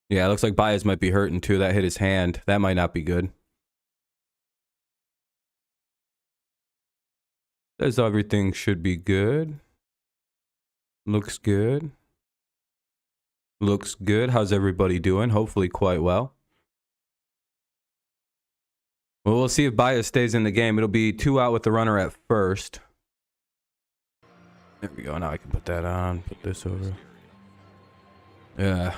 Yeah, it looks like Baez might be hurting too. That hit his hand. That might not be good. Says everything should be good. Looks good. Looks good. How's everybody doing? Hopefully quite well. Well, we'll see if Baez stays in the game. It'll be 2 out with the runner at first. There we go. Now I can put that on. Put this over. Yeah.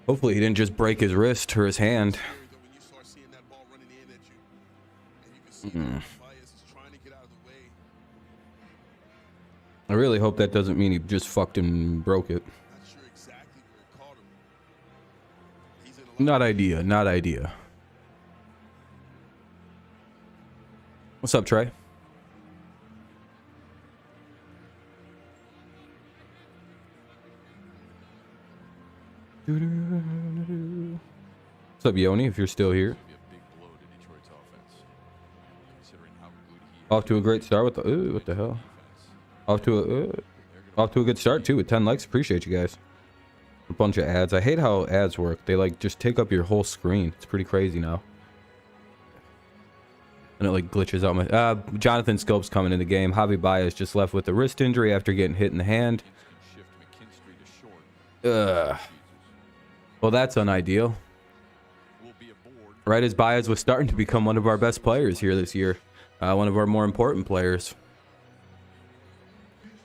Hopefully he didn't just break his wrist or his hand. I really hope that doesn't mean he just fucked and broke it. Not idea. Not idea. What's up, Trey? What's up, Yoni, if you're still here? Off to a great start with the... Ooh, what the hell? Off to a good start, too, with 10 likes. Appreciate you guys. A bunch of ads. I hate how ads work. They, like, just take up your whole screen. It's pretty crazy now. And it, like, glitches out my... Jonathan Scope's coming in the game. Javi Baez just left with a wrist injury after getting hit in the hand. Well, that's unideal. Right as Baez was starting to become one of our best players here this year. One of our more important players.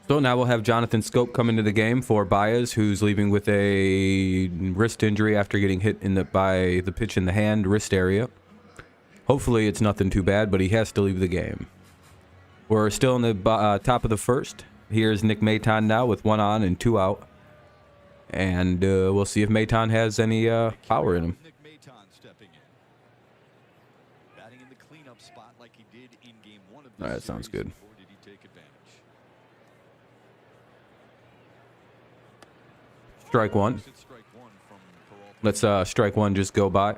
So now we'll have Jonathan Scope come into the game for Baez, who's leaving with a wrist injury after getting hit by the pitch in the hand, wrist area. Hopefully it's nothing too bad, but he has to leave the game. We're still in the top of the first. Here's Nick Maton now with 1 on and 2 out. And we'll see if Maton has any power in him. All right, that sounds good. Strike one. Let's strike one just go by.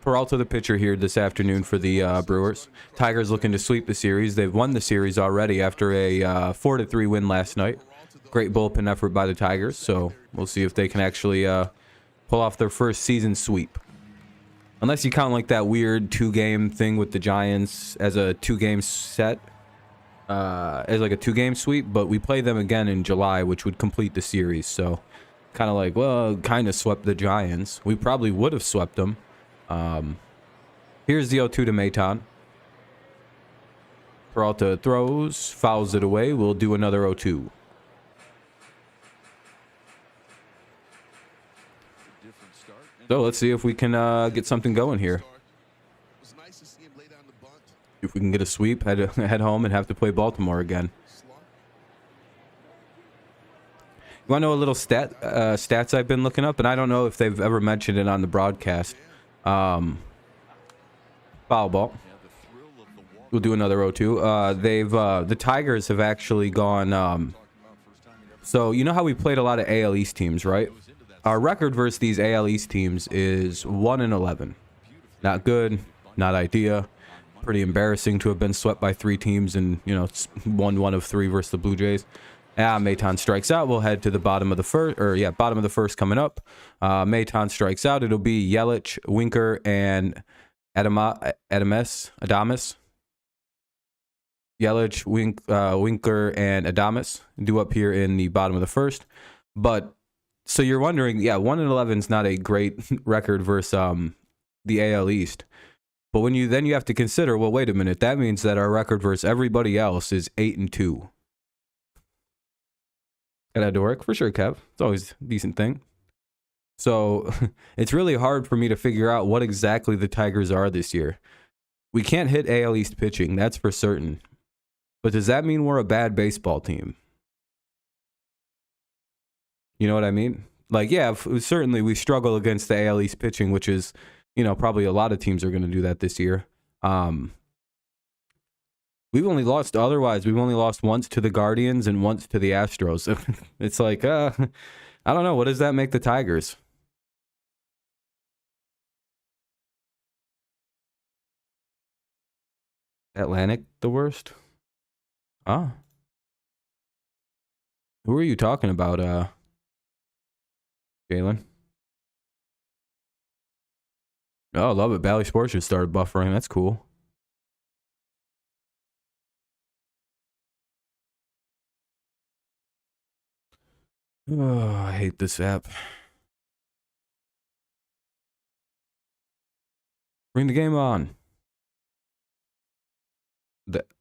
Peralta, the pitcher here this afternoon for the Brewers. Tigers looking to sweep the series. They've won the series already after a 4-3 win last night. Great bullpen effort by the Tigers, so we'll see if they can actually pull off their first season sweep. Unless you count like that weird 2-game thing with the Giants as a 2-game set, as like a 2-game sweep, but we play them again in July, which would complete the series, so kind of like, well, kind of swept the Giants. We probably would have swept them. Here's the 0-2 to Maton. Peralta throws, fouls it away. We'll do another 0-2. So let's see if we can get something going here. If we can get a sweep, head home and have to play Baltimore again. You want to know a little stats I've been looking up, and I don't know if they've ever mentioned it on the broadcast. Foul ball. We'll do another 0-2. The Tigers have actually gone. So you know how we played a lot of AL East teams, right? Our record versus these AL East teams is 1-11. Not good, not idea. Pretty embarrassing to have been swept by 3 teams and, you know, it's 1 of 3 versus the Blue Jays. Maton strikes out. We'll head to the bottom of the first, bottom of the first coming up. Maton strikes out. It'll be Yelich, Winker, and Adames. Yelich, Winker, and Adames due up here in the bottom of the first. But so you're wondering, yeah, 1-11 is not a great record versus the AL East. But when you have to consider, well, wait a minute, that means that our record versus everybody else is 8-2. That had to work for sure, Kev. It's always a decent thing. So it's really hard for me to figure out what exactly the Tigers are this year. We can't hit AL East pitching, that's for certain. But does that mean we're a bad baseball team? You know what I mean? Like, yeah, certainly we struggle against the AL East pitching, which is, you know, probably a lot of teams are going to do that this year. We've only lost once to the Guardians and once to the Astros. It's like, I don't know. What does that make the Tigers? Atlantic the worst? Ah. Who are you talking about, Jalen? Oh, love it. Bally Sports just started buffering. That's cool. Oh, I hate this app. Bring the game on.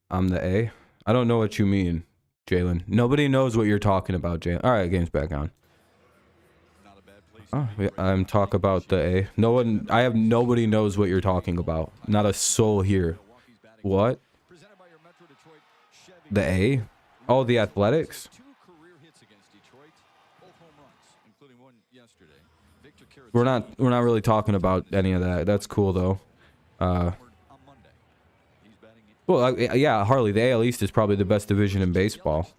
I'm the A. I don't know what you mean, Jalen. Nobody knows what you're talking about, Jalen. All right, game's back on. Oh, yeah, I'm talking about the A. No one. I have nobody knows what you're talking about. Not a soul here. What? The A? Oh, the Athletics. We're not really talking about any of that. That's cool though. Well, yeah, Harley, the AL East is probably the best division in baseball.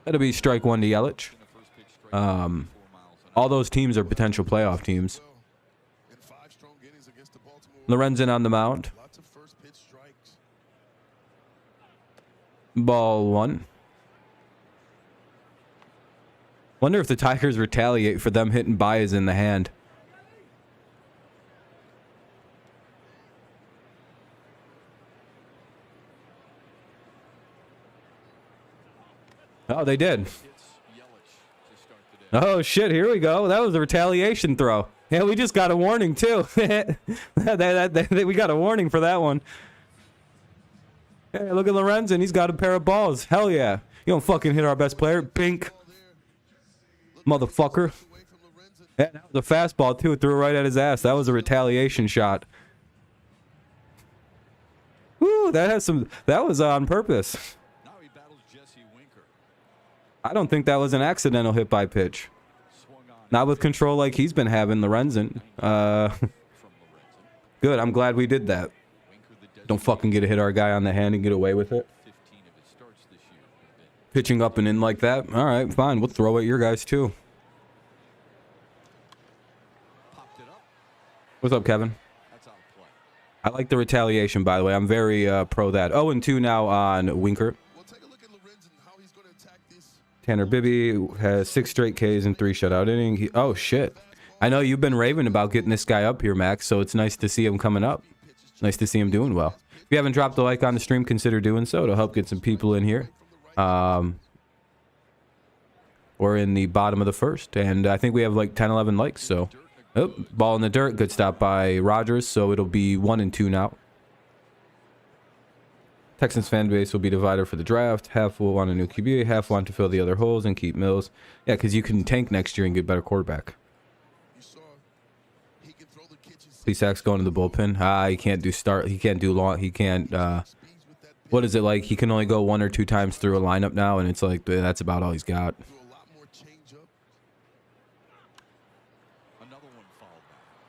That'll be strike one to Yelich. All those teams are potential playoff teams. Lorenzen on the mound. Ball one. Wonder if the Tigers retaliate for them hitting Baez in the hand. Oh, they did. Oh, shit. Here we go. That was a retaliation throw. Yeah, we just got a warning, too. We got a warning for that one. Hey, look at Lorenzen. He's got a pair of balls. Hell yeah. You don't fucking hit our best player. Bink. Motherfucker. Yeah, that was a fastball, too. Threw it right at his ass. That was a retaliation shot. Woo, that was on purpose. I don't think that was an accidental hit by pitch. Not with control like he's been having, Lorenzen. Good, I'm glad we did that. Don't fucking get to hit our guy on the hand and get away with it. Pitching up and in like that. All right, fine. We'll throw at your guys too. What's up, Kevin? I like the retaliation, by the way. I'm very pro that. 0-2 now on Winker. Tanner Bibby has 6 straight Ks and 3 shutout innings. Oh, shit. I know you've been raving about getting this guy up here, Max, so it's nice to see him coming up. Nice to see him doing well. If you haven't dropped a like on the stream, consider doing so to help get some people in here. We're in the bottom of the first, and I think we have like 10, 11 likes, so... Oh, ball in the dirt. Good stop by Rogers, so it'll be 1-2 now. Texans fan base will be divided for the draft. Half will want a new QB, half want to fill the other holes and keep Mills. Yeah, because you can tank next year and get better quarterback. Plesac going to the bullpen. He can't do start. He can't do long. He can't. What is it like? He can only go 1 or 2 times through a lineup now, and it's like that's about all he's got.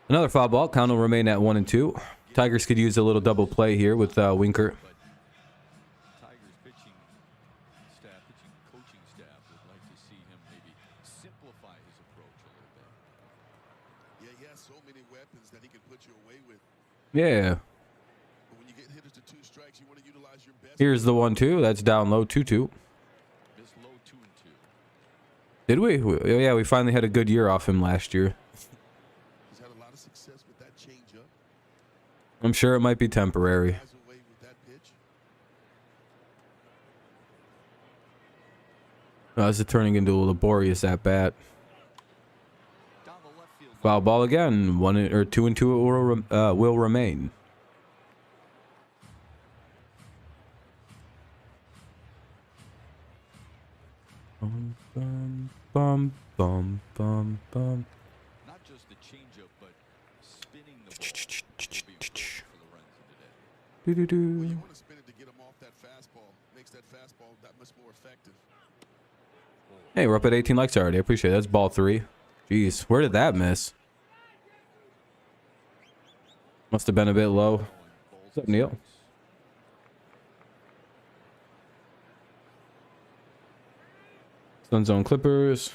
Another foul ball. Count will remain at 1-2. Tigers could use a little double play here with Winker. Yeah. Here's the 1-2. That's down low 2-2. Did we? Yeah, we finally had a good year off him last year. I'm sure it might be temporary. This is turning into a laborious at bat. Foul ball again. 2-2 will remain. Bum bum bum bum bum bum. Not just the changeup, but spinning the ball. Do do do. You want to spin it to get him off that fastball. Makes that fastball that much more effective. Hey, we're up at 18 likes already. I appreciate it. That's ball 3. Jeez, where did that miss? Must have been a bit low. What's up, Neil? Sun Zone Clippers.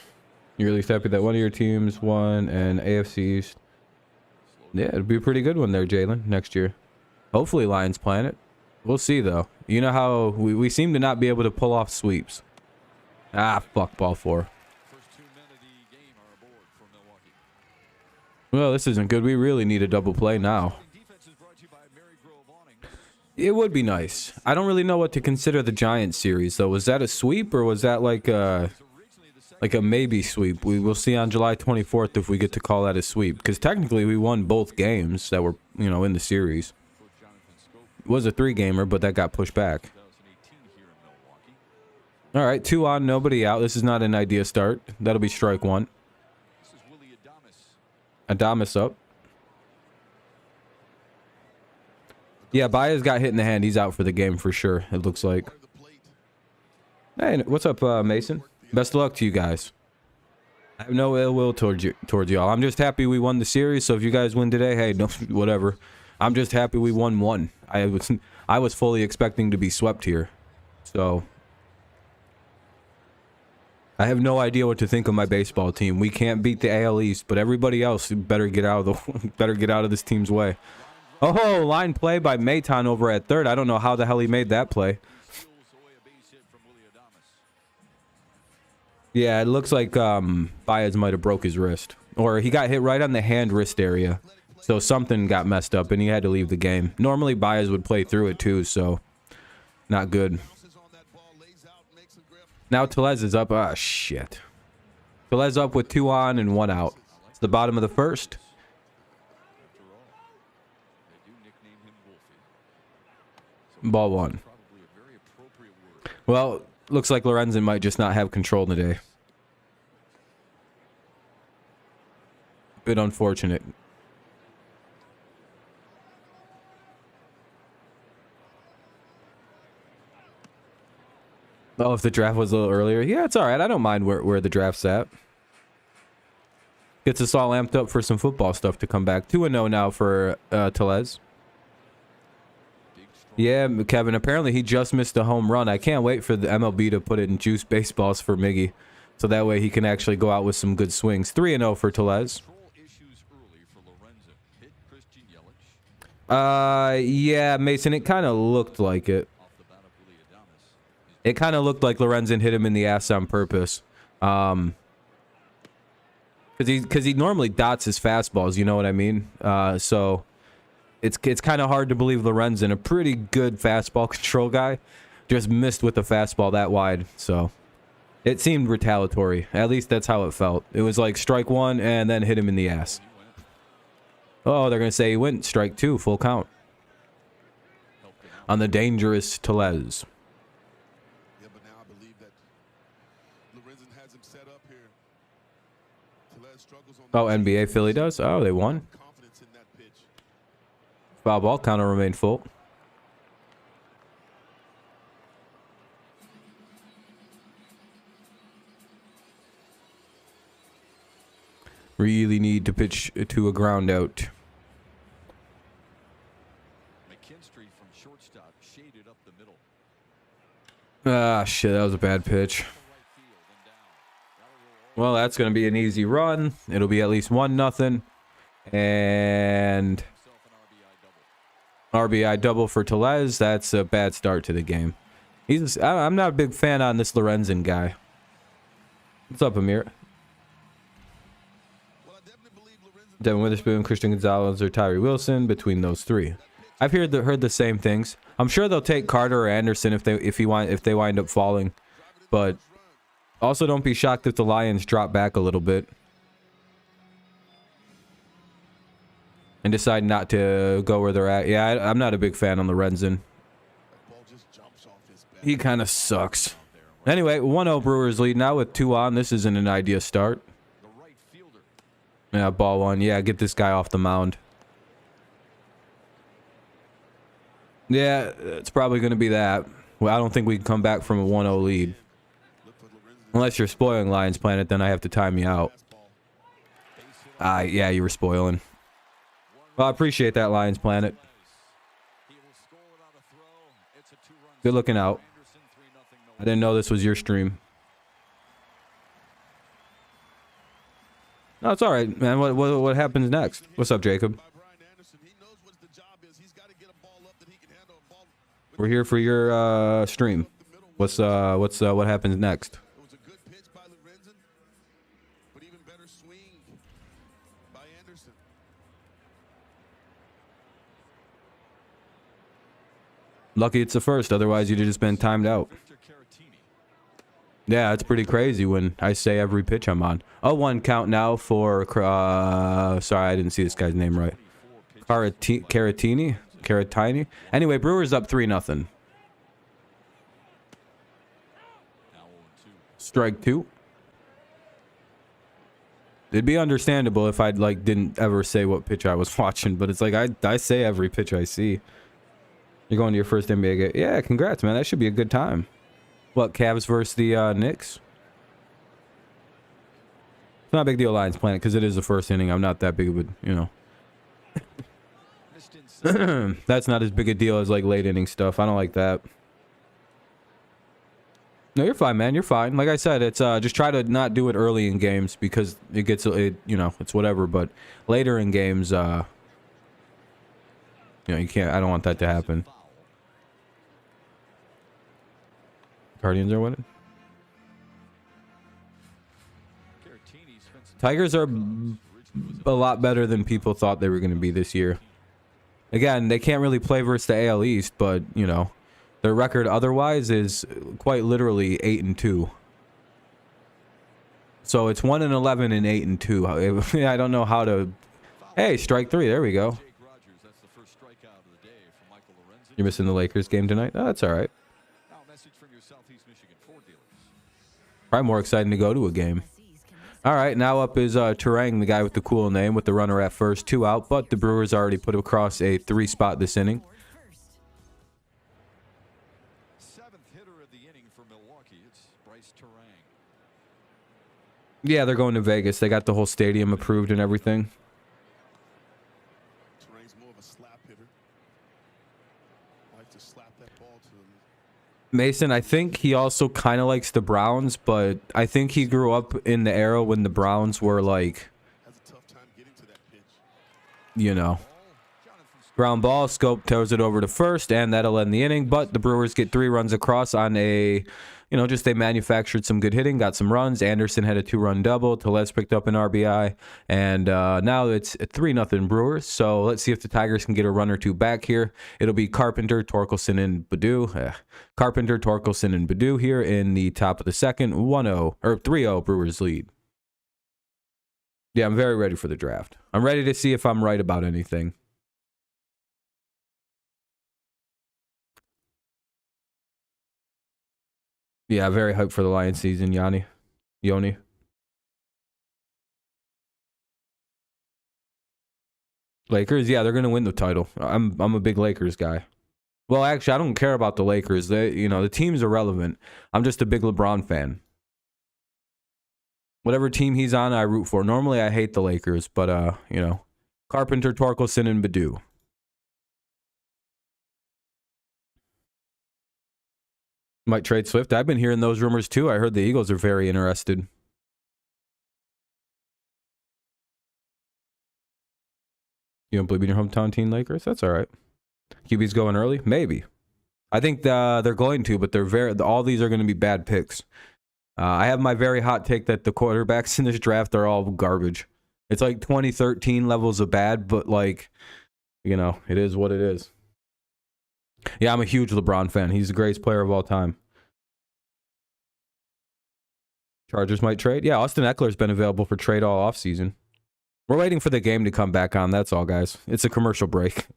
You're at least happy that one of your teams won and AFC East. Yeah, it'd be a pretty good one there, Jalen, next year. Hopefully Lions Planet. We'll see, though. You know how we seem to not be able to pull off sweeps. Fuck, ball 4. Well, this isn't good. We really need a double play now. It would be nice. I don't really know what to consider the Giants series, though. Was that a sweep or was that like a maybe sweep? We will see on July 24th if we get to call that a sweep. Because technically we won both games that were, you know, in the series. It was a 3-gamer, but that got pushed back. All right, 2 on, nobody out. This is not an idea start. That'll be strike 1. Adames up. Yeah, Baez got hit in the hand. He's out for the game for sure, it looks like. Hey, what's up, Mason? Best of luck to you guys. I have no ill will towards y'all. I'm just happy we won the series, so if you guys win today, hey, no, whatever. I'm just happy we won one. I was fully expecting to be swept here. So I have no idea what to think of my baseball team. We can't beat the AL East, but everybody else better get out of this team's way. Oh, line play by Maton over at third. I don't know how the hell he made that play. Yeah, it looks like Baez might have broke his wrist. Or he got hit right on the hand-wrist area. So something got messed up, and he had to leave the game. Normally, Baez would play through it, too, so not good. Now Tellez is up. Ah, shit. Tellez up with 2 on and 1 out. It's the bottom of the first. Ball 1. Well, looks like Lorenzen might just not have control today. Bit unfortunate. Oh, if the draft was a little earlier. Yeah, it's all right. I don't mind where the draft's at. Gets us all amped up for some football stuff to come back. 2-0 now for Tellez. Yeah, Kevin, apparently he just missed a home run. I can't wait for the MLB to put it in juice baseballs for Miggy. So that way he can actually go out with some good swings. 3-0 for Tellez. Yeah, Mason, it kind of looked like it. It kind of looked like Lorenzen hit him in the ass on purpose. Because he normally dots his fastballs, you know what I mean? So it's kind of hard to believe Lorenzen, a pretty good fastball control guy, just missed with the fastball that wide. So it seemed retaliatory. At least that's how it felt. It was like strike 1 and then hit him in the ass. Oh, they're going to say he went strike 2, full count. On the dangerous Tellez. Oh, NBA Philly does? Oh, they won. Foul ball, counter remained full. Really need to pitch to a ground out. Ah, shit, that was a bad pitch. Well, that's going to be an easy run. It'll be at least 1-0. And RBI double for Tellez. That's a bad start to the game. I'm not a big fan on this Lorenzen guy. What's up, Amir? Devin Witherspoon, Christian Gonzalez, or Tyree Wilson, between those 3. I've heard the same things. I'm sure they'll take Carter or Anderson if they wind up falling. But also don't be shocked if the Lions drop back a little bit and decide not to go where they're at. Yeah, I'm not a big fan on Lorenzen. He kind of sucks. Anyway, 1-0 Brewers lead now with 2 on. This isn't an ideal start. Yeah, ball 1. Yeah, get this guy off the mound. Yeah, it's probably going to be that. Well, I don't think we can come back from a 1-0 lead. Unless you're spoiling Lions Planet, then I have to time you out. Yeah, you were spoiling. Well, I appreciate that, Lions Planet. Good looking out. I didn't know this was your stream. No, it's all right, man. What happens next? What's up, Jacob? We're here for your stream. What happens next? Lucky it's the first, otherwise you'd have just been timed out. Yeah, it's pretty crazy when I say every pitch I'm on. 0-1 count now for, sorry, I didn't see this guy's name right. Caratini? Anyway, Brewers up 3-0. Strike 2. It'd be understandable if I'd like didn't ever say what pitch I was watching, but it's like I say every pitch I see. You're going to your first NBA game. Yeah, congrats, man. That should be a good time. What, Cavs versus the Knicks? It's not a big deal, Lions playing it, because it is the first inning. I'm not that big of a, you know. That's not as big a deal as like late inning stuff. I don't like that. No, you're fine, man. You're fine. Like I said, it's just try to not do it early in games because it gets you know, it's whatever. But later in games, you know, you can't. I don't want that to happen. Guardians are winning. Tigers are a lot better than people thought they were going to be this year. Again, they can't really play versus the AL East, but you know, their record otherwise is quite literally 8-2. So it's 1-11 and 8-2. I don't know how to. Hey, strike 3. There we go. You're missing the Lakers game tonight? Oh, that's all right. Probably more exciting to go to a game. All right, now up is Turang, the guy with the cool name, with the runner at first, 2 out, but the Brewers already put across a 3 spot this inning. 7th hitter of the inning for Milwaukee. It's Bryce Turang. Yeah, they're going to Vegas. They got the whole stadium approved and everything. Turang's more of a slap hitter. Like to slap that ball to him. Mason, I think he also kind of likes the Browns, but I think he grew up in the era when the Browns were like, Has a tough time getting to that pitch. you know. Ground ball, Scope throws it over to first, and that'll end the inning. But the Brewers get 3 runs across on a, you know, just they manufactured some good hitting, got some runs. Anderson had a 2-run double. Tellez picked up an RBI, and now it's 3-0 Brewers. So let's see if the Tigers can get a run or two back here. It'll be Carpenter, Torkelson, and Baду. Carpenter, Torkelson, and Badu here in the top of the second. 1-0 or 3-0 Brewers lead. Yeah, I'm very ready for the draft. I'm ready to see if I'm right about anything. Yeah, very hyped for the Lions season, Yoni. Lakers, yeah, they're gonna win the title. I'm a big Lakers guy. Well, actually, I don't care about the Lakers. They, you know, the team's irrelevant. I'm just a big LeBron fan. Whatever team he's on, I root for. Normally, I hate the Lakers, but you know, Carpenter, Torkelson, and Badu. Might trade Swift. I've been hearing those rumors too. I heard the Eagles are very interested. You don't believe in your hometown team, Lakers? That's all right. QB's going early? Maybe. I think they're going to, but all these are going to be bad picks. I have my very hot take that the quarterbacks in this draft are all garbage. It's like 2013 levels of bad, but like, you know, it is what it is. Yeah, I'm a huge LeBron fan. He's the greatest player of all time. Chargers might trade. Yeah, Austin Eckler's been available for trade all offseason. We're waiting for the game to come back on. That's all, guys. It's a commercial break.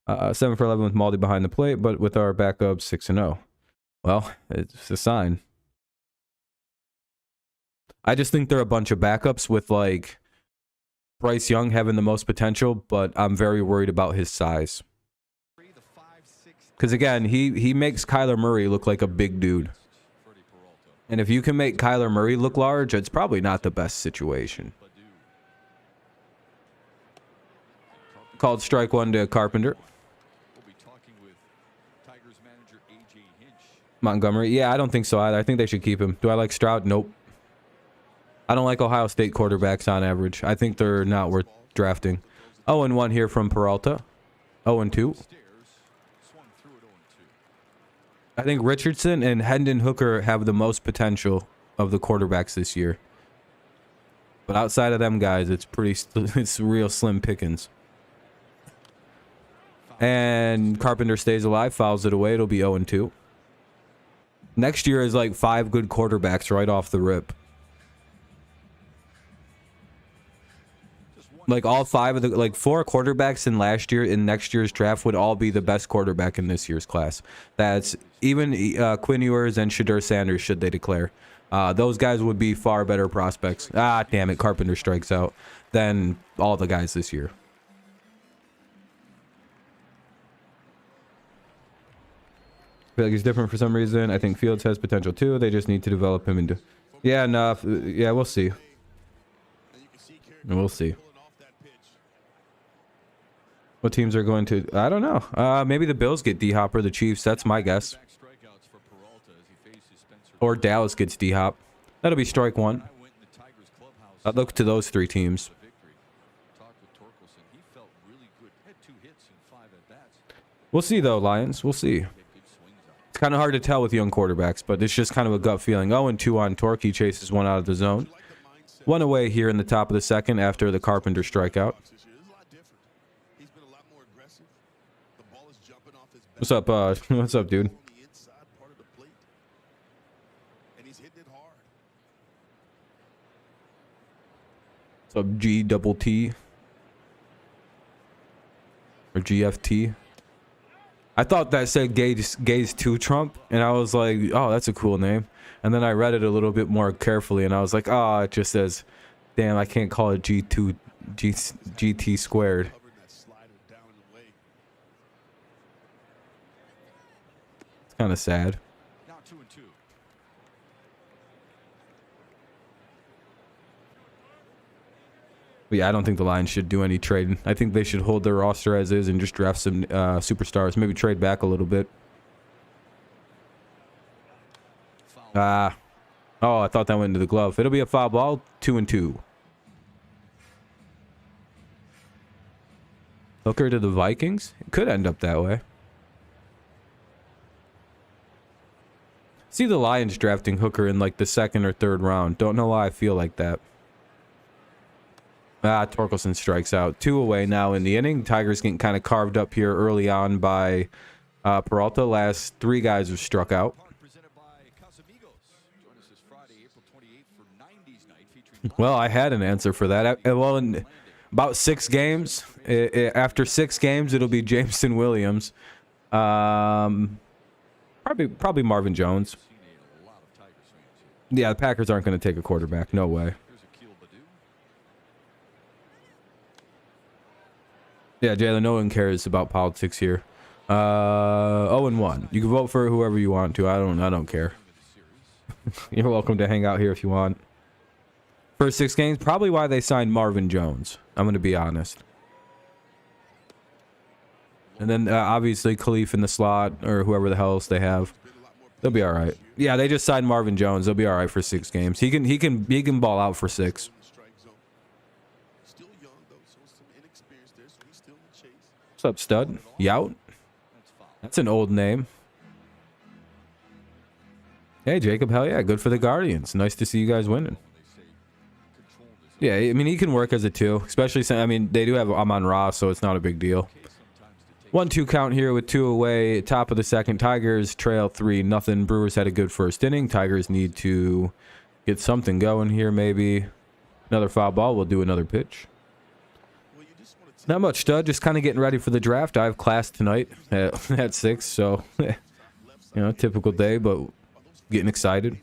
7 for 11 with Maldi behind the plate, but with our backup 6-0. Well, it's a sign. I just think they're a bunch of backups with like Bryce Young having the most potential, but I'm very worried about his size. Because again, he makes Kyler Murray look like a big dude. And if you can make Kyler Murray look large, it's probably not the best situation. Called strike 1 to Carpenter. Montgomery. Yeah, I don't think so either. I think they should keep him. Do I like Stroud? Nope. I don't like Ohio State quarterbacks on average. I think they're not worth drafting. 0-1 here from Peralta. 0-2. I think Richardson and Hendon Hooker have the most potential of the quarterbacks this year. But outside of them guys, it's it's real slim pickings. And Carpenter stays alive, fouls it away. It'll be 0-2. Next year is like 5 good quarterbacks right off the rip. Like all 5 of the, like 4 quarterbacks in next year's draft would all be the best quarterback in this year's class. That's even Quinn Ewers and Shedeur Sanders, should they declare. Those guys would be far better prospects. Ah, damn it, Carpenter strikes out than all the guys this year. I feel like he's different for some reason. I think Fields has potential too. They just need to develop him into. Yeah, no, yeah, we'll see. We'll see. What teams are going to? I don't know. Maybe the Bills get D-Hop or the Chiefs. That's my guess. Or Dallas gets D-Hop. That'll be strike 1. I'd look to those 3 teams. We'll see though, Lions. We'll see. It's kind of hard to tell with young quarterbacks, but it's just kind of a gut feeling. 0-2 on Torquay, chases one out of the zone. 1 away here in the top of the second after the Carpenter strikeout. What's up, what's up, dude? What's up, G-double-T? Or GFT? I thought that said Gaze 2 Trump, and I was like, oh, that's a cool name. And then I read it a little bit more carefully, and I was like, oh, it just says, damn, I can't call it GT squared. It's kind of sad. But yeah, I don't think the Lions should do any trading. I think they should hold their roster as is and just draft some superstars. Maybe trade back a little bit. Oh, I thought that went into the glove. It'll be a foul ball. 2-2. Hooker to the Vikings. It could end up that way. See the Lions drafting Hooker in like the 2nd or 3rd round. Don't know why I feel like that. Torkelson strikes out. 2 away now in the inning. Tigers getting kind of carved up here early on by Peralta. Last 3 guys have struck out. Well, I had an answer for that. Well, in about 6 games, after 6 games, it'll be Jameson Williams. Probably Marvin Jones. Yeah, the Packers aren't going to take a quarterback. No way. Yeah, Jalen, no one cares about politics here. 0-1. You can vote for whoever you want to. I don't care. You're welcome to hang out here if you want. First 6 games, probably why they signed Marvin Jones. I'm going to be honest. And then obviously Khalif in the slot or whoever the hell else they have. They'll be all right. Yeah, they just signed Marvin Jones. They'll be all right for 6 games. He can ball out for 6. What's up, stud? Yout? That's an old name. Hey, Jacob. Hell yeah. Good for the Guardians. Nice to see you guys winning. Yeah, I mean, he can work as a 2. Especially, I mean, they do have Amon-Ra, so it's not a big deal. 1-2 count here with 2 away. Top of the second. Tigers trail 3-0. Brewers had a good first inning. Tigers need to get something going here, maybe. Another foul ball. We'll do another pitch. Not much, stud. Just kind of getting ready for the draft. I have class tonight at 6, so, you know, typical day, but getting excited.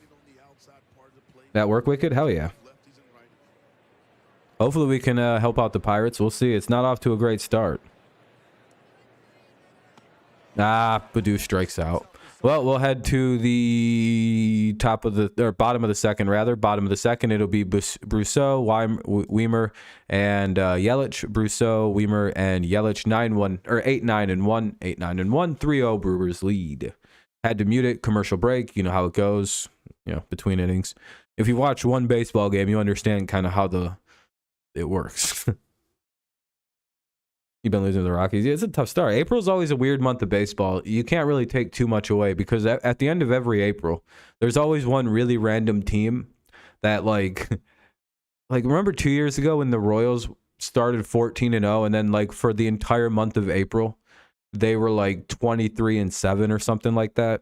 That work, Wicked? Hell yeah. Hopefully we can help out the Pirates. We'll see. It's not off to a great start. Badu strikes out. Well, we'll head to the top of the, or bottom of the second, rather. Bottom of the second, it'll be Brousseau, Weimer, and Yelich. Brousseau, Weimer, and Yelich. 9-1, or 8-9-1. 8-9-1. 3-0 Brewers lead. Had to mute it. Commercial break. You know how it goes, you know, between innings. If you watch one baseball game, you understand kind of how it works. You've been losing to the Rockies. Yeah, it's a tough start. April's always a weird month of baseball. You can't really take too much away because at the end of every April, there's always one really random team that, like, like, remember 2 years ago when the Royals started 14-0, and then like for the entire month of April, they were like 23-7 or something like that.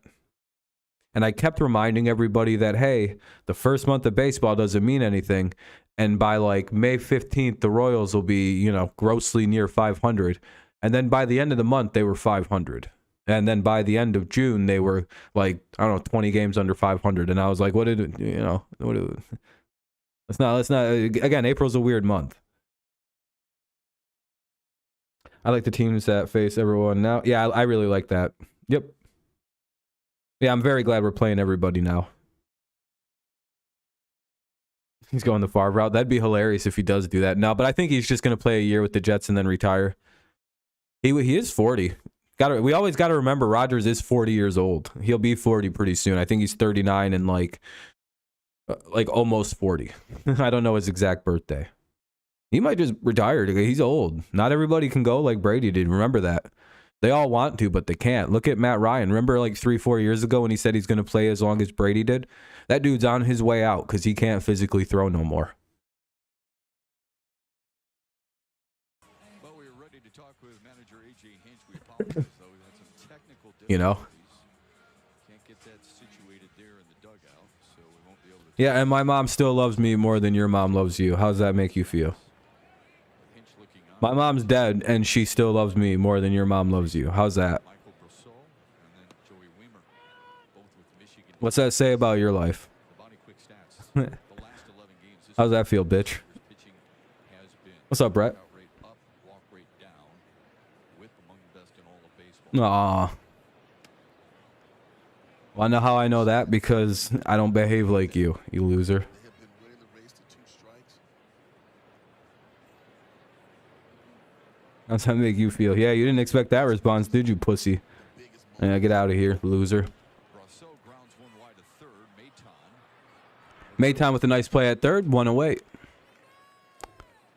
And I kept reminding everybody that, hey, the first month of baseball doesn't mean anything. And by like May 15th, the Royals will be, you know, grossly near 500. And then by the end of the month, they were 500. And then by the end of June, they were like, I don't know, 20 games under 500. And I was like, what did it, you know, what did it, let's not, again, April's a weird month. I like the teams that face everyone now. Yeah, I really like that. Yep. Yeah, I'm very glad we're playing everybody now. He's going the far route. That'd be hilarious if he does do that. No, but I think he's just going to play a year with the Jets and then retire. He is 40. We always got to remember Rodgers is 40 years old. He'll be 40 pretty soon. I think he's 39 and like almost 40. I don't know his exact birthday. He might just retire. He's old. Not everybody can go like Brady did. Remember that. They all want to, but they can't. Look at Matt Ryan. Remember like 3-4 years ago when he said he's going to play as long as Brady did? That dude's on his way out because he can't physically throw no more. Well, we were ready to talk with manager A.J. Hinch. We apologize, though. We had some technical difficulties. You know? Can't get that situated there in the dugout, so we won't be able to. Yeah, and my mom still loves me more than your mom loves you. How does that make you feel? Hinch looking on. My mom's dead, and she still loves me more than your mom loves you. How's that? Michael Brosseau and then Joey Weimer, both with Michigan. What's that say about your life? The body quick stats. The last 11 games. This How's that feel, bitch? pitching has been What's up, Brett? strikeout rate up, walk rate down, whip among the best in all of baseball. Aw. Wanna know how I know that? Because I don't behave like you loser. They have been winning the race to 2 strikes. How's that make you feel? Yeah, you didn't expect that response, did you, pussy? Biggest Yeah, get out of here, loser. Brosseau grounds one wide to third. Maton Maytown with a nice play at third, 1 away.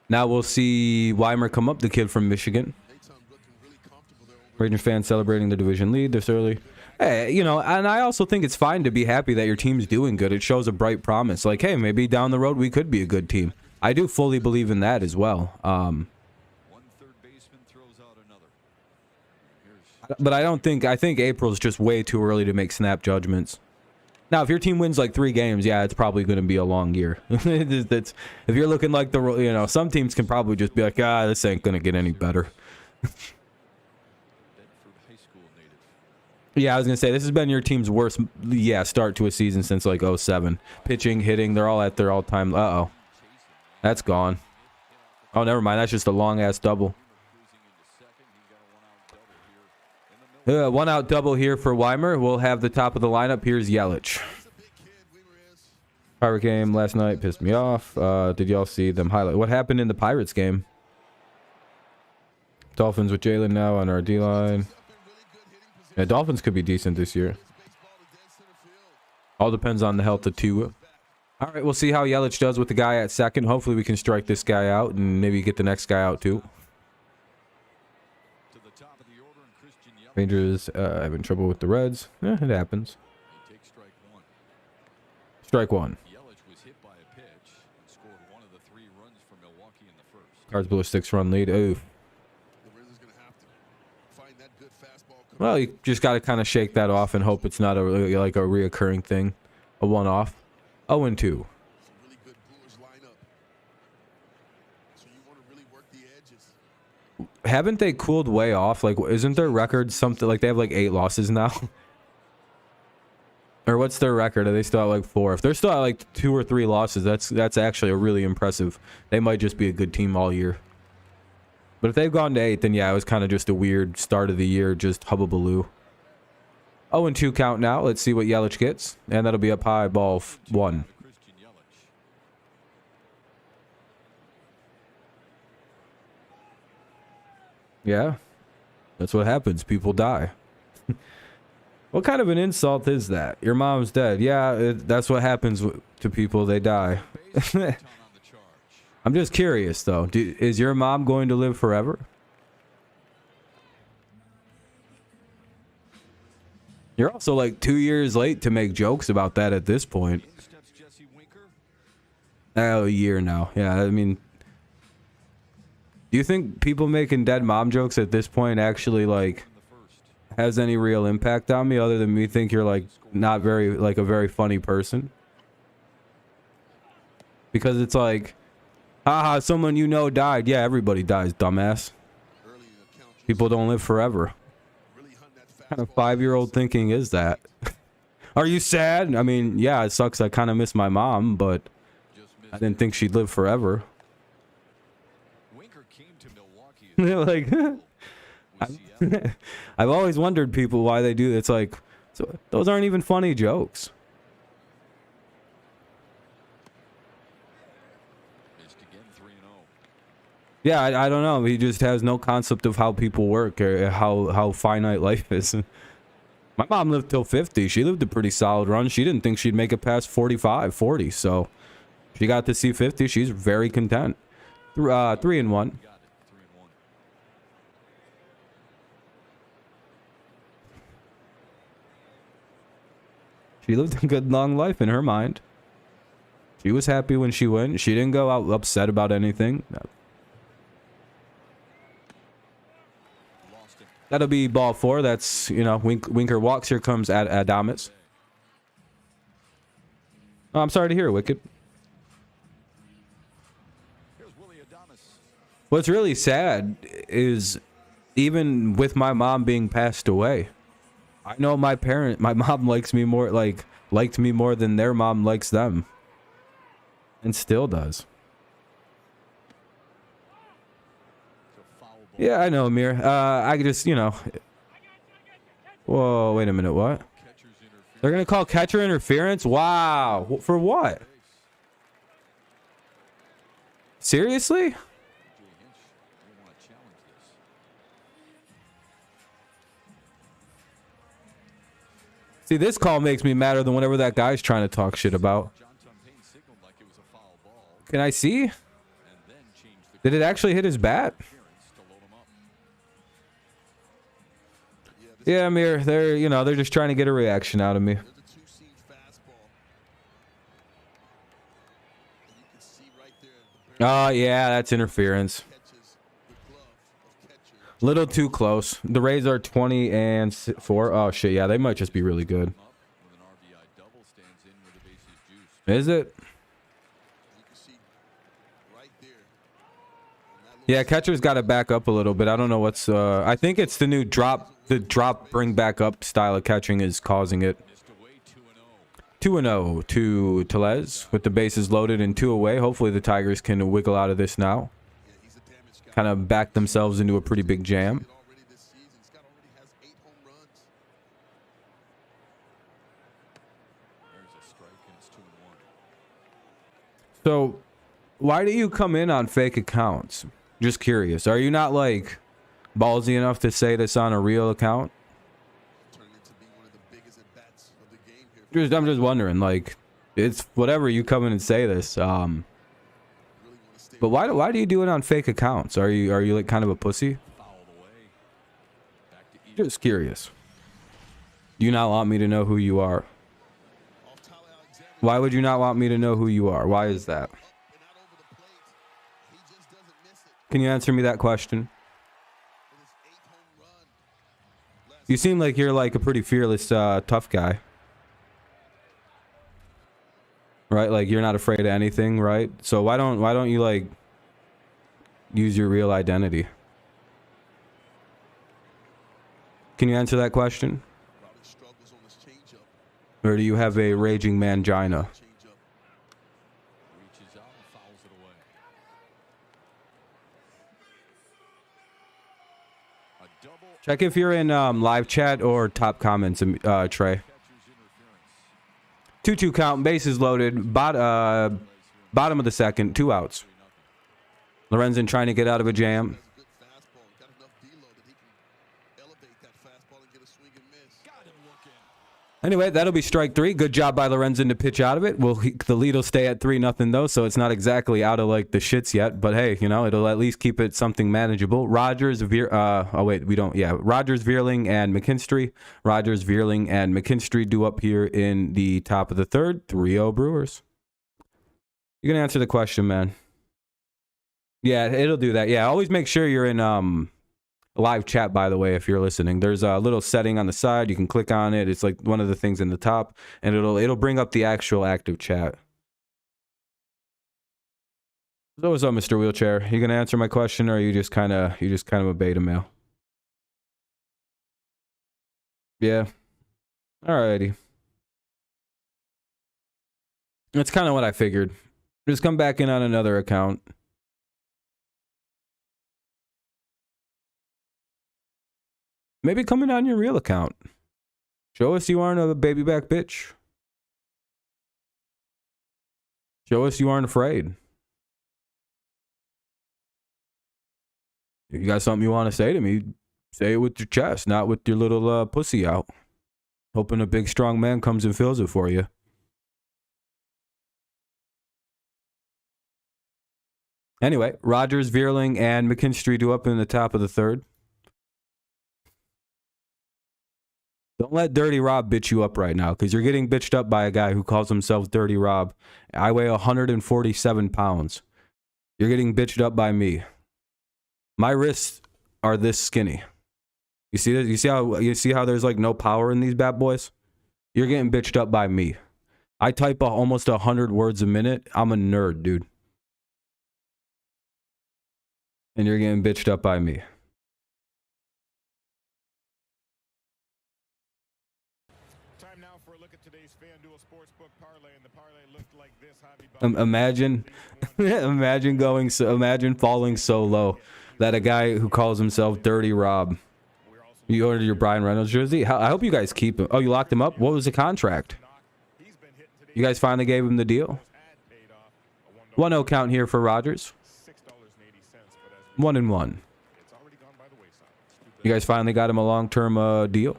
Now we'll see Weimer come up, the kid from Michigan. Maton looking really comfortable there over Ranger fans celebrating the division lead this early. Hey, you know, and I also think it's fine to be happy that your team's doing good. It shows a bright promise. Like, hey, maybe down the road we could be a good team. I do fully believe in that as well. one third baseman throws out another. Here's But I think April's just way too early to make snap judgments. Now, if your team wins like 3 games, yeah, it's probably going to be a long year. If you're looking like some teams can probably just be like, this ain't going to get any better. Bedford High School native. Yeah, I was going to say, this has been your team's worst, start to a season since like 07. Pitching, hitting, they're all at their all-time. Uh-oh. That's gone. Oh, never mind. That's just a long-ass double. Cruising into second. He's got a one-out double here in the middle. 1-out double here for Weimer. We'll have the top of the lineup. Here's Yelich. He's a big kid, Weaver is. Pirate game last night pissed me off. Did y'all see them highlight? What happened in the Pirates game? Dolphins with Jalen now on our D-line. Up in really good hitting position. Yeah, Dolphins could be decent this year. Baseball to dead center field. All depends on the health of Tua. All right, we'll see how Yelich does with the guy at second. Hopefully we can strike this guy out and maybe get the next guy out too. To the top of the order, and Christian Yelich. Rangers having trouble with the Reds. It happens. He takes strike one. Strike one. Yelich was hit by a pitch and scored one of the 3 runs for Milwaukee in the first. Cards blew a 6-run lead. Oof. The Rangers going to have to find that good fastball. Well, you just got to kind of shake that off and hope it's not a reoccurring thing, a one-off. 0-2. Some really good Brewers lineup. So you want to really work the edges. Haven't they cooled way off? Like, isn't their record something like they have like 8 losses now? Or what's their record? Are they still at like 4? If they're still at like 2 or 3 losses, that's actually a really impressive. They might just be a good team all year. But if they've gone to 8, then yeah, it was kind of just a weird start of the year, just hubbubaloo. 0-2 count now. Let's see what Yelich gets. And that'll be up high, ball 1. Christian Yelich. Yeah. That's what happens. People die. What kind of an insult is that? Your mom's dead. Yeah, that's what happens to people. They die. Base, Maton on the charge. I'm just curious, though. Is your mom going to live forever? You're also like 2 years late to make jokes about that at this point. In steps Jesse Winker. Oh, a year now. Yeah, I mean, do you think people making dead mom jokes at this point actually like has any real impact on me other than me think you're like not very like a very funny person? Because it's like, haha, someone you know died. Yeah, everybody dies, dumbass. People don't live forever. What kind of 5-year-old thinking is that? Are you sad? I mean, yeah, it sucks. I kind of miss my mom, but I didn't think she'd live forever. Winker came to Milwaukee. Like, I've always wondered people why they do. It's like, so those aren't even funny jokes. Yeah, I don't know. He just has no concept of how people work or how finite life is. My mom lived till 50. She lived a pretty solid run. She didn't think she'd make it past 45, 40. So she got to see 50. She's very content. 3-1. She lived a good long life in her mind. She was happy when she went. She didn't go out upset about anything. That'll be ball 4. That's, you know, Winker walks. Here comes Adamas. Oh, I'm sorry to hear, Wicked. What's really sad is even with my mom being passed away, I know my mom likes me more, liked me more than their mom likes them. And still does. Yeah, I know, Amir. I just, you know. Whoa, wait a minute. What? They're going to call catcher interference? Wow. For what? Seriously? See, this call makes me madder than whatever that guy's trying to talk shit about. Can I see? Did it actually hit his bat? Yeah, Amir, they're just trying to get a reaction out of me. Oh, yeah, that's interference. Little too close. The Rays are 20-4. Oh, shit, yeah, they might just be really good. Is it? Yeah, catcher's got to back up a little bit. I don't know what's... I think it's the new drop... The drop bring back up style of catching is causing it. 2-0 to Tellez with the bases loaded and 2 away. Hopefully the Tigers can wiggle out of this now. Kind of back themselves into a pretty big jam. So, why do you come in on fake accounts? Just curious. Are you not like ballsy enough to say this on a real account? I'm just wondering, like, it's whatever, you come in and say this. But why do you do it on fake accounts? Are you like kind of a pussy? Just curious. Do you not want me to know who you are? Why would you not want me to know who you are? Why is that? Can you answer me that question? You seem like you're like a pretty fearless, tough guy. Right? Like you're not afraid of anything, right? So why don't you like use your real identity? Can you answer that question? Or do you have a raging mangina? Check if you're in live chat or top comments, Trey. 2-2 count, bases loaded, bottom of the second, 2 outs. Lorenzen trying to get out of a jam. Anyway, that'll be strike 3. Good job by Lorenzen to pitch out of it. The lead will stay at 3-0 though, so it's not exactly out of like the shits yet. But hey, you know, it'll at least keep it something manageable. Rogers, Rogers, Vierling, and McKinstry. Rogers, Vierling, and McKinstry due up here in the top of the third. 3-0 Brewers. You can answer the question, man. Yeah, it'll do that. Yeah, always make sure you're in live chat, by the way, if you're listening. There's a little setting on the side. You can click on it. It's like one of the things in the top, and it'll bring up the actual active chat. So what's up, Mr. Wheelchair? You gonna answer my question, or are you just kind of a beta male? Yeah. Alrighty. That's kind of what I figured. Just come back in on another account. Maybe come in on your real account. Show us you aren't a baby back bitch. Show us you aren't afraid. If you got something you want to say to me, say it with your chest, not with your little pussy out. Hoping a big strong man comes and fills it for you. Anyway, Rogers, Vierling, and McKinstry do up in the top of the third. Don't let Dirty Rob bitch you up right now, because you're getting bitched up by a guy who calls himself Dirty Rob. I weigh 147 pounds. You're getting bitched up by me. My wrists are this skinny. You see that? You see how there's like no power in these bad boys? You're getting bitched up by me. I type almost 100 words a minute. I'm a nerd, dude. And you're getting bitched up by me. Time now for a look at today's FanDuel Sportsbook parlay, and the parlay looked like this. Imagine falling so low that a guy who calls himself Dirty Rob. You ordered your Brian Reynolds jersey. I hope you guys keep him. Oh, you locked him up? What was the contract? You guys finally gave him the deal? 1-0 count here for Rogers. 1-1. You guys finally got him a long-term deal.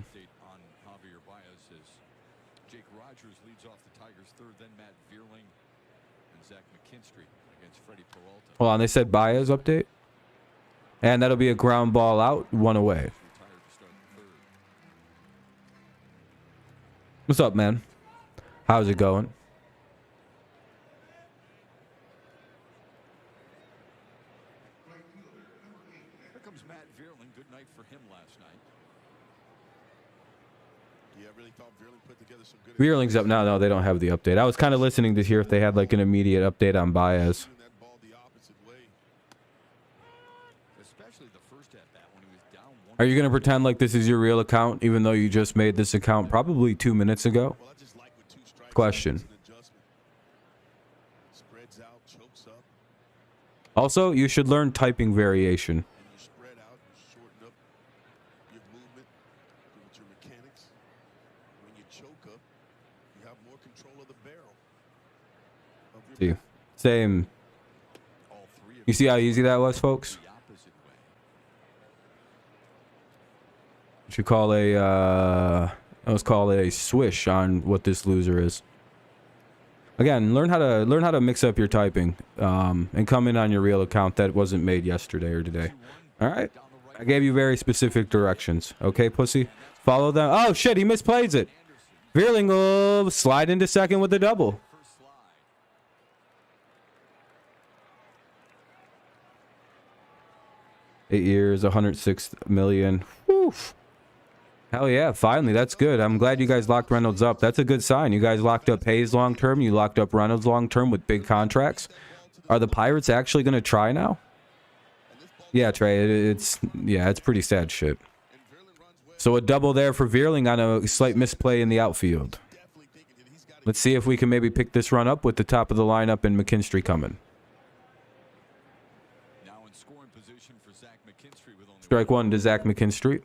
Jake Rogers leads off the Tigers third, then Matt Vierling and Zach McKinstry against Freddie Peralta. Hold on, they said Baez update. And that'll be a ground ball out, one away. What's up, man? How's it going? Here comes Matt Vierling. Good night for him last night. Yeah, I really thought Vierling put together some good. Vierling's up now. No, they don't have the update. I was kind of listening to hear if they had like an immediate update on Baez. That ball the opposite way. Especially the first at bat when he was down one. Are you going to pretend like this is your real account, even though you just made this account probably 2 minutes ago? Well, I just like with 2 strikes. Question. It's an adjustment. Spreads out, chokes up, Also, you should learn typing variation. and you spread out, you shorten up your movement with your mechanics. When you choke up, you have more control of the barrel. Of your See, same. All three of You see how easy that was, folks? the opposite way. Should call let's call it a swish on what this loser is. Again, learn how to mix up your typing, and come in on your real account that wasn't made yesterday or today. All right, I gave you very specific directions. Okay, pussy, follow them. Oh shit, he misplays it. Vierling will slide into second with a double. First slide. 8 years, 106 million. Woof. Hell yeah, finally, that's good. I'm glad you guys locked Reynolds up. That's a good sign. You guys locked up Hayes long term. You locked up Reynolds long term with big contracts. Are the Pirates actually going to try now? Yeah, Trey, it's pretty sad shit. So a double there for Vierling on a slight misplay in the outfield. Let's see if we can maybe pick this run up with the top of the lineup and McKinstry coming. Now in scoring position for Zach McKinstry with only Strike one to Zach McKinstry.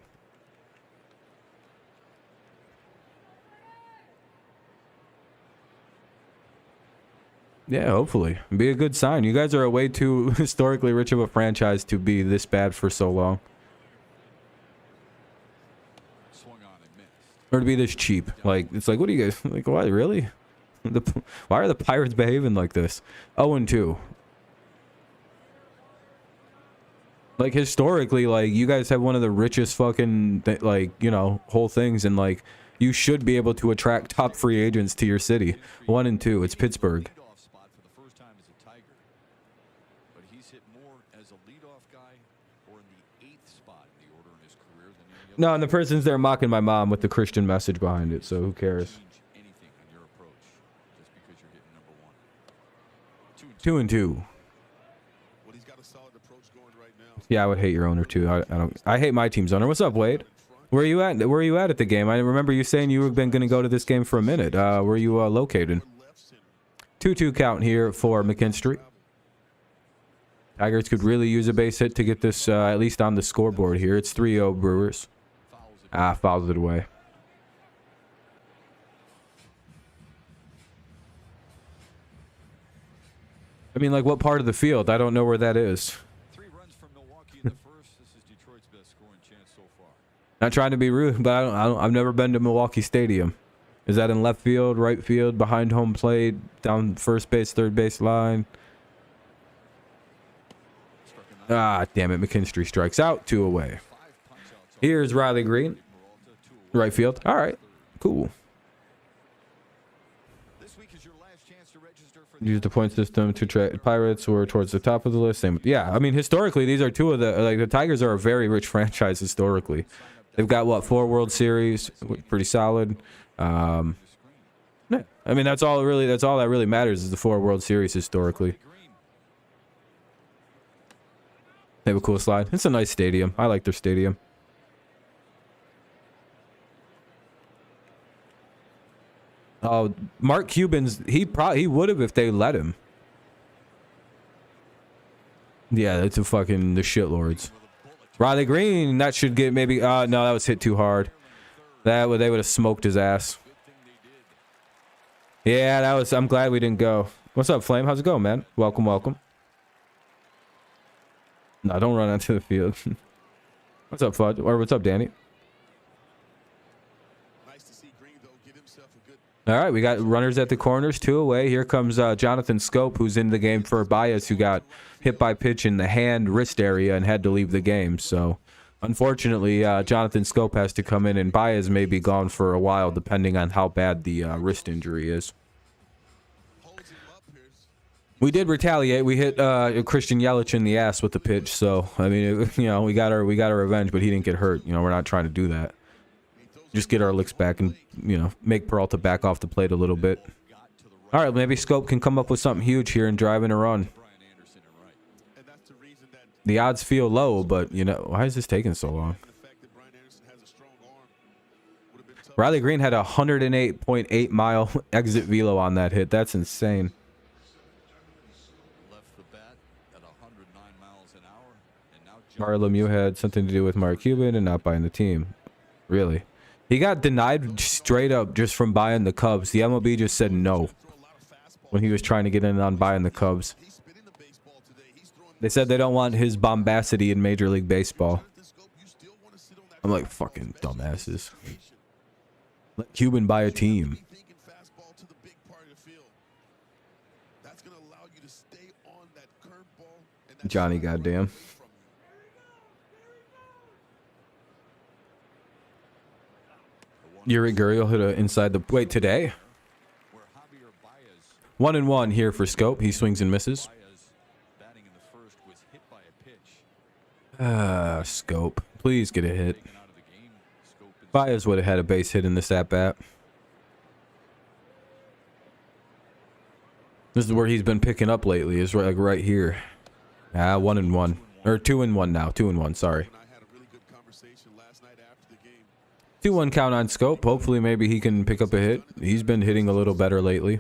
Yeah, hopefully. Be a good sign. You guys are a way too historically rich of a franchise to be this bad for so long. swung on and missed. Or to be this cheap. Like, it's like, what do you guys, like, why, really? Why are the Pirates behaving like this? 0-2. Like, historically, like, you guys have one of the richest fucking, like, you know, whole things, and, like, you should be able to attract top free agents to your city. 1-2. It's Pittsburgh. Leadoff spot for the first time as a but he's hit more as a leadoff guy or in the 8th spot in the order in his career than any other. No, and the person's there mocking my mom with the Christian message behind it, so who cares? Change anything in your approach just because you're hitting number 1. 2 and 2. Well, he's got a solid approach going right now. Yeah, I would hate your owner too. I hate my team's owner. What's up, Wade? Where are you at? Where are you at the game? I remember you saying you were going to go to this game for a minute. Where are you located? 2-2 count here for McKinstry. Tigers could really use a base hit to get this at least on the scoreboard here. It's 3-0 Brewers. Fouls it away. I mean, like, what part of the field? I don't know where that is. 3 runs from Milwaukee in the first. This is Detroit's best scoring chance so far. Not trying to be rude, but I've never been to Milwaukee Stadium. Is that in left field, right field, behind home plate, down first base, third base line? Ah, damn it. McKinstry strikes out. 2 away. Here's Riley Green. Right field. All right. Cool. This week is your last chance to register for Use the point system to trade Pirates or towards the top of the list. Same. Yeah, I mean, historically, these are two of the Tigers are a very rich franchise historically. They've got, what, 4 World Series? Pretty solid. Yeah. I mean, that's all that really matters is the 4 World Series historically. They have a cool slide. It's a nice stadium. I like their stadium. Oh, Mark Cuban's he would have if they let him. Yeah, that's the shitlords. Riley Green, that should get maybe no, that was hit too hard. They would have smoked his ass. Yeah, I'm glad we didn't go. What's up, Flame? How's it going, man? Welcome, welcome. No, don't run onto the field. What's up, Fudge? Or what's up, Danny? Nice to see Green, though, get himself a good. All right, we got runners at the corners, 2 away. Here comes Jonathan Scope, who's in the game for Baez, who got hit by pitch in the hand wrist area and had to leave the game. So, unfortunately, Jonathan Scope has to come in, and Baez may be gone for a while, depending on how bad the wrist injury is. We did retaliate. We hit Christian Yelich in the ass with the pitch. So, I mean, we got our revenge, but he didn't get hurt. We're not trying to do that. Just get our licks back and, make Peralta back off the plate a little bit. All right, maybe Scope can come up with something huge here and drive in a run. The odds feel low, but, why is this taking so long? Riley Green had a 108.8 mile exit velo on that hit. That's insane. Mario Lemieux had something to do with Mark Cuban and not buying the team. Really? He got denied straight up just from buying the Cubs. The MLB just said no when he was trying to get in on buying the Cubs. They said they don't want his bombacity in Major League Baseball. I'm like, fucking dumbasses. Let Cuban buy a team. Johnny, goddamn. Yuri Gurriel hit a inside the wait today. 1-1 here for Scope. He swings and misses. Scope, please get a hit. Baez would have had a base hit in this at bat. This is where he's been picking up lately. Is right here. 1-1 or 2-1 now. 2-1. Sorry. 2-1 count on Scope. Hopefully, maybe he can pick up a hit. He's been hitting a little better lately.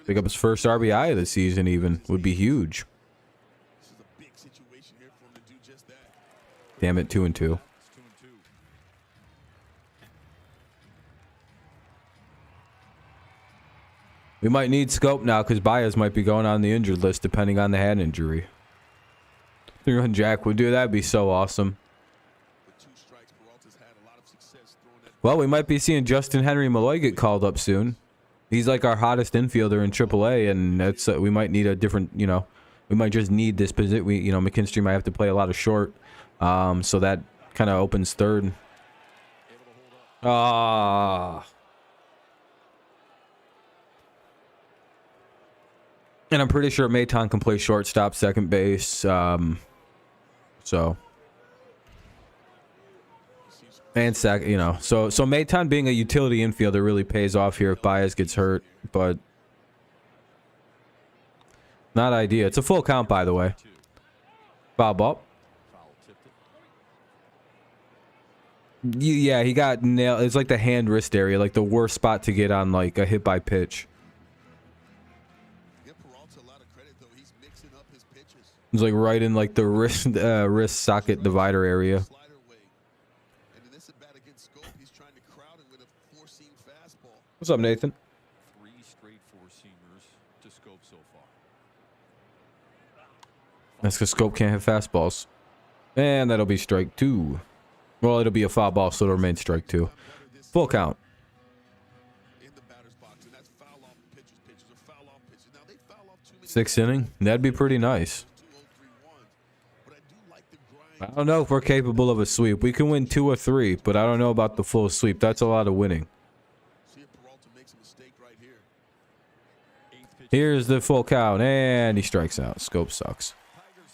Pick up his first RBI of the season even would be huge. Damn it, 2-2. We might need Scope now because Baez might be going on the injured list depending on the hand injury. 3-run Jack would do that'd be so awesome. Well, we might be seeing Justin Henry Malloy get called up soon. He's like our hottest infielder in AAA, and that's we might need a different, we might just need this position. McKinstry might have to play a lot of short, so that kind of opens third. And I'm pretty sure Maton can play shortstop, second base. So. And you know, so Maton being a utility infielder really pays off here if Baez gets hurt, but not ideal. It's a full count, by the way. Foul ball. Yeah, he got nailed. It's like the hand wrist area, like the worst spot to get on like a hit by pitch. It's like right in like the wrist socket divider area. What's up, Nathan? 3 straight four-seamers to Scope so far. That's because Scope can't hit fastballs. And that'll be strike 2. Well, it'll be a foul ball, so it'll remain strike 2. Full count. 6th inning. That'd be pretty nice. I don't know if we're capable of a sweep. We can win 2 or 3, but I don't know about the full sweep. That's a lot of winning. Here's the full count, and he strikes out. Scope sucks.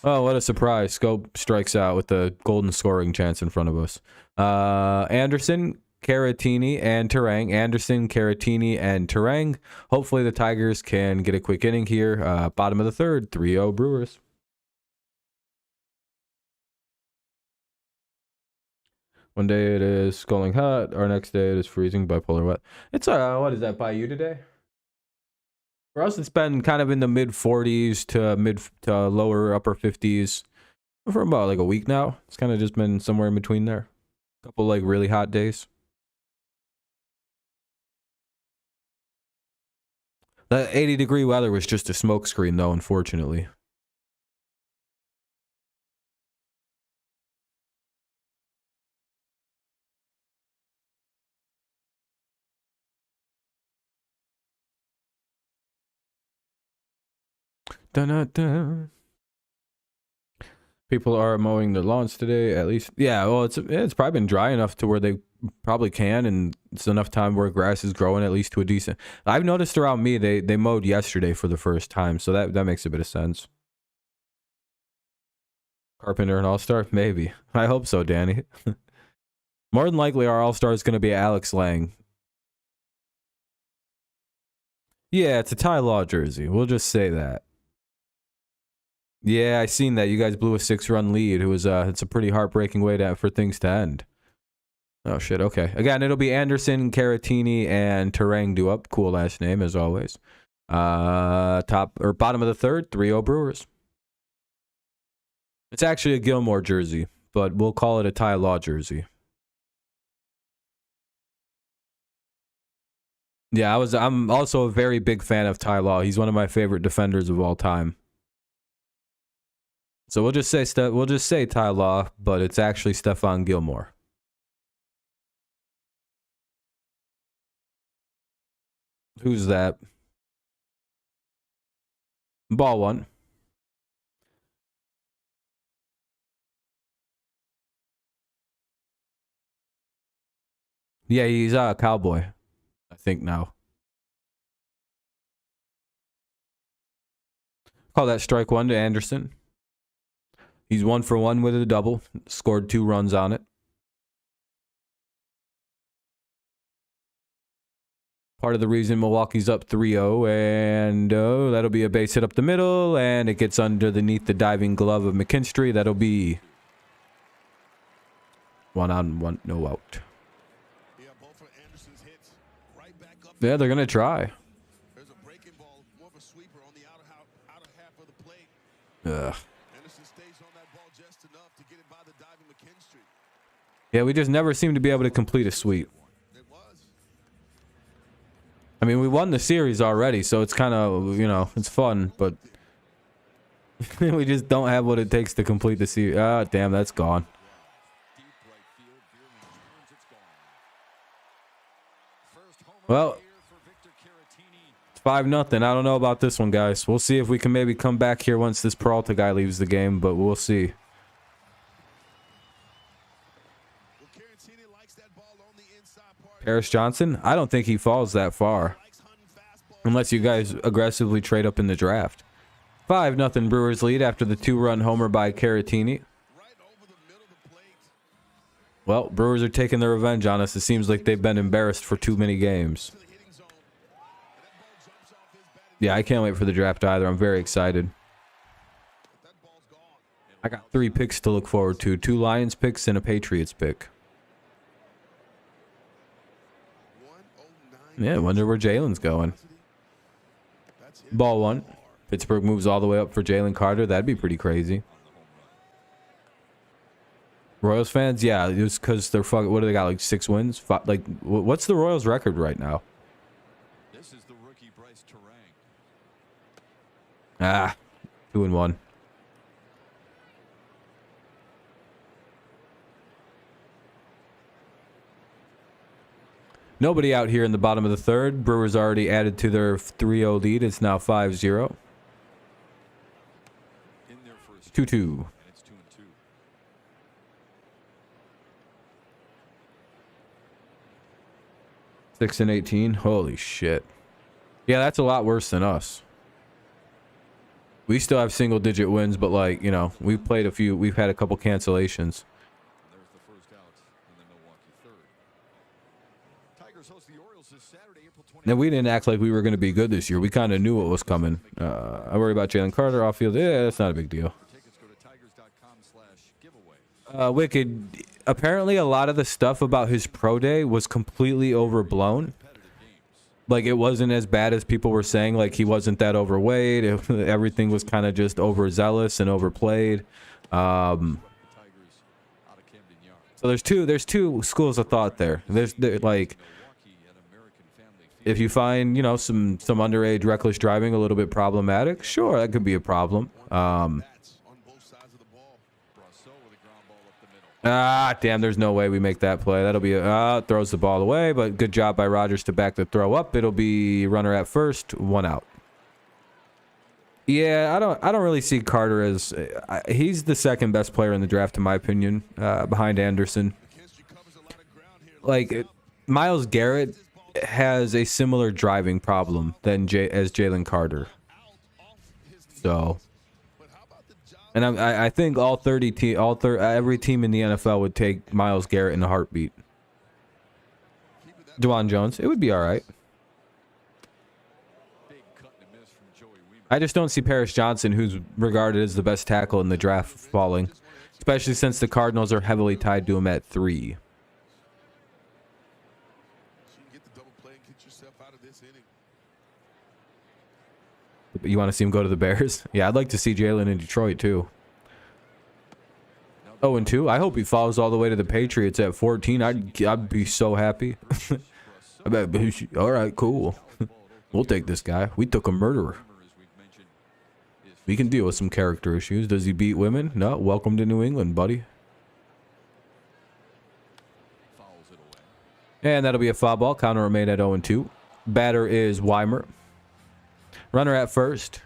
Oh, what a surprise. Scope strikes out with the golden scoring chance in front of us. Anderson, Caratini, and Terang. Anderson, Caratini, and Terang. Hopefully the Tigers can get a quick inning here. Bottom of the 3rd, 3-0 Brewers. One day it is scalding hot. Our next day it is freezing, bipolar wet. It's, what is that by you today? For us, it's been kind of in the mid 40s to lower upper 50s for about like a week now. It's kind of just been somewhere in between there. A couple like really hot days. That 80-degree weather was just a smoke screen, though, unfortunately. Dun-dun-dun. People are mowing their lawns today, at least. Yeah, well, it's probably been dry enough to where they probably can, and it's enough time where grass is growing at least to a decent. I've noticed around me they mowed yesterday for the first time, so that makes a bit of sense. Carpenter and All-Star? Maybe. I hope so, Danny. More than likely, our All-Star is going to be Alex Lang. Yeah, it's a Ty Law jersey. We'll just say that. Yeah, I seen that. You guys blew a 6-run lead. It's a pretty heartbreaking way for things to end. Oh, shit. Okay. Again, it'll be Anderson, Caratini, and Terang do up. Cool last name, as always. Bottom of the 3rd, 3-0 Brewers. It's actually a Gilmore jersey, but we'll call it a Ty Law jersey. Yeah, I'm also a very big fan of Ty Law. He's one of my favorite defenders of all time. So we'll just say Ty Law, but it's actually Stephon Gilmore. Who's that? Ball 1. Yeah, he's a Cowboy, I think now. Call that strike 1 to Anderson. He's 1 for 1 with a double. Scored 2 runs on it. Part of the reason Milwaukee's up 3-0. And that'll be a base hit up the middle. And it gets underneath the diving glove of McKinstry. That'll be 1 on 1, no out. Yeah, they're going to try. There's a breaking ball, more of a sweeper on the outer half of the plate. Ugh. Anderson stays on that ball just enough to get it by the diving McKinstry. Yeah, we just never seem to be able to complete a sweep. It was. I mean, we won the series already, so it's kind of, you know, it's fun, but we just don't have what it takes to complete the series. Ah, damn, that's gone. Well, it's 5-0. I don't know about this one, guys. We'll see if we can maybe come back here once this Peralta guy leaves the game, but we'll see. Harris Johnson? I don't think he falls that far. Unless you guys aggressively trade up in the draft. 5-0 Brewers lead after the 2-run homer by Caratini. Well, Brewers are taking their revenge on us. It seems like they've been embarrassed for too many games. Yeah, I can't wait for the draft either. I'm very excited. I got 3 picks to look forward to. 2 Lions picks and a Patriots pick. Yeah, I wonder where Jalen's going. Ball 1. Pittsburgh moves all the way up for Jalen Carter. That'd be pretty crazy. Royals fans, yeah, it was because they're fucking. What do they got? Like 6 wins? Like, what's the Royals record right now? This is the rookie Bryce Terang. 2-1. Nobody out here in the bottom of the 3rd. Brewers already added to their 3-0 lead. It's now 5-0. 2-2. 6-18. Holy shit. Yeah, that's a lot worse than us. We still have single-digit wins, but like, you know, we've played a few. We've had a couple cancellations. There's the first out in the Milwaukee 3rd. Tigers host the Orioles this Saturday, April 20th. Now, we didn't act like we were going to be good this year. We kind of knew what was coming. I worry about Jalen Carter off field. Yeah, that's not a big deal. Tickets go to tigers.com/giveaway. Wicked. Apparently, a lot of the stuff about his pro day was completely overblown. Like, it wasn't as bad as people were saying. Like, he wasn't that overweight. Everything was kind of just overzealous and overplayed. So there's two schools of thought there. There's like, if you find, you know, some underage reckless driving a little bit problematic, sure, that could be a problem. Damn, there's no way we make that play. That'll be throws the ball away, but good job by Rogers to back the throw up. It'll be runner at first, 1 out. Yeah, I don't really see Carter as he's the 2nd best player in the draft in my opinion, behind Anderson. Like, Myles Garrett has a similar driving problem than as Jalen Carter. So, and I think every team in the NFL would take Myles Garrett in a heartbeat. DeJuan Jones, it would be all right. I just don't see Paris Johnson, who's regarded as the best tackle in the draft, falling, especially since the Cardinals are heavily tied to him at 3. You want to see him go to the Bears? Yeah, I'd like to see Jalen in Detroit too. 0-2. I hope he falls all the way to the Patriots at 14. I'd be so happy. I bet. All right, cool. We'll take this guy. We took a murderer. We can deal with some character issues. Does he beat women? No. Welcome to New England, buddy. And that'll be a foul ball. Counter remain at 0-2. Batter is Weimer. Runner at first.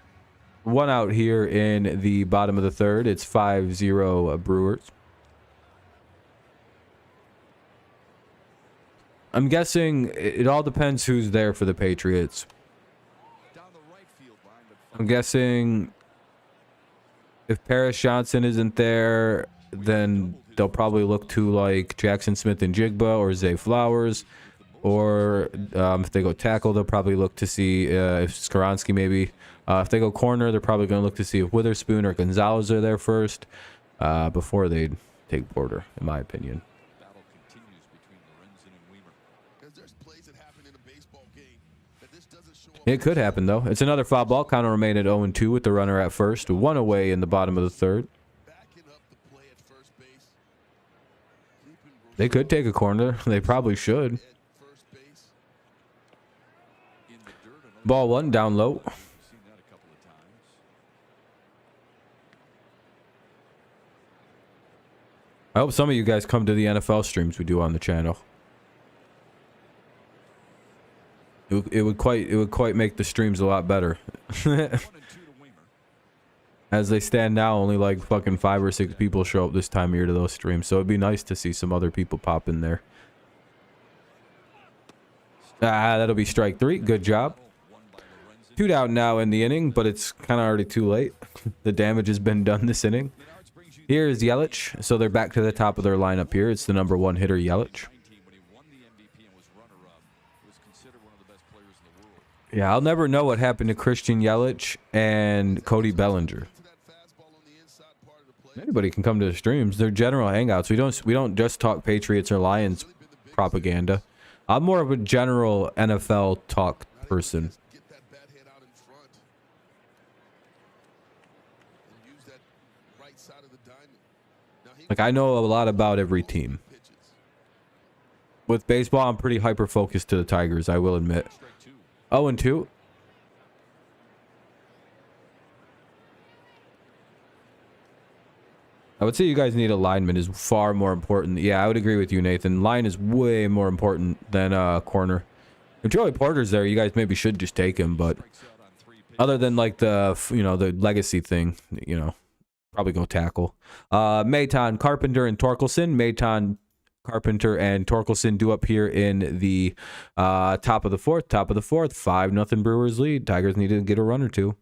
1 out here in the bottom of the 3rd. It's 5-0 Brewers. I'm guessing it all depends who's there for the Patriots. I'm guessing if Paris Johnson isn't there, then they'll probably look to like Jackson Smith and Jigba or Zay Flowers. Or if they go tackle, they'll probably look to see if Skoronski maybe. If they go corner, they're probably going to look to see if Witherspoon or Gonzalez are there first before they take Porter, in my opinion. It could happen, though. It's another foul ball. Counter remain at 0-2 with the runner at first. 1 away in the bottom of the 3rd. They could take a corner. They probably should. Ball 1 down low. I hope some of you guys come to the NFL streams we do on the channel. It would quite make the streams a lot better. As they stand now, only like fucking 5 or 6 people show up this time of year to those streams, so it'd be nice to see some other people pop in there. That'll be strike 3. Good job. 2 down now in the inning, but it's kind of already too late. The damage has been done this inning. Here is Yelich. So they're back to the top of their lineup here. It's the #1 hitter, Yelich. Yeah, I'll never know what happened to Christian Yelich and Cody Bellinger. Anybody can come to the streams. They're general hangouts. We don't just talk Patriots or Lions propaganda. I'm more of a general NFL talk person. Like, I know a lot about every team. With baseball, I'm pretty hyper-focused to the Tigers, I will admit. 0-2. I would say you guys need a lineman is far more important. Yeah, I would agree with you, Nathan. Line is way more important than corner. If Joey Porter's there, you guys maybe should just take him, but other than like the, you know, the legacy thing, you know, probably go tackle. Maton, Carpenter, and Torkelson. Maton, Carpenter, and Torkelson do up here in the top of the fourth. 5-0 Brewers lead. Tigers need to get a run or two.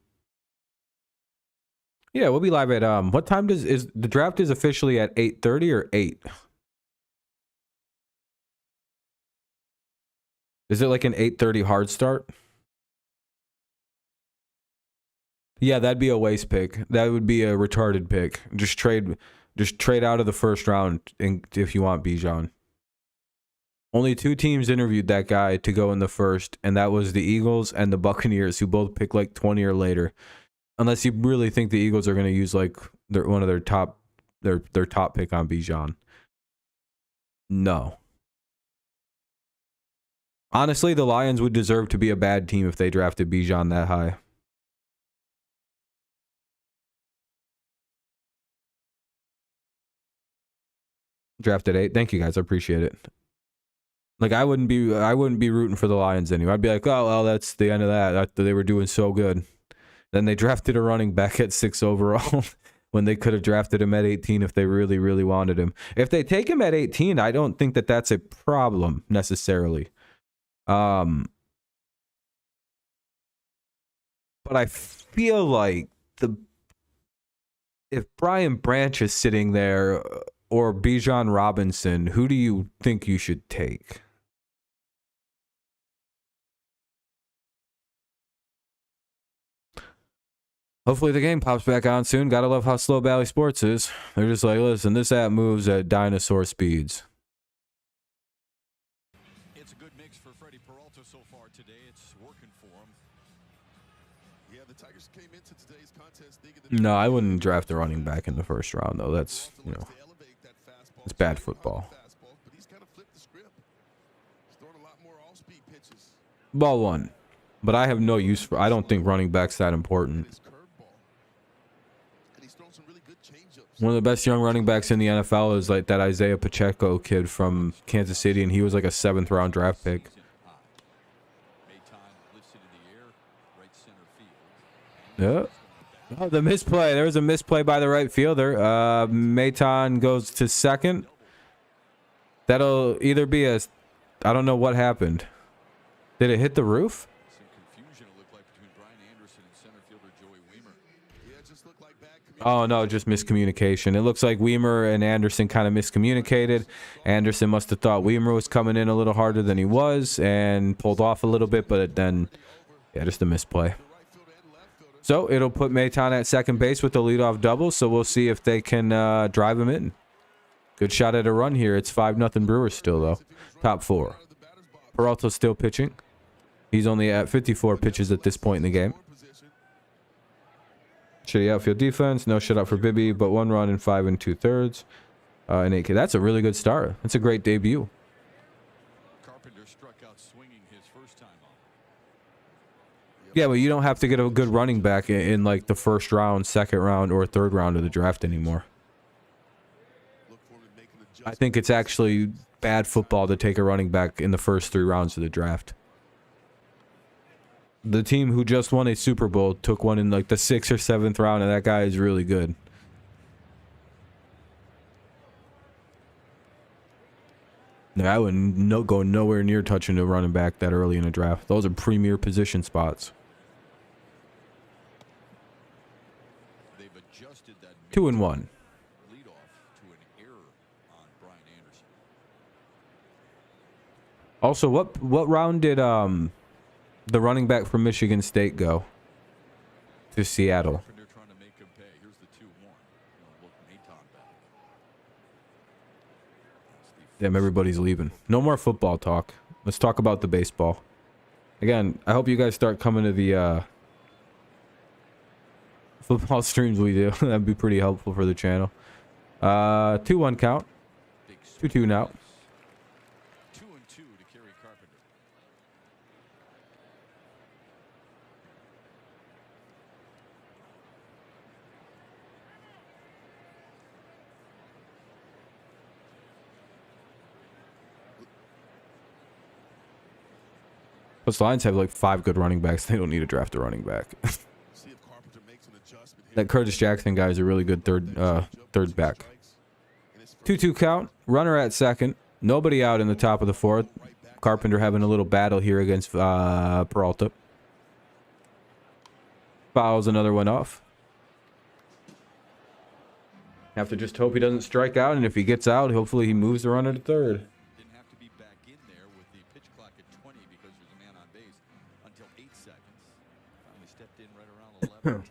Yeah, we'll be live at what time is the draft is officially at 8:30 or 8? Is it like an 8:30 hard start? Yeah, that'd be a waste pick. That would be a retarded pick. Just trade out of the first round if you want Bijan. Only 2 teams interviewed that guy to go in the first, and that was the Eagles and the Buccaneers, who both picked like 20 or later. Unless you really think the Eagles are going to use like one of their top pick on Bijan. No. Honestly, the Lions would deserve to be a bad team if they drafted Bijan that high. Drafted 8. Thank you guys. I appreciate it. Like I wouldn't be rooting for the Lions anyway. I'd be like, oh well, that's the end of that. They were doing so good. Then they drafted a running back at 6 overall when they could have drafted him at 18 if they really, really wanted him. If they take him at 18, I don't think that that's a problem necessarily. But I feel like if Brian Branch is sitting there or Bijan Robinson, who do you think you should take? Hopefully the game pops back on soon. Gotta love how slow Bally Sports is. They're just like, listen, this app moves at dinosaur speeds. It's a good mix for Freddie Peralta so far today. It's working for him. Yeah, the Tigers came into today's contest thinking that No, I wouldn't draft a running back in the first round, though. That's, you know, it's bad football. but he's kind of flipped the script. He's throwing a lot more off-speed pitches. Ball one. But I have no use for, I don't think running back's that important. One of the best young running backs in the NFL is like that Isaiah Pacheco kid from Kansas City, and he was like a 7th round draft pick. Yeah. Oh, the misplay. There was a misplay by the right fielder. Maton goes to second. That'll either be a, I don't know what happened. Did it hit the roof? Oh, no, just miscommunication. It looks like Weimer and Anderson kind of miscommunicated. Anderson must have thought Weimer was coming in a little harder than he was and pulled off a little bit, but then, yeah, just a misplay. So it'll put Maton at second base with the leadoff double, so we'll see if they can drive him in. Good shot at a run here. It's 5-0 Brewers still, though. Top 4. Peralta's still pitching. He's only at 54 pitches at this point in the game. Shitty outfield defense. No shutout for Bibby, but 1 run in 5 2/3. And 8K. That's a really good start. That's a great debut. Carpenter struck out swinging his first time up. Yeah, but you don't have to get a good running back in like the first round, second round, or third round of the draft anymore. I think it's actually bad football to take a running back in the first 3 rounds of the draft. The team who just won a Super Bowl took one in like the 6th or 7th round, and that guy is really good. No, I wouldn't go nowhere near touching a running back that early in a draft. Those are premier position spots. They've adjusted that 2-1. leadoff to an error on Brian Anderson. Also, what round did the running back from Michigan State go to Seattle? They're trying to make him pay. Here's the 2-1. Look, Maton back. Damn, everybody's leaving. No more football talk. Let's talk about the baseball. Again, I hope you guys start coming to the football streams we do. That'd be pretty helpful for the channel. 2-1 count. 2-2 now. 2-2 to carry Carpenter. Plus, the Lions have like 5 good running backs. They don't need to draft a running back. See if Carpenter makes an adjustment here. That Curtis Jackson guy is a really good third back. 2-2 count. Runner at second. Nobody out in the top of the 4th. Carpenter having a little battle here against Peralta. Fouls another one off. Have to just hope he doesn't strike out, and if he gets out, hopefully he moves the runner to third. Didn't have to be back in there with the pitch clock at 20 because there's a man on base until 8 seconds. Finally stepped in right around 11-10.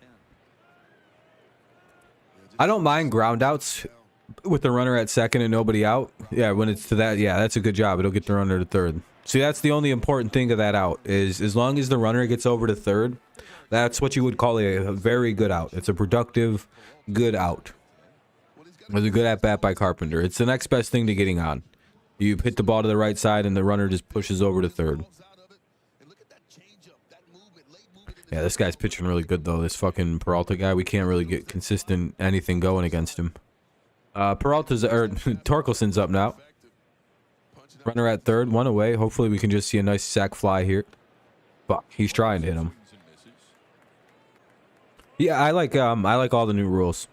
I don't mind ground outs with the runner at second and nobody out. Yeah, when it's to that, yeah, that's a good job. It'll get the runner to third. See, that's the only important thing of that out, is as long as the runner gets over to third, that's what you would call a very good out. It's a productive, good out. It was a good at-bat by Carpenter. It's the next best thing to getting on. You hit the ball to the right side and the runner just pushes over to third. Yeah, this guy's pitching really good, though. This fucking Peralta guy, we can't really get consistent anything going against him. Torkelson's up now. Runner at third, 1 away. Hopefully we can just see a nice sac fly here. Fuck, he's trying to hit him. Yeah, I like all the new rules.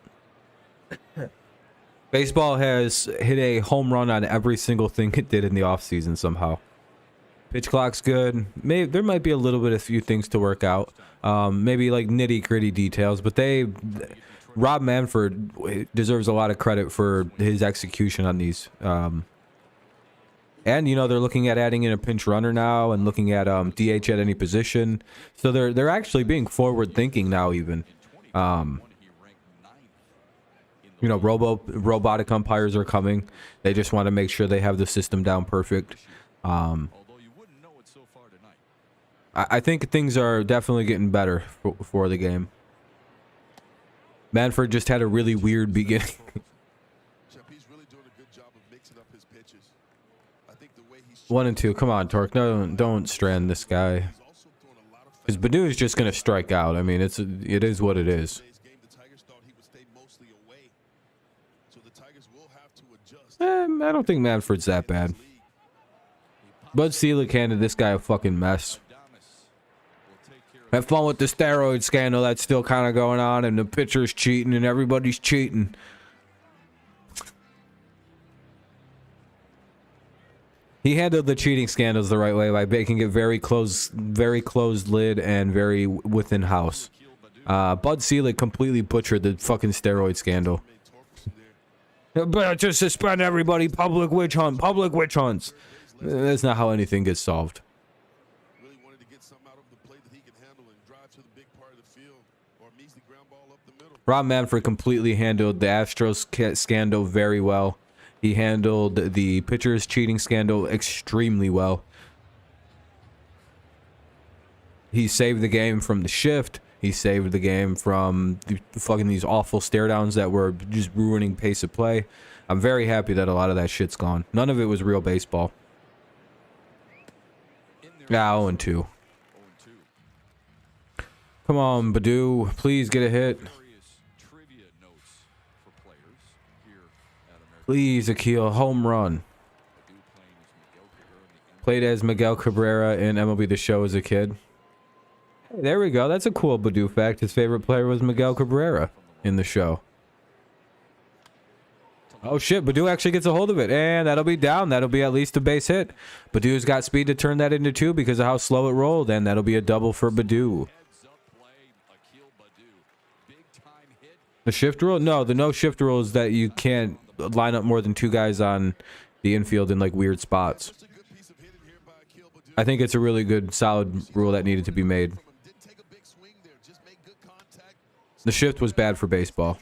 Baseball has hit a home run on every single thing it did in the offseason somehow. Pitch clock's good. There might be a little bit of few things to work out. Maybe like nitty-gritty details, but Rob Manfred deserves a lot of credit for his execution on these. And you know, they're looking at adding in a pinch runner now and looking at DH at any position. So they're actually being forward thinking now even. You know, robotic umpires are coming. They just want to make sure they have the system down perfect. I think things are definitely getting better for the game. Manfred just had a really weird beginning. He's really doing a good job of mixing up his pitches. I think the way he's 1 and 2. Come on, Torque. No, don't strand this guy. Because Badu is just gonna strike out. I mean, it is what it is. I don't think Manfred's that bad. Bud Selig handed this guy a fucking mess. Have fun with the steroid scandal that's still kind of going on, and the pitcher's cheating, and everybody's cheating. He handled the cheating scandals the right way by making it very closed lid and very within house. Bud Selig completely butchered the fucking steroid scandal. But just suspend everybody. Public witch hunt. Public witch hunts. That's not how anything gets solved. really wanted to get something out of the plate that he can handle and drive to the big part of the field or measly ground ball up the middle. Rob Manfred completely handled the Astros scandal very well. He handled the pitcher's cheating scandal extremely well. He saved the game from the shift. He saved the game from these awful stare downs that were just ruining pace of play. I'm very happy that a lot of that shit's gone. None of it was real baseball. Yeah, 0-2. Come on, Badu. Please get a hit. Please, Akil. Home run. Played as Miguel Cabrera in MLB The Show as a kid. There we go. That's a cool Badu fact. His favorite player was Miguel Cabrera in the show. Oh shit, Badu actually gets a hold of it. And that'll be down. That'll be at least a base hit. Badu's got speed to turn that into 2 because of how slow it rolled. And that'll be a double for Badu. The shift rule? No, the no shift rule is that you can't line up more than 2 guys on the infield in like weird spots. I think it's a really good, solid rule that needed to be made. The shift was bad for baseball.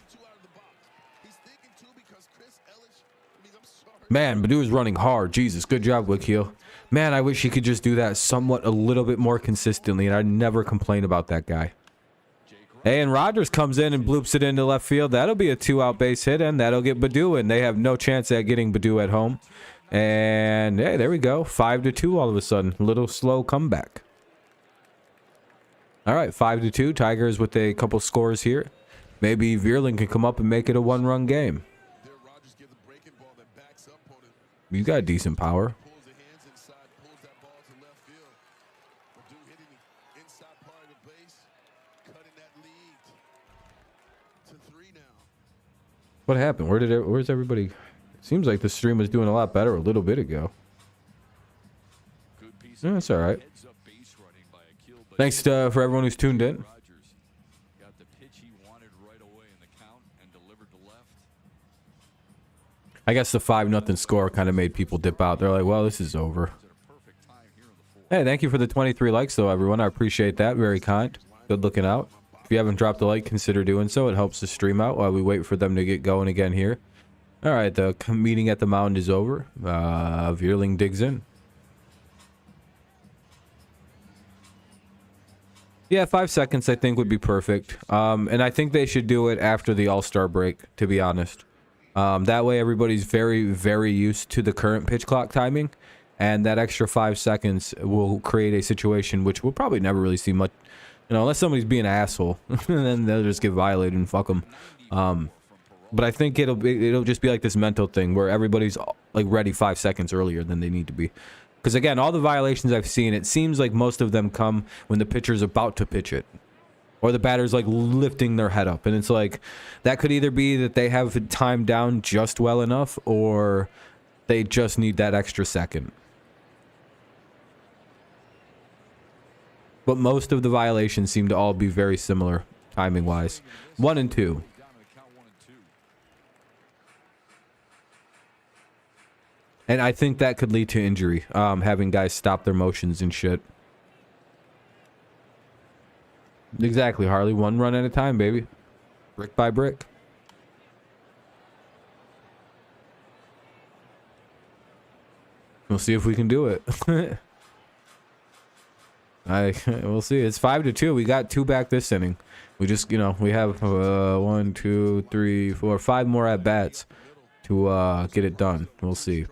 Man, Badu's running hard. Jesus, good job, Wakil. Man, I wish he could just do that somewhat a little bit more consistently, and I'd never complain about that guy. Hey, and Rogers comes in and bloops it into left field. That'll be a 2-out base hit, and that'll get Badu in. They have no chance at getting Badu at home. And, hey, there we go. 5-2 all of a sudden. A little slow comeback. All right, 5-2. Tigers with a couple scores here. Maybe Vierling can come up and make it a 1-run game. You got decent power. What happened? Where's everybody? Seems like the stream was doing a lot better a little bit ago. Yeah, that's all right. Thanks for everyone who's tuned in. I guess the 5-0 score kind of made people dip out. They're like, well, this is over. Hey, thank you for the 23 likes, though, everyone. I appreciate that. Very kind. Good looking out. If you haven't dropped a like, consider doing so. It helps the stream out while we wait for them to get going again here. All right, the meeting at the mound is over. Vierling digs in. Yeah, 5 seconds I think would be perfect. And I think they should do it after the All-Star break, to be honest. That way everybody's very, very used to the current pitch clock timing. And that extra 5 seconds will create a situation which we'll probably never really see much. You know, unless somebody's being an asshole, and then they'll just get violated and fuck them. But I think it'll just be like this mental thing where everybody's like ready 5 seconds earlier than they need to be. Because again, all the violations I've seen, it seems like most of them come when the pitcher's about to pitch it, or the batter's like lifting their head up, and it's like that could either be that they have it timed down just well enough, or they just need that extra second. But most of the violations seem to all be very similar timing wise. 1 and 2. And I think that could lead to injury, having guys stop their motions and shit. Exactly, Harley. 1 run at a time, baby. Brick by brick. We'll see if we can do it. We'll see. It's 5-2. We got 2 back this inning. We just, we have 1, 2, 3, 4, 5 more at bats to get it done. We'll see.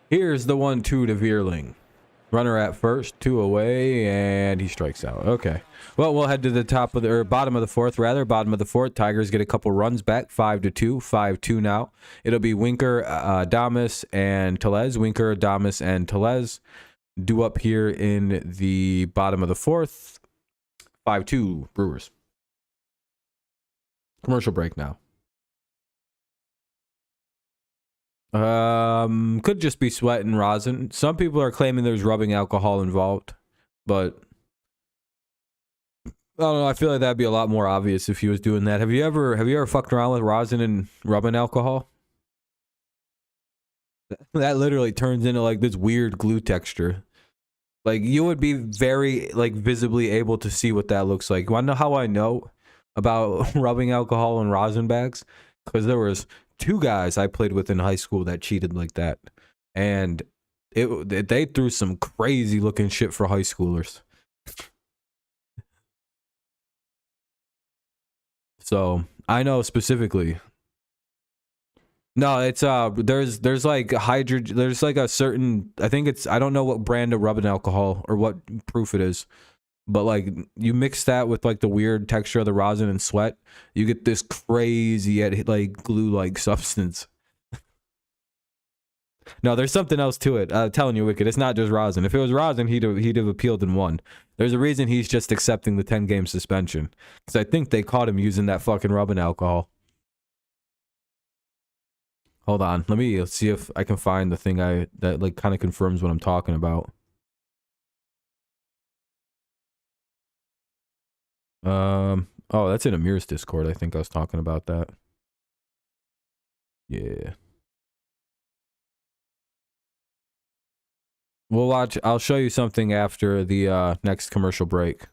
Here's the 1-2 to Vierling. Runner at first, 2 away, and he strikes out. Okay. Well, we'll head to the top of bottom of the fourth, rather. Bottom of the fourth. Tigers get a couple runs back. 5-2. 5-2 now. It'll be Winker, Adames, and Tellez. Winker, Adames, and Tellez due up here in the bottom of the fourth. 5-2 Brewers. Commercial break now. Could just be sweat and rosin. Some people are claiming there's rubbing alcohol involved, but I don't know. I feel like that'd be a lot more obvious if he was doing that. Have you ever fucked around with rosin and rubbing alcohol? That literally turns into like this weird glue texture. Like you would be very like visibly able to see what that looks like. You wanna know how I know about rubbing alcohol and rosin bags? Because there was 2 guys I played with in high school that cheated like that, and they threw some crazy looking shit for high schoolers. So I know specifically. No, it's there's like hydrogen. There's like a certain, I think it's, I don't know what brand of rubbing alcohol or what proof it is. But like you mix that with like the weird texture of the rosin and sweat, you get this crazy like glue-like substance. No, there's something else to it. I'm telling you, Wicked, it's not just rosin. If it was rosin, he'd have appealed and won. There's a reason he's just accepting the 10-game suspension, because I think they caught him using that fucking rubbing alcohol. Hold on. Let me see if I can find the thing that like kind of confirms what I'm talking about. Oh, that's in Amir's Discord. I think I was talking about that. Yeah. We'll watch. I'll show you something after the next commercial break.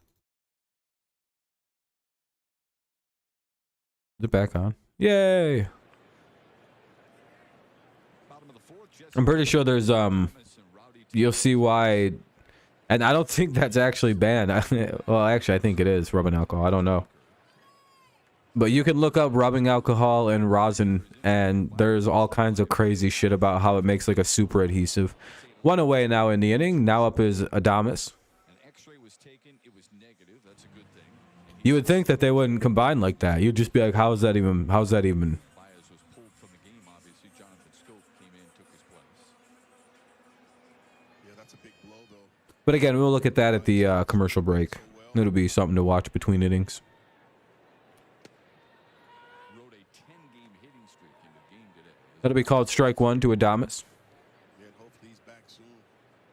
Is it back on? Yay! I'm pretty sure there's you'll see why, and I don't think that's actually banned. Well, actually, I think it is rubbing alcohol. I don't know. But you can look up rubbing alcohol and rosin, and there's all kinds of crazy shit about how it makes like a super adhesive. One away now in the inning. Now up is Adames. You would think that they wouldn't combine like that. You'd just be like, how's that even? But again, we'll look at that at the commercial break. It'll be something to watch between innings. That'll be called strike one to Adames.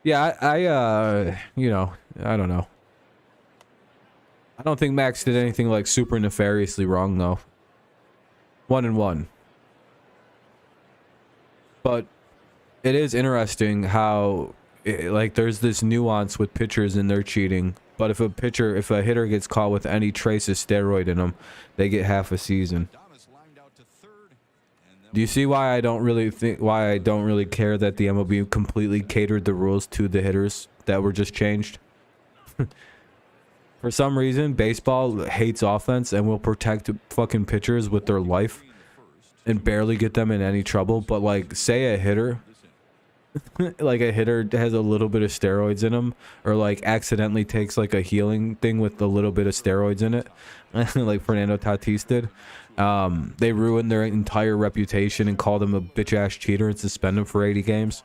Yeah, I you know, I don't know. I don't think Max did anything like super nefariously wrong though. 1-1. But it is interesting how like there's this nuance with pitchers and their cheating. But if a hitter gets caught with any trace of steroid in them, they get half a season. Do you see why I don't really care that the MLB completely catered the rules to the hitters that were just changed? For some reason, baseball hates offense and will protect fucking pitchers with their life and barely get them in any trouble. But like, say a hitter, like a hitter has a little bit of steroids in him, or like accidentally takes like a healing thing with a little bit of steroids in it, like Fernando Tatis did. They ruined their entire reputation and called him a bitch ass cheater and suspend him for 80 games.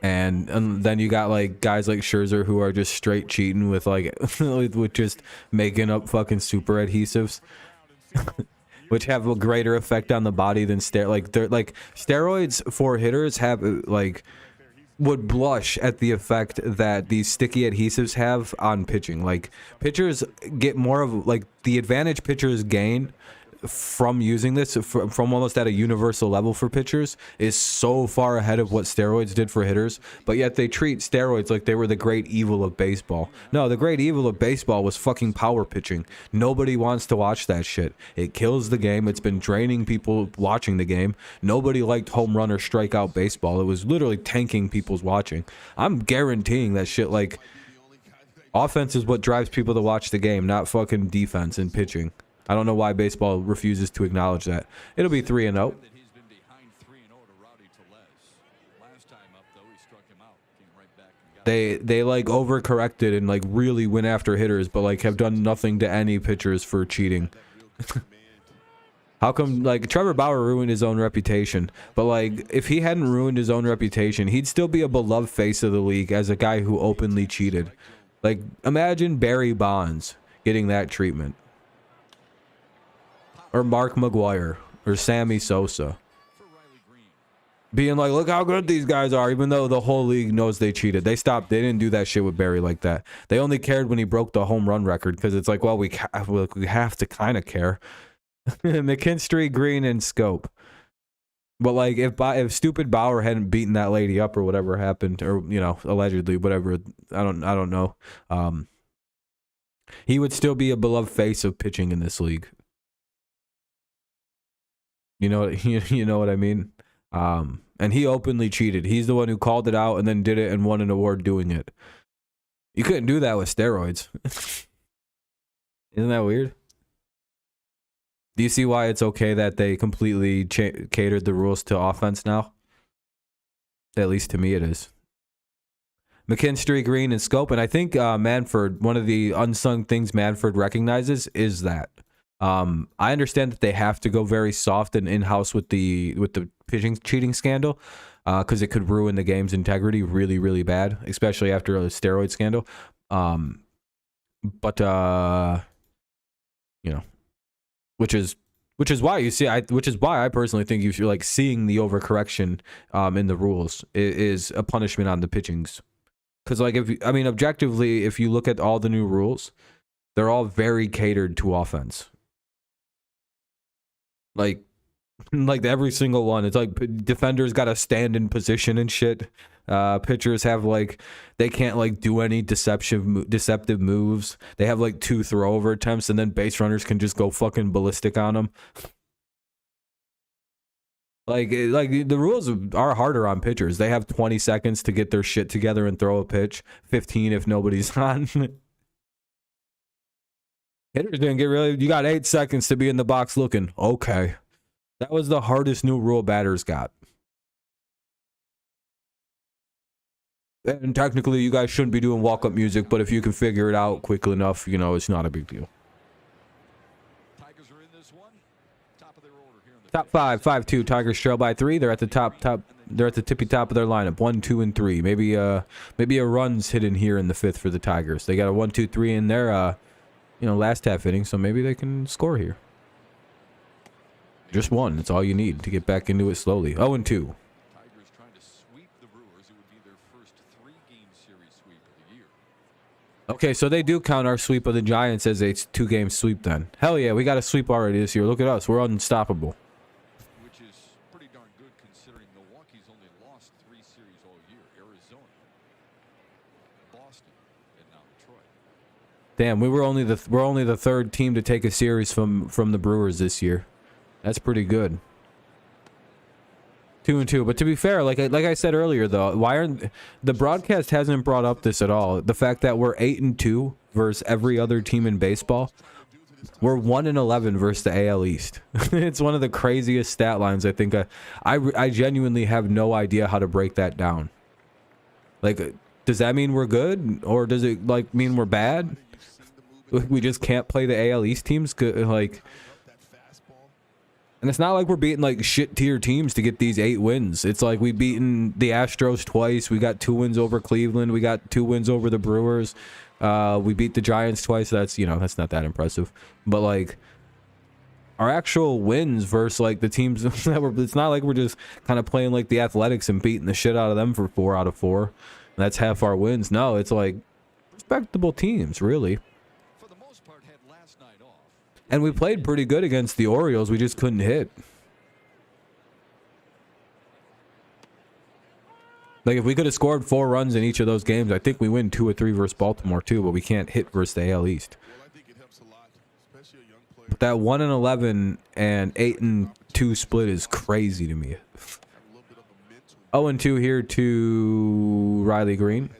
And then you got like guys like Scherzer who are just straight cheating with like with just making up fucking super adhesives, which have a greater effect on the body than steroids for hitters have like would blush at the effect that these sticky adhesives have on pitching. Like pitchers get more of like the advantage pitchers gain from using this from almost at a universal level for pitchers is so far ahead of what steroids did for hitters, but yet they treat steroids like they were the great evil of baseball. No, the great evil of baseball was fucking power pitching. Nobody wants to watch that shit. It kills the game. It's been draining people watching the game. Nobody liked home run or strikeout baseball. It was literally tanking people's watching. I'm guaranteeing that shit, like, offense is what drives people to watch the game, not fucking defense and pitching. I don't know why baseball refuses to acknowledge that. It'll be 3-0. They like overcorrected and like really went after hitters, but like have done nothing to any pitchers for cheating. How come like Trevor Bauer ruined his own reputation? But like if he hadn't ruined his own reputation, he'd still be a beloved face of the league as a guy who openly cheated. Like imagine Barry Bonds getting that treatment. Or Mark McGwire, or Sammy Sosa. Being like, look how good these guys are, even though the whole league knows they cheated. They didn't do that shit with Barry like that. They only cared when he broke the home run record, because it's like, well, we have to kind of care. McKinstry, Green, and Scope. But like, if stupid Bauer hadn't beaten that lady up or whatever happened, or, you know, allegedly, whatever, I don't know. He would still be a beloved face of pitching in this league. You know what I mean? And he openly cheated. He's the one who called it out and then did it and won an award doing it. You couldn't do that with steroids. Isn't that weird? Do you see why it's okay that they completely catered the rules to offense now? At least to me it is. McKinstry, Green, and Scope. And I think Manfred, one of the unsung things Manfred recognizes is that. I understand that they have to go very soft and in-house with the pitching cheating scandal, because it could ruin the game's integrity really, really bad, especially after a steroid scandal. But you know, which is Which is why which is why I personally think you should like seeing the overcorrection in the rules is a punishment on the pitchings. Because like objectively, if you look at all the new rules, they're all very catered to offense. Like every single one, it's like defenders got to stand in position and shit. Pitchers have like they can't like do any deceptive moves. They have like 2 throw over attempts, and then base runners can just go fucking ballistic on them. Like the rules are harder on pitchers. They have 20 seconds to get their shit together and throw a pitch. 15 if nobody's on. Hitters didn't get really. You got 8 seconds to be in the box looking. Okay. That was the hardest new rule batters got. And technically, you guys shouldn't be doing walk-up music, but if you can figure it out quickly enough, you know, it's not a big deal. Tigers are in this one. Top of their order here in the Top 5, 5-2. Tigers trail by 3. They're at the top. They're at the tippy top of their lineup. 1, 2, and 3. Maybe a run's hidden here in the 5th for the Tigers. They got a 1, 2, 3 in their last half inning, so maybe they can score here. Just one. That's all you need to get back into it slowly. 0 and 2. Tigers trying to sweep the Brewers. It would be their first 3-game series sweep of the year. Okay, so they do count our sweep of the Giants as a 2-game sweep then. Hell yeah, we got a sweep already this year. Look at us. We're unstoppable. Which is pretty darn good considering Milwaukee's only lost 3 series all year. Arizona, Boston, and now Detroit. Damn, we're only the 3rd team to take a series from the Brewers this year. That's pretty good. 2 and 2. But to be fair, like I said earlier, though, why aren't the broadcast hasn't brought up this at all? The fact that we're 8 and 2 versus every other team in baseball. We're 1 and 11 versus the AL East. It's one of the craziest stat lines. I think I genuinely have no idea how to break that down. Like, does that mean we're good, or does it like mean we're bad? We just can't play the AL East teams, like. And it's not like we're beating like shit tier teams to get these 8 wins. It's like we beaten the Astros twice. We got 2 wins over Cleveland. We got 2 wins over the Brewers. We beat the Giants twice. That's that's not that impressive. But like our actual wins versus like the teams that it's not like we're just kind of playing like the Athletics and beating the shit out of them for 4 out of 4. That's half our wins. No, it's like respectable teams, really. And we played pretty good against the Orioles. We just couldn't hit. Like, if we could have scored 4 runs in each of those games, I think we win 2 or 3 versus Baltimore, too. But we can't hit versus the AL East. But that 1 and 11 and 8 and 2 split is crazy to me. 0 and 2 here to Riley Green.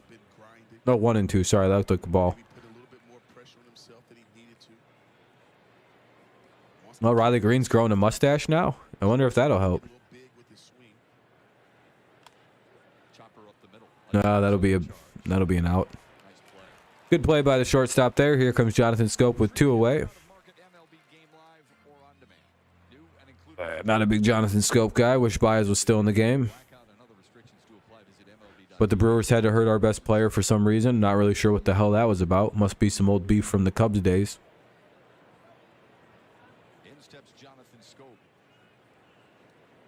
No, 1 and 2. Sorry, that took the ball. Well, Riley Green's growing a mustache now. I wonder if that'll help. That'll be an out. Good play by the shortstop there. Here comes Jonathan Scope with 2 away. Not a big Jonathan Scope guy. Wish Baez was still in the game. But the Brewers had to hurt our best player for some reason. Not really sure what the hell that was about. Must be some old beef from the Cubs days.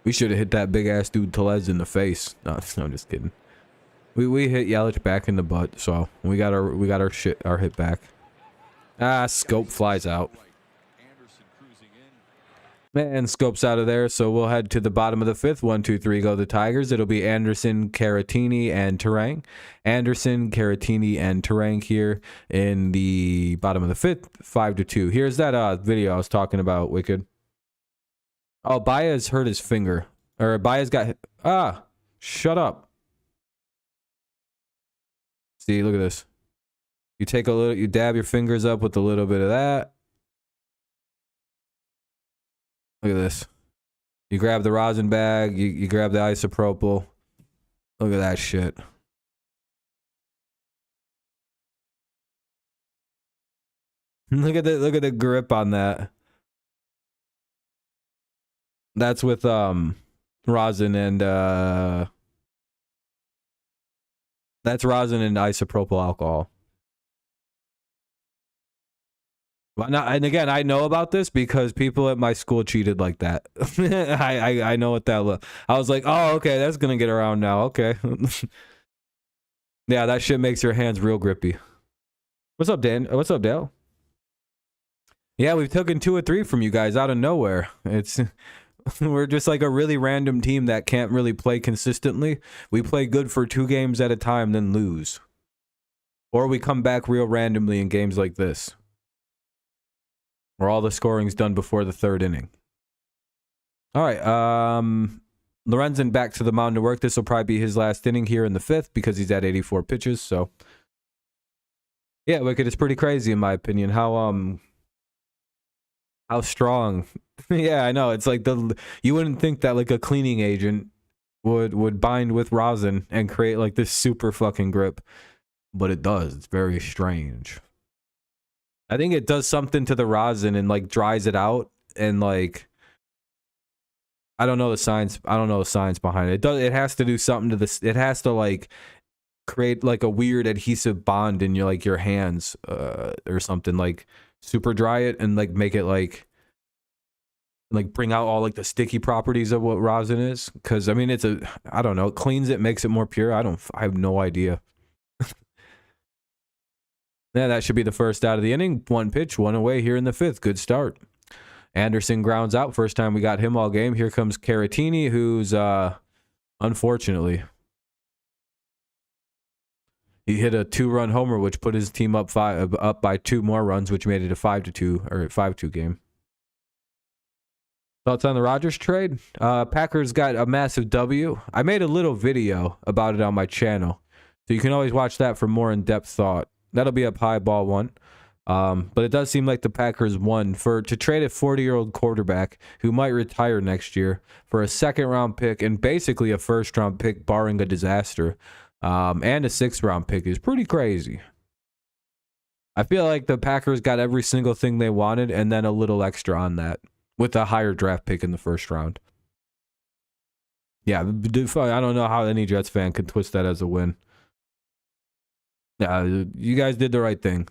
We should have hit that big ass dude Tellez in the face. No, I'm just kidding. We hit Yelich back in the butt, so we got our hit back. Scope flies out. Man, Scope's out of there, so we'll head to the bottom of the 5th. 1, 2, 3 go the Tigers. It'll be Anderson, Caratini, and Terang. Anderson, Caratini, and Terang here in the bottom of the 5th. 5-2. Here's that video I was talking about, Wicked. Oh, Baez hurt his finger. Or Baez got hit. Shut up. See, look at this. You dab your fingers up with a little bit of that. Look at this. You grab the rosin bag, you grab the isopropyl. Look at that shit. Look at the grip on that. That's with rosin and that's rosin and isopropyl alcohol. Well, and again, I know about this because people at my school cheated like that. I know what that look. I was like, oh, okay, that's gonna get around now. Okay. Yeah, that shit makes your hands real grippy. What's up, Dan? What's up, Dale? Yeah, we've taken 2 or 3 from you guys out of nowhere. It's we're just like a really random team that can't really play consistently. We play good for 2 games at a time, then lose. Or we come back real randomly in games like this, where all the scoring's done before the 3rd inning. All right, Lorenzen back to the mound to work. This will probably be his last inning here in the 5th because he's at 84 pitches. So, yeah, Wicked is pretty crazy in my opinion. How strong? Yeah, I know. It's like you wouldn't think that like a cleaning agent would bind with rosin and create like this super fucking grip, but it does. It's very strange. I think it does something to the rosin and like dries it out and like I don't know the science. I don't know the science behind it. It has to do something to this. It has to like create like a weird adhesive bond in your hands or something, like super dry it and like make it like bring out all like the sticky properties of what rosin is. Because I mean, I don't know. It cleans it, makes it more pure. I have no idea. Yeah, that should be the first out of the inning. 1 pitch, 1 away here in the 5th. Good start. Anderson grounds out. First time we got him all game. Here comes Caratini, who's unfortunately he hit a 2-run homer, which put his team up by 2 more runs, which made it a 5-2 or 5-2 game. Thoughts on the Rodgers trade? Packers got a massive W. I made a little video about it on my channel, so you can always watch that for more in-depth thought. That'll be up high, ball 1. But it does seem like the Packers won to trade a 40-year-old quarterback who might retire next year for a 2nd-round pick and basically a 1st-round pick, barring a disaster, and a 6th-round pick is pretty crazy. I feel like the Packers got every single thing they wanted and then a little extra on that with a higher draft pick in the 1st round. Yeah, I don't know how any Jets fan could twist that as a win. Yeah, you guys did the right thing.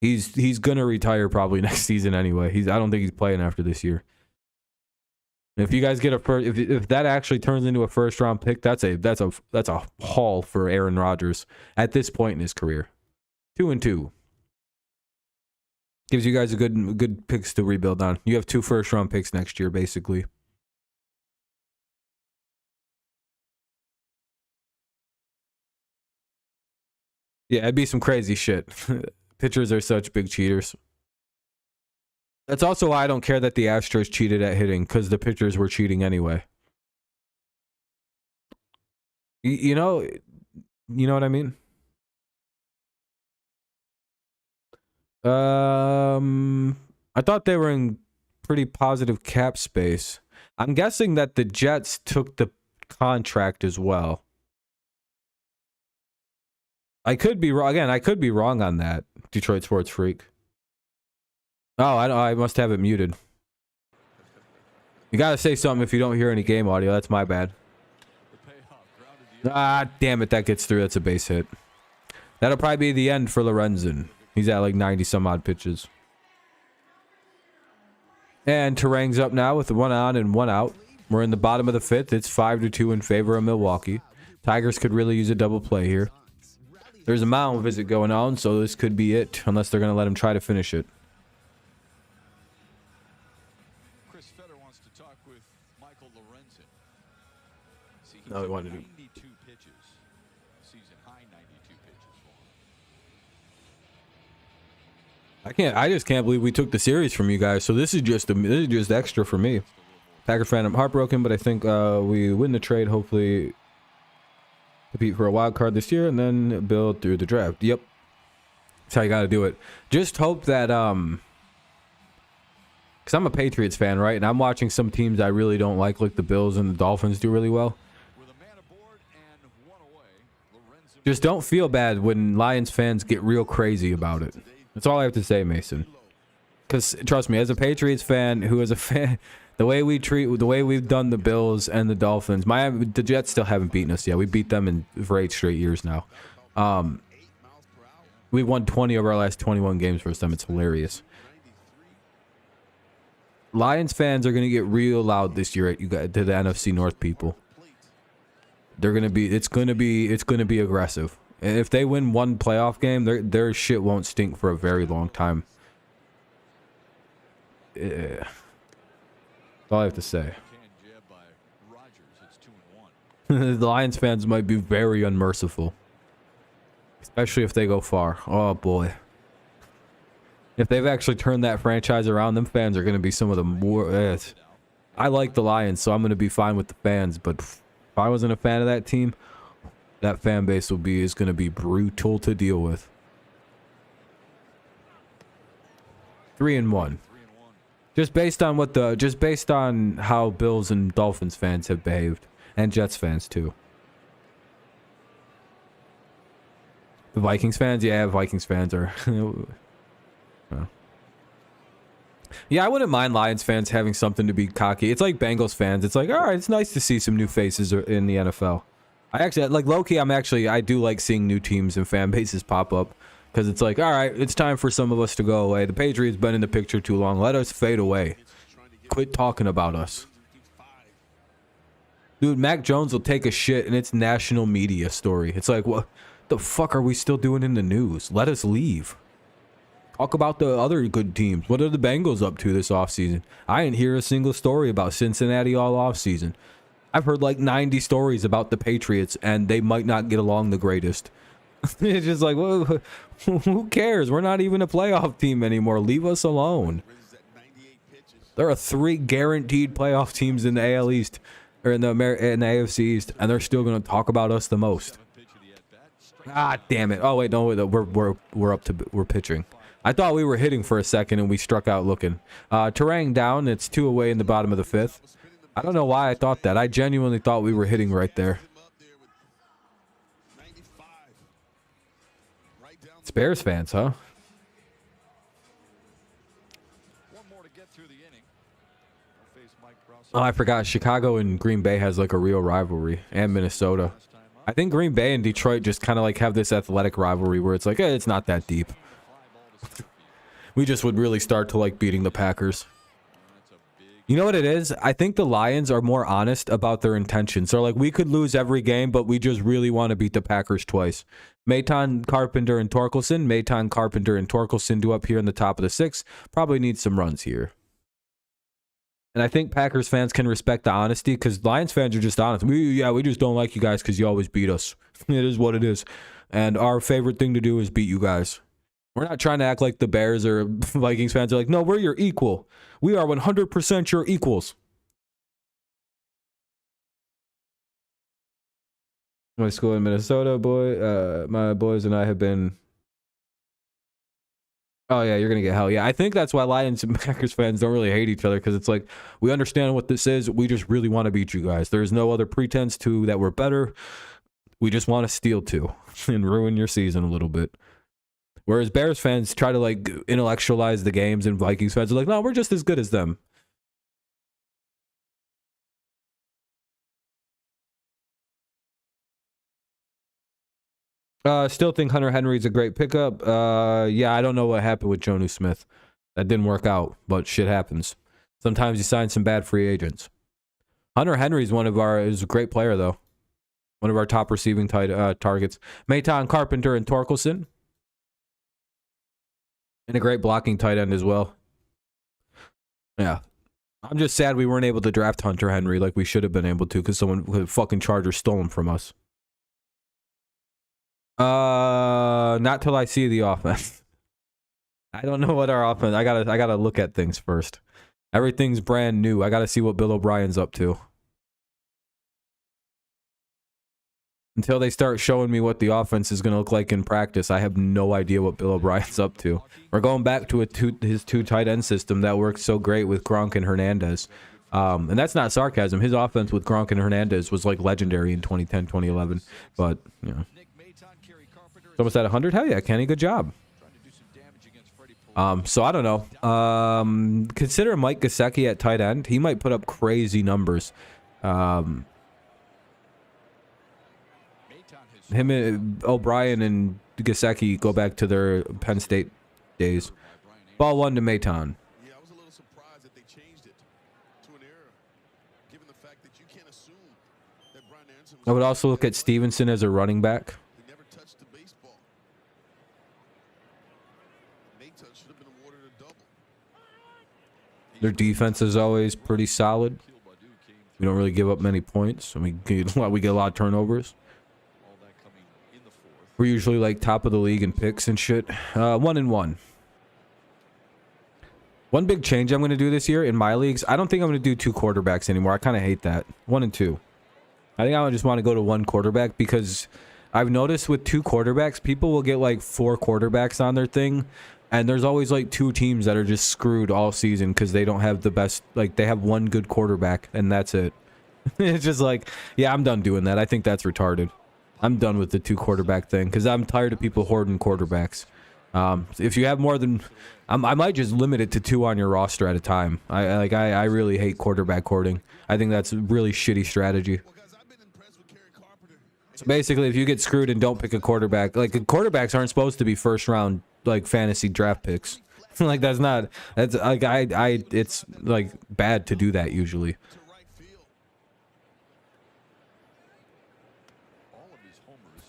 He's gonna retire probably next season anyway. I don't think he's playing after this year. If you guys get if that actually turns into a 1st-round pick, that's a haul for Aaron Rodgers at this point in his career. 2-2 gives you guys a good picks to rebuild on. You have 2 1st-round picks next year, basically. Yeah, it'd be some crazy shit. Pitchers are such big cheaters. That's also why I don't care that the Astros cheated at hitting, because the pitchers were cheating anyway. You know what I mean? I thought they were in pretty positive cap space. I'm guessing that the Jets took the contract as well. I could be wrong. Again, I could be wrong on that. Detroit Sports Freak. Oh, I must have it muted. You gotta say something if you don't hear any game audio. That's my bad. Ah, damn it. That gets through. That's a base hit. That'll probably be the end for Lorenzen. He's at like 90 some odd pitches. And Terang's up now with 1 on and 1 out. We're in the bottom of the 5th. It's 5-2 in favor of Milwaukee. Tigers could really use a double play here. There's a mound visit going on, so this could be it, unless they're going to let him try to finish it. Chris Fetter wants to talk with Michael Lorenzen. See, No, he wanted to. 92 pitches, season high 92 pitches. I just can't believe we took the series from you guys. So this is just extra for me. Packer fan, I'm heartbroken, but I think we win the trade. Hopefully, compete for a wild card this year and then build through the draft. Yep, that's how you got to do it. Just hope that because I'm a Patriots fan, right? And I'm watching some teams I really don't like the Bills and the Dolphins do really well. With a man aboard and 1 away, Lorenzen Just don't feel bad when Lions fans get real crazy about it. That's all I have to say, Mason. Because trust me, as a Patriots fan, who is a fan, the way we've done the Bills and the Dolphins, the Jets still haven't beaten us yet. We beat them for 8 straight years now. We won 20 of our last 21 games versus them. It's hilarious. Lions fans are gonna get real loud this year at you guys, to the NFC North people. They're gonna be. It's gonna be aggressive. And if they win one playoff game, their shit won't stink for a very long time. Yeah. That's all I have to say. The Lions fans might be very unmerciful. Especially if they go far. Oh boy. If they've actually turned that franchise around, them fans are going to be some of the more... I like the Lions, so I'm going to be fine with the fans. But if I wasn't a fan of that team, that fan base is going to be brutal to deal with. 3-1. Just based on how Bills and Dolphins fans have behaved. And Jets fans, too. The Vikings fans? Yeah, Vikings fans are... Yeah, I wouldn't mind Lions fans having something to be cocky. It's like Bengals fans. It's like, all right, it's nice to see some new faces in the NFL. I actually, like, low-key, I do like seeing new teams and fan bases pop up. Because it's like, all right, it's time for some of us to go away. The Patriots been in the picture too long. Let us fade away. Quit talking about us. Dude, Mac Jones will take a shit and it's national media story. It's like, what the fuck are we still doing in the news? Let us leave. Talk about the other good teams. What are the Bengals up to this offseason? I didn't hear a single story about Cincinnati all offseason. I've heard like 90 stories about the Patriots, and they might not get along the greatest. It's just like, well, who cares? We're not even a playoff team anymore. Leave us alone. There are 3 guaranteed playoff teams in the AL East, or in the AFC East, and they're still going to talk about us the most. Ah, damn it. Oh, wait, no, we're pitching. I thought we were hitting for a second and we struck out looking. Terang down. It's 2 away in the bottom of the 5th. I don't know why I thought that. I genuinely thought we were hitting right there. It's Bears fans, huh? Oh, I forgot. Chicago and Green Bay has like a real rivalry, and Minnesota. I think Green Bay and Detroit just kind of like have this athletic rivalry where it's like, it's not that deep. We just would really start to like beating the Packers. You know what it is? I think the Lions are more honest about their intentions. So like, we could lose every game, but we just really want to beat the Packers twice. Maton, Carpenter, and Torkelson. Maton, Carpenter, and Torkelson do up here in the top of the 6th. Probably need some runs here. And I think Packers fans can respect the honesty, because Lions fans are just honest. We just don't like you guys because you always beat us. It is what it is. And our favorite thing to do is beat you guys. We're not trying to act like the Bears or Vikings fans are like, no, we're your equal. We are 100% your equals. My school in Minnesota, my boys and I have been... Oh, yeah, you're going to get hell. Yeah, I think that's why Lions and Packers fans don't really hate each other, because it's like, we understand what this is. We just really want to beat you guys. There's no other pretense to that we're better. We just want to steal too and ruin your season a little bit. Whereas Bears fans try to like intellectualize the games, and Vikings fans are like, no, we're just as good as them. Still think Hunter Henry's a great pickup. Yeah, I don't know what happened with Jonnu Smith. That didn't work out, but shit happens. Sometimes you sign some bad free agents. Hunter Henry's is a great player though. One of our top receiving targets. Maton, Carpenter, and Torkelson. And a great blocking tight end as well. Yeah. I'm just sad we weren't able to draft Hunter Henry like we should have been able to, because the fucking Chargers stole him from us. Not till I see the offense. I don't know what our offense... I gotta look at things first. Everything's brand new. I gotta see what Bill O'Brien's up to. Until they start showing me what the offense is going to look like in practice, I have no idea what Bill O'Brien's up to. We're going back to his 2 tight end system that worked so great with Gronk and Hernandez. And that's not sarcasm. His offense with Gronk and Hernandez was like legendary in 2010, 2011. But, you know. It's almost at 100? Hell yeah, Kenny, good job. So I don't know. Consider Mike Gesicki at tight end. He might put up crazy numbers. Him and O'Brien and Gesicki go back to their Penn State days. Ball 1 to Maton. Yeah, I was a little surprised that they changed it. that Brian Anderson I would also look at Stevenson as a running back. he never touched the baseball. Nate touch should have been awarded a double. Their defense is always pretty solid. We don't really give up many points. I mean, we get a lot of turnovers. We're usually like top of the league in picks and shit. 1-1. One big change I'm going to do this year in my leagues. I don't think I'm going to do 2 quarterbacks anymore. I kind of hate that. 1 and 2. I think I just want to go to 1 quarterback because I've noticed with 2 quarterbacks, people will get like 4 quarterbacks on their thing. And there's always like 2 teams that are just screwed all season because they don't have the best, like they have 1 good quarterback and that's it. It's just like, yeah, I'm done doing that. I think that's retarded. I'm done with the 2 quarterback thing because I'm tired of people hoarding quarterbacks. If you have more than, I might just limit it to 2 on your roster at a time. I really hate quarterback hoarding. I think that's a really shitty strategy. So basically, if you get screwed and don't pick a quarterback, like quarterbacks aren't supposed to be first round like fantasy draft picks. Like that's like it's like bad to do that usually.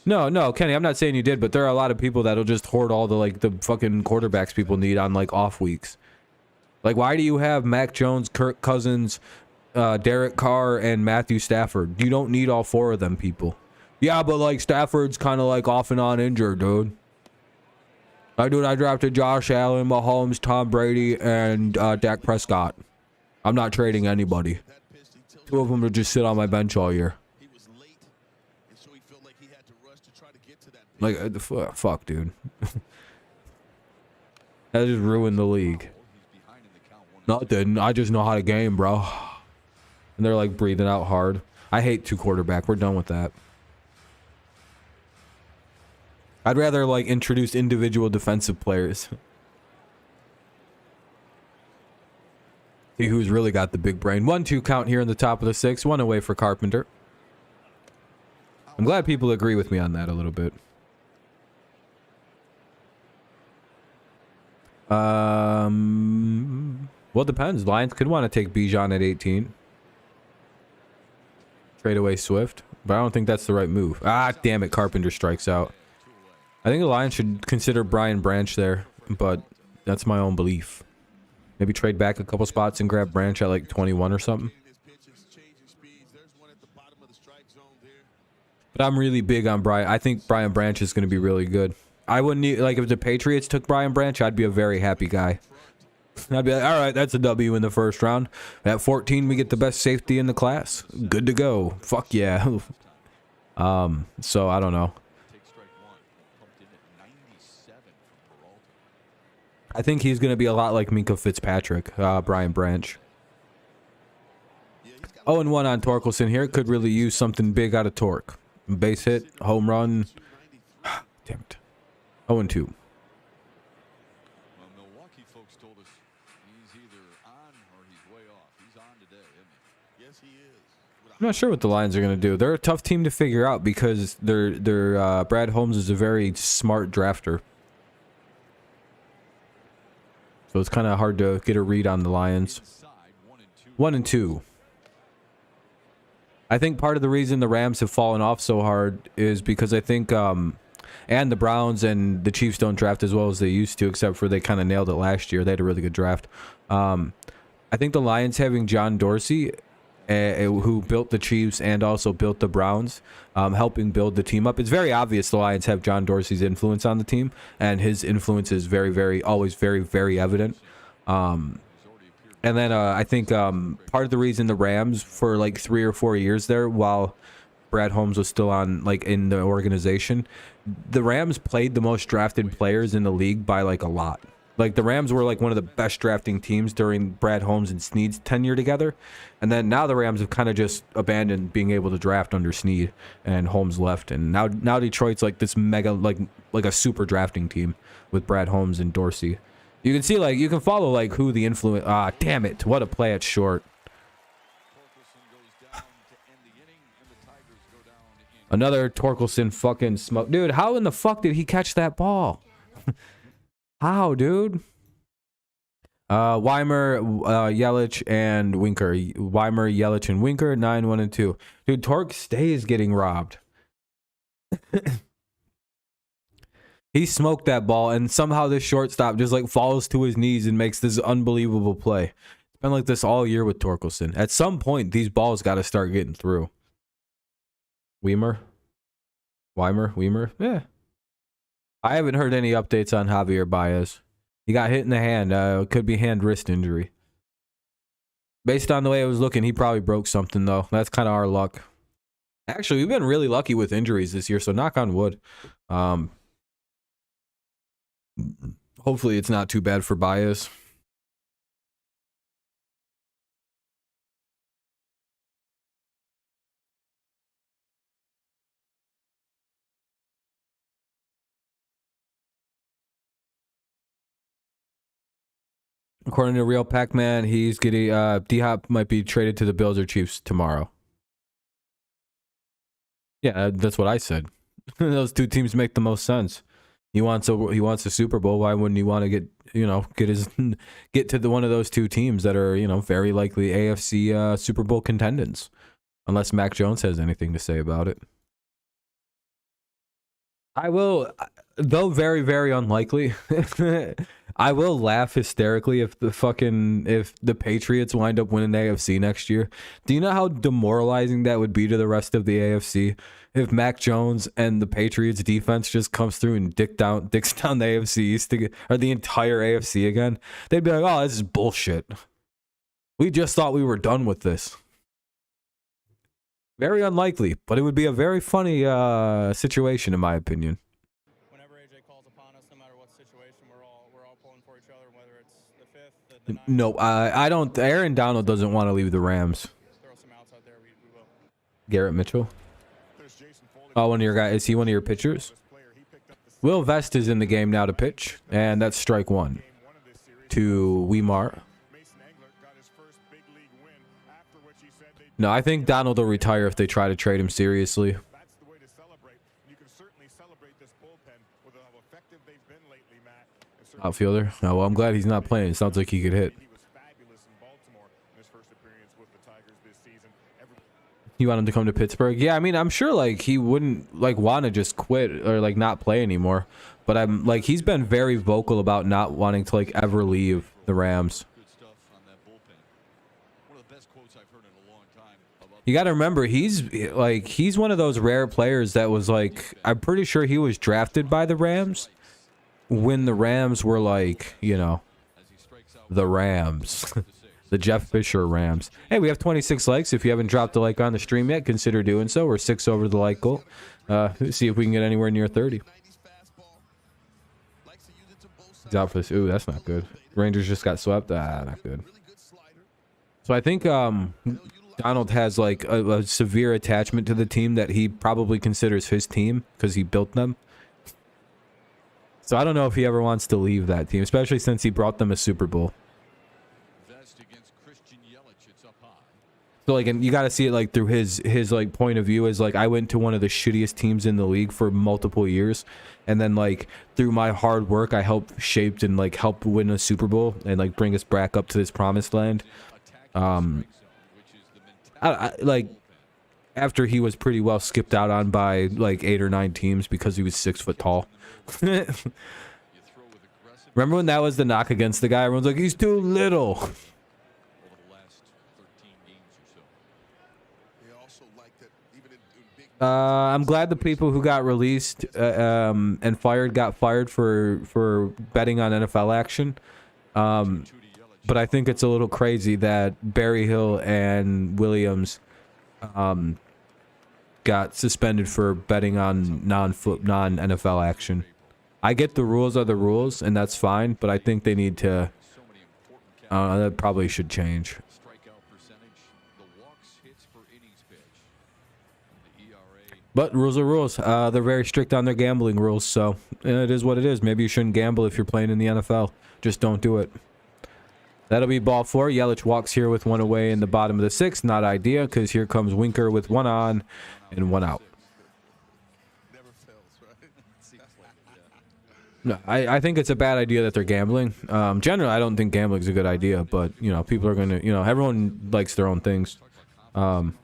No, Kenny, I'm not saying you did, but there are a lot of people that'll just hoard all the fucking quarterbacks people need on like off weeks. Like, why do you have Mac Jones, Kirk Cousins, Derek Carr, and Matthew Stafford? You don't need all 4 of them people. Yeah, but like Stafford's kind of like off and on injured, dude. I drafted Josh Allen, Mahomes, Tom Brady, and Dak Prescott. I'm not trading anybody. 2 of them will just sit on my bench all year. Like, fuck, dude. That just ruined the league. No, it didn't. I just know how to game, bro. And they're like breathing out hard. I hate 2 quarterback. We're done with that. I'd rather like introduce individual defensive players. See who's really got the big brain. 1-2 count here in the top of the 6th. 1 away for Carpenter. I'm glad people agree with me on that a little bit. Well, it depends. Lions could want to take Bijan at 18. Trade away Swift. But I don't think that's the right move. Ah, damn it. Carpenter strikes out. I think the Lions should consider Brian Branch there. But that's my own belief. Maybe trade back a couple spots and grab Branch at like 21 or something. But I'm really big on Brian. I think Brian Branch is going to be really good. I wouldn't need, like, if the Patriots took Brian Branch, I'd be a very happy guy. I'd be like, all right, that's a W in the 1st round. At 14, we get the best safety in the class. Good to go. Fuck yeah. So I don't know. I think he's going to be a lot like Minka Fitzpatrick, Brian Branch. 0-1 on Torkelson here. Could really use something big out of Torque. Base hit, home run. Damn it. 0-2. Well, Milwaukee folks told us he's either on or he's way off. He's on today, isn't he? Yes, he is. I'm not sure what the Lions are going to do. They're a tough team to figure out because Brad Holmes is a very smart drafter. So it's kind of hard to get a read on the Lions. 1-2. I think part of the reason the Rams have fallen off so hard is because I think, and the Browns and the Chiefs don't draft as well as they used to, except for they kind of nailed it last year. They had a really good draft. I think the Lions having John Dorsey, who built the Chiefs and also built the Browns, helping build the team up. It's very obvious the Lions have John Dorsey's influence on the team, and his influence is always very, very evident. And then I think part of the reason the Rams for like 3 or 4 years there, while Brad Holmes was still on like in the organization, the Rams played the most drafted players in the league by like a lot. Like the Rams were like one of the best drafting teams during Brad Holmes and Snead's tenure together. And then now the Rams have kind of just abandoned being able to draft under Snead, and Holmes left. And now Detroit's like this mega, like a super drafting team with Brad Holmes and Dorsey. You can see, like, you can follow, like, who the influence... Ah, damn it. What a play at short. Another Torkelson fucking smoke. Dude, how in the fuck did he catch that ball? How, dude? Weimer, Yelich, and Winker. Weimer, Yelich, and Winker. 9, 1, and 2. Dude, Torque stays getting robbed. He smoked that ball, and somehow this shortstop just like falls to his knees and makes this unbelievable play. It's been like this all year with Torkelson. At some point, these balls got to start getting through. Weimer? Yeah. I haven't heard any updates on Javier Baez. He got hit in the hand. Could be hand-wrist injury. Based on the way it was looking, he probably broke something, though. That's kind of our luck. Actually, we've been really lucky with injuries this year, so knock on wood. Hopefully it's not too bad for Baez. According to Real Pac-Man, he's getting D-Hop might be traded to the Bills or Chiefs tomorrow. Yeah, that's what I said. Those two teams make the most sense. He wants a Super Bowl. Why wouldn't he want to get to one of those two teams that are, very likely AFC Super Bowl contenders? Unless Mac Jones has anything to say about it. I will, though very, very unlikely. I will laugh hysterically if the Patriots wind up winning the AFC next year. Do you know how demoralizing that would be to the rest of the AFC if Mac Jones and the Patriots defense just comes through and dicks down the AFC East or the entire AFC again? They'd be like, "Oh, this is bullshit. We just thought we were done with this." Very unlikely, but it would be a very funny situation in my opinion. No, I don't. Aaron Donald doesn't want to leave the Rams. Garrett Mitchell. Oh, one of your guys. Is he one of your pitchers? Will Vest is in the game now to pitch, and that's strike one to Weimar. No, I think Donald will retire if they try to trade him seriously. Outfielder. Oh, well, I'm glad he's not playing. It sounds like he could hit. You want him to come to Pittsburgh? Yeah, I mean, I'm sure like he wouldn't want to just quit or not play anymore. But I'm he's been very vocal about not wanting to ever leave the Rams. You got to remember, he's one of those rare players that was I'm pretty sure he was drafted by the Rams when the Rams were the Rams, the Jeff Fisher Rams. Hey, we have 26 likes. If you haven't dropped a like on the stream yet, consider doing so. We're 6 over the like goal. See if we can get anywhere near 30. He's out for this. Ooh, that's not good. Rangers just got swept. Not good. So I think Donald has a severe attachment to the team that he probably considers his team because he built them. So I don't know if he ever wants to leave that team, especially since he brought them a Super Bowl. So and you got to see it through his point of view as I went to one of the shittiest teams in the league for multiple years, and then through my hard work I helped shaped and helped win a Super Bowl and bring us back up to this promised land. After he was pretty well skipped out on by 8 or 9 teams because he was 6 foot tall. Remember when that was the knock against the guy? Everyone's like, he's too little. I'm glad the people who got released and fired got fired for betting on NFL action. But I think it's a little crazy that Berryhill and Williams got suspended for betting on non-NFL action. I get the rules are the rules, and that's fine, but I think they need to... that probably should change. But rules are rules. They're very strict on their gambling rules, so it is what it is. Maybe you shouldn't gamble if you're playing in the NFL. Just don't do it. That'll be ball 4. Yelich walks here with 1 away in the bottom of the 6th. Not idea, because here comes Winker with 1 on and 1 out. No, I think it's a bad idea that they're gambling. Generally, I don't think gambling's a good idea, but you know, people are gonna, you know, everyone likes their own things. Not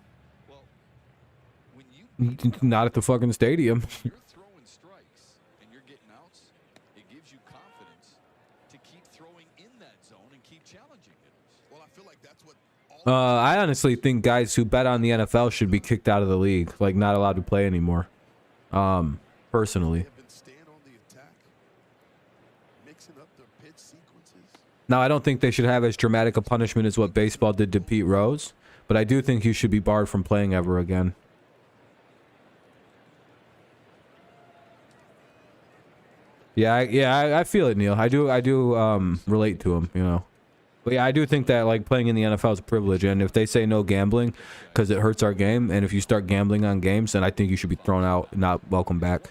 at the fucking stadium. You're throwing strikes and you're getting outs. It gives you confidence to keep throwing in that zone and keep challenging hitters. Well, I feel like that's what all I honestly think guys who bet on the NFL should be kicked out of the league, like not allowed to play anymore. Personally. have been staying on the attack, mixing up their pitch sequences. Now, I don't think they should have as dramatic a punishment as what baseball did to Pete Rose, but I do think he should be barred from playing ever again. Yeah, I feel it, Neil. I do relate to him, you know. But yeah, I do think that like playing in the NFL is a privilege, and if they say no gambling because it hurts our game, and if you start gambling on games, then I think you should be thrown out and not welcome back. 1-2 to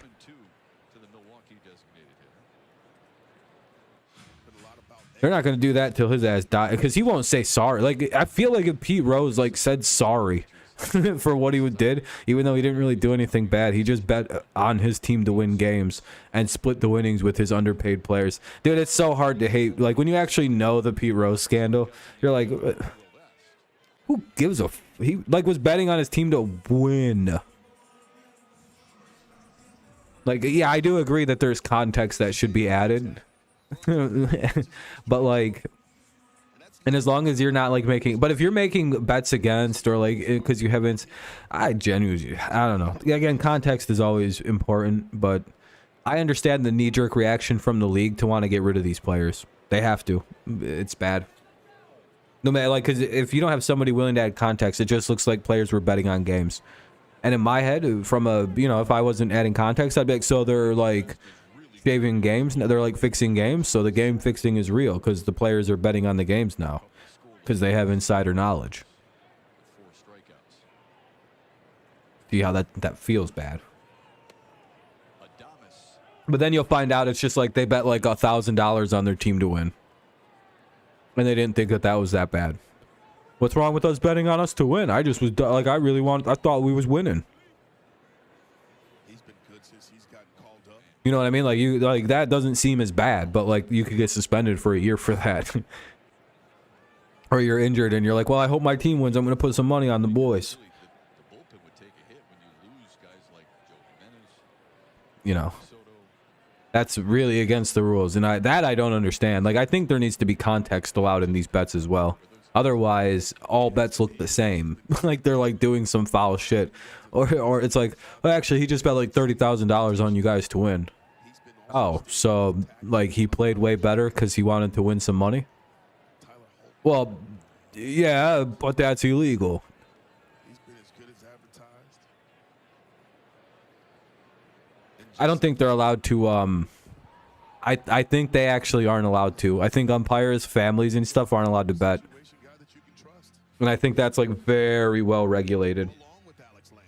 the Milwaukee designated hitter. Been a lot about They're not gonna do that till his ass dies, because he won't say sorry. Like, I feel like if Pete Rose like said sorry for what he did, even though he didn't really do anything bad, he just bet on his team to win games and split the winnings with his underpaid players. Dude, it's so hard to hate. Like, when you actually know the Pete Rose scandal, you're like, who gives a he like was betting on his team to win. Like, yeah, I do agree that there's context that should be added. But like, and as long as you're not like making, but if you're making bets against or like because you haven't, I genuinely, I don't know. Again, context is always important, but I understand the knee-jerk reaction from the league to want to get rid of these players. They have to. It's bad. No matter, like, because if you don't have somebody willing to add context, it just looks like players were betting on games. And in my head, from a, you know, if I wasn't adding context, I'd be like, so they're like shaving games, they're like fixing games, so the game fixing is real because the players are betting on the games now because they have insider knowledge. 4 strikeouts. See how that feels bad. Adames. But then you'll find out it's just like they bet like $1,000 on their team to win, and they didn't think that was that bad. What's wrong with us betting on us to win? I just was like, I thought we was winning. He's been good since he's gotten called up. You know what I mean? Like, you, like, that doesn't seem as bad, but like you could get suspended for a year for that. Or you're injured and you're like, well, I hope my team wins. I'm going to put some money on the boys. The bullpen would take a hit when you lose guys like Joe Jimenez, You know, Soto. that's really against the rules. And I don't understand. Like, I think there needs to be context allowed in these bets as well. Otherwise, all bets look the same. Like they're like doing some foul shit. Or it's like, well, actually, he just bet like $30,000 on you guys to win. Oh, so like he played way better because he wanted to win some money? Well, yeah, but that's illegal. He's been as good as advertised. I don't think they're allowed to. I think they actually aren't allowed to. I think umpires, families, and stuff aren't allowed to bet. Situation guy that you can trust. And I think that's like very well regulated Along with Alex Lane.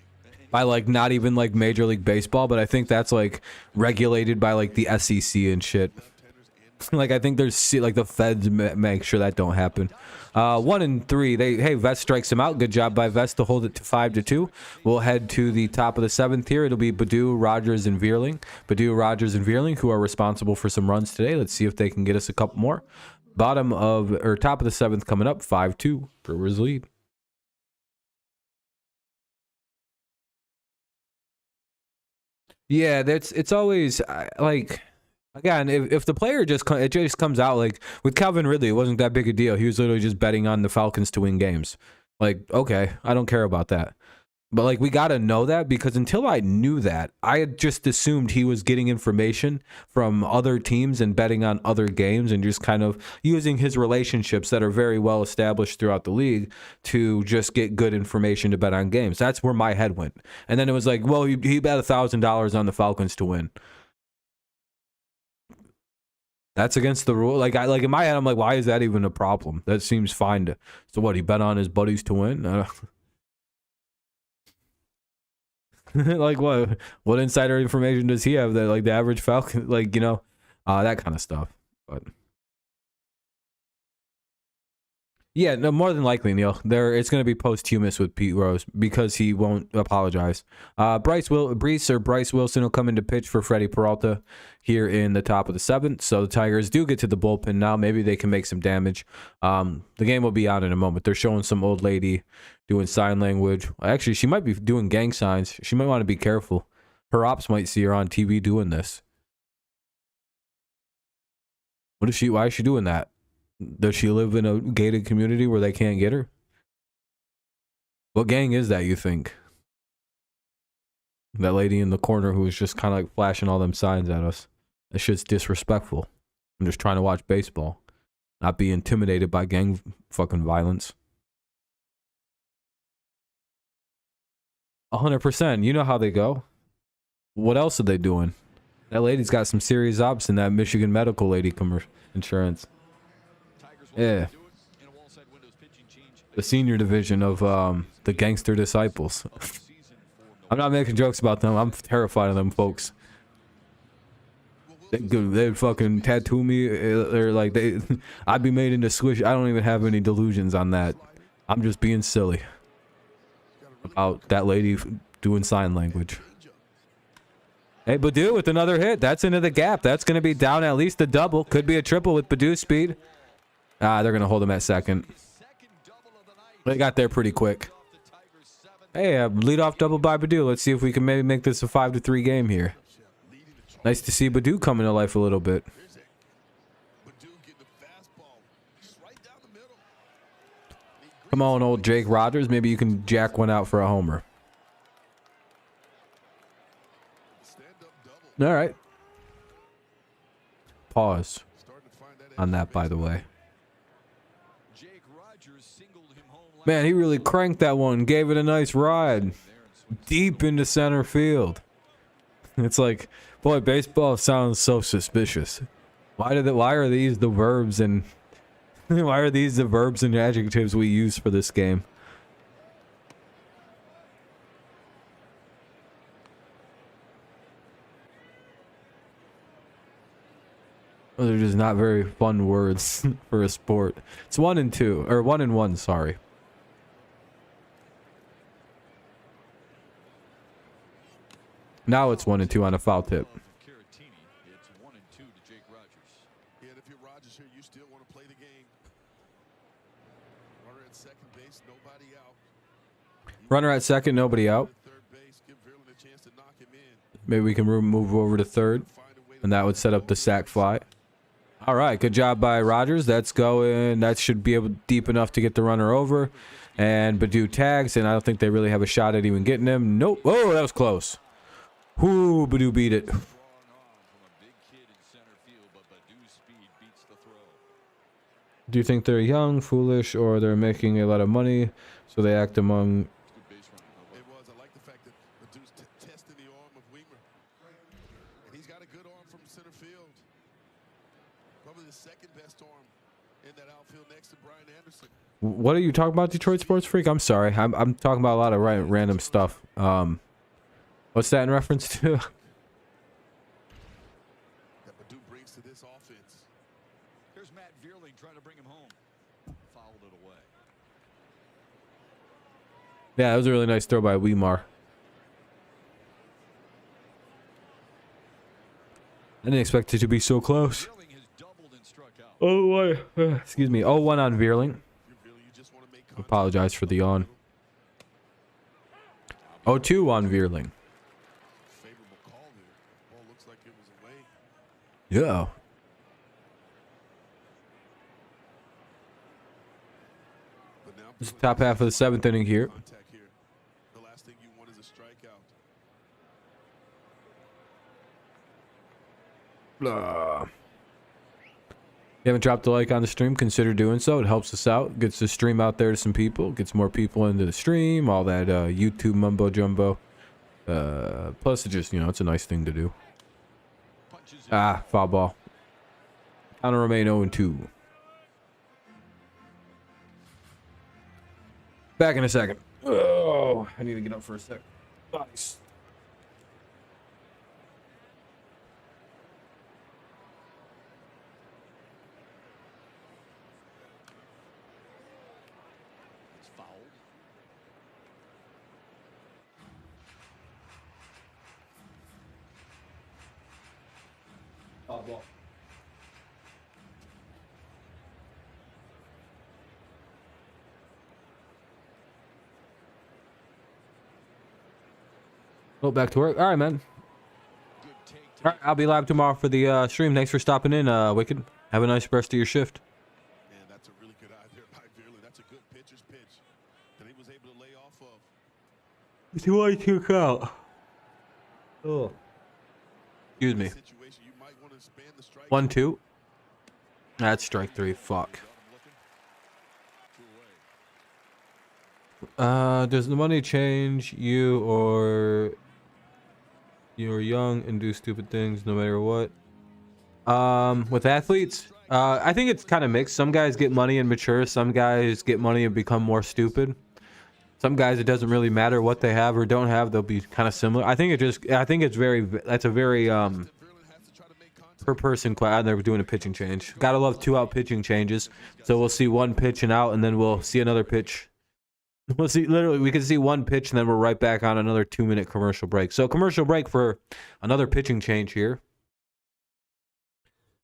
by like not even like Major League Baseball, but I think that's like regulated by like the SEC and shit. Like, I think there's like the feds make sure that don't happen. 1 and 3. Hey, Vest strikes him out. Good job by Vest to hold it to 5-2. We'll head to the top of the 7th here. It'll be Baду, Rogers, and Veerling. Badu, Rogers, and Veerling, who are responsible for some runs today. Let's see if they can get us a couple more. Top of the 7th coming up. 5-2. Brewers lead. Yeah, it's always like. Again, if the player just comes out, like with Calvin Ridley, it wasn't that big a deal. He was literally just betting on the Falcons to win games. Like, okay, I don't care about that. But like, we got to know that, because until I knew that, I had just assumed he was getting information from other teams and betting on other games and just kind of using his relationships that are very well established throughout the league to just get good information to bet on games. That's where my head went. And then it was like, well, he bet $1,000 on the Falcons to win. That's against the rule. Like in my head, I'm like, why is that even a problem? That seems fine. So what? He bet on his buddies to win. Like what? What insider information does he have that like the average Falcon, like, you know, that kind of stuff. But Yeah, no, more than likely, Neil. It's going to be posthumous with Pete Rose because he won't apologize. Bryce Wilson will come into pitch for Freddie Peralta here in the top of the 7th. So the Tigers do get to the bullpen now. Maybe they can make some damage. The game will be out in a moment. They're showing some old lady doing sign language. Actually, she might be doing gang signs. She might want to be careful. Her ops might see her on TV doing this. Why is she doing that? Does she live in a gated community where they can't get her? What gang is that, you think? That lady in the corner who was just kind of like flashing all them signs at us. That shit's disrespectful. I'm just trying to watch baseball. Not be intimidated by gang fucking violence. 100%. You know how they go. What else are they doing? That lady's got some serious ops in that Michigan medical lady insurance. Yeah. The senior division of the gangster disciples. I'm not making jokes about them. I'm terrified of them folks. They'd fucking tattoo me. They're like, I'd be made into squish. I don't even have any delusions on that. I'm just being silly about that lady doing sign language. Hey, Badu with another hit. That's into the gap. That's going to be down at least a double. Could be a triple with Badu's speed. They're going to hold him at second. They got there pretty quick. Hey, leadoff double by Badu. Let's see if we can maybe make this a 5-3 game here. Nice to see Badu coming to life a little bit. Come on, old Jake Rogers. Maybe you can jack one out for a homer. All right. Pause on that, by the way. Man, he really cranked that one. Gave it a nice ride. Deep into center field. It's like, boy, baseball sounds so suspicious. Why are these the verbs and why are these the verbs and adjectives we use for this game? Those are just not very fun words for a sport. It's 1 and 2, or 1 and 1, sorry. Now it's 1 and 2 on a foul tip. It's 1 and 2 to Jake Rogers. Yeah, and if you're Rogers here, you still want to play the game. Runner at second base, nobody out. Runner at second, nobody out. Third base, give Verlin a chance to knock him in. Maybe we can move over to third, and that would set up the sac fly. All right, good job by Rogers. That's going. That should be able deep enough to get the runner over. And Badu tags, and I don't think they really have a shot at even getting him. Nope. Oh, that was close. Whoo, Badu beat it. Do you think they're young, foolish, or they're making a lot of money, so they act among... It was. I like the fact that Badu's testing the arm of Weimer. And he's got a good arm from center field. Probably the second best arm in that outfield next to Brian Anderson. What are you talking about, Detroit Sports Freak? I'm sorry. I'm talking about a lot of random stuff. What's that in reference to? That Badu brings to this offense. Here's Matt Vierling trying to bring him home. Fouled it away. Yeah, that was a really nice throw by Weimar. I didn't expect it to be so close. Vierling has doubled and struck out. Oh, excuse me. 0-1 on Vierling. Apologize for the yawn. 0-2 on Vierling. Favorable call there. Ball looks like it was away. Yeah. But now This is the top half of the 7th inning here. contact here. The last thing you want is a strikeout. If you haven't dropped a like on the stream, consider doing so. It helps us out. Gets the stream out there to some people. Gets more people into the stream. All that YouTube mumbo jumbo. Plus, it just, it's a nice thing to do. Foul ball. Counter remain 0-2. Back in a second. Oh, I need to get up for a sec. Nice. ball. Oh, back to work. All right, man. All right, I'll be live tomorrow for the stream. Thanks for stopping in, Wicked. Have a nice rest of your shift. Man, that's a really good eye there by Veerlin. That's a good pitcher's pitch that he was able to lay off of. It's 2-2 count. Oh. Excuse me. 1-2. That's strike 3. Fuck. Does the money change you, or you're young and do stupid things no matter what? With athletes, I think it's kind of mixed. Some guys get money and mature. Some guys get money and become more stupid. Some guys, it doesn't really matter what they have or don't have. They'll be kind of similar. I think it's very, that's a very, per person class. They're doing a pitching change. Gotta love 2-out pitching changes. So we'll see one pitch and out, and then we'll see another pitch. We'll see, literally, we can see one pitch, and then we're right back on another 2-minute commercial break. So commercial break for another pitching change here.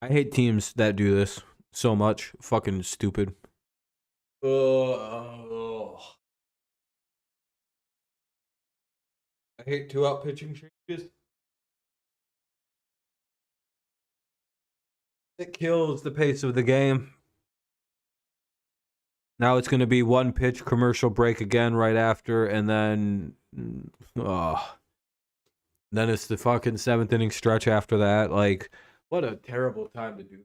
I hate teams that do this so much. Fucking stupid. I hate 2-out pitching changes. It kills the pace of the game. Now it's going to be one pitch commercial break again right after, and then then it's the fucking 7th inning stretch after that. Like, what a terrible time to do.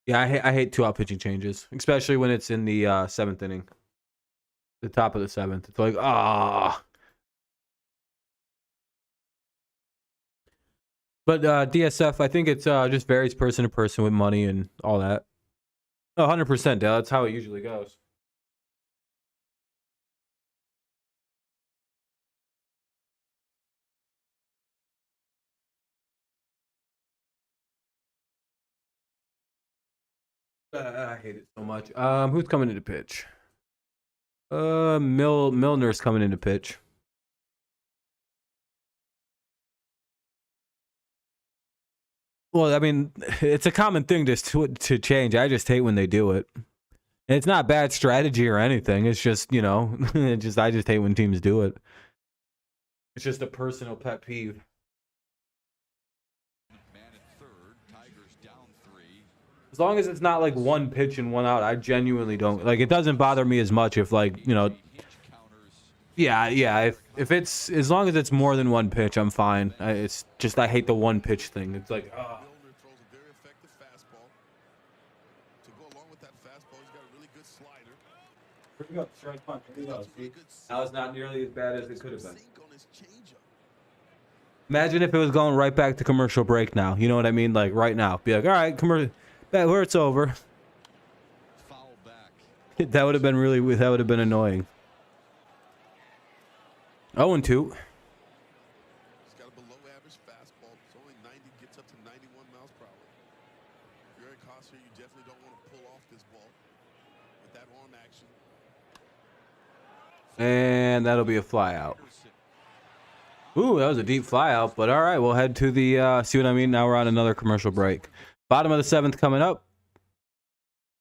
Yeah, I hate 2-out pitching changes, especially when it's in the 7th inning, the top of the 7th. It's like, But DSF, I think it's just varies person to person with money and all that. 100%, Dale. That's how it usually goes. I hate it so much. Who's coming into pitch? Milner's coming into pitch. Well, I mean, it's a common thing to change. I just hate when they do it. And it's not bad strategy or anything. It's just, you know, I just hate when teams do it. It's just a personal pet peeve. As long as it's not like one pitch and one out, I genuinely don't like. It doesn't bother me as much if, like, you know. Yeah. If it's, as long as it's more than one pitch, I'm fine. It's just I hate the one pitch thing. It's like, Now it's not nearly as bad as it could have been. Imagine if it was going right back to commercial break now. You know what I mean? Like right now, be like, all right, commercial. Where it's over. That would have been annoying. 0-2. He's got a below average fastball. It's only 90, gets up to 91 miles per hour. If you're Eric Hosser, you definitely don't want to pull off this ball with that arm action. And that'll be a fly out. Ooh, that was a deep fly out, but all right, we'll head to the see what I mean? Now we're on another commercial break. Bottom of the 7th coming up.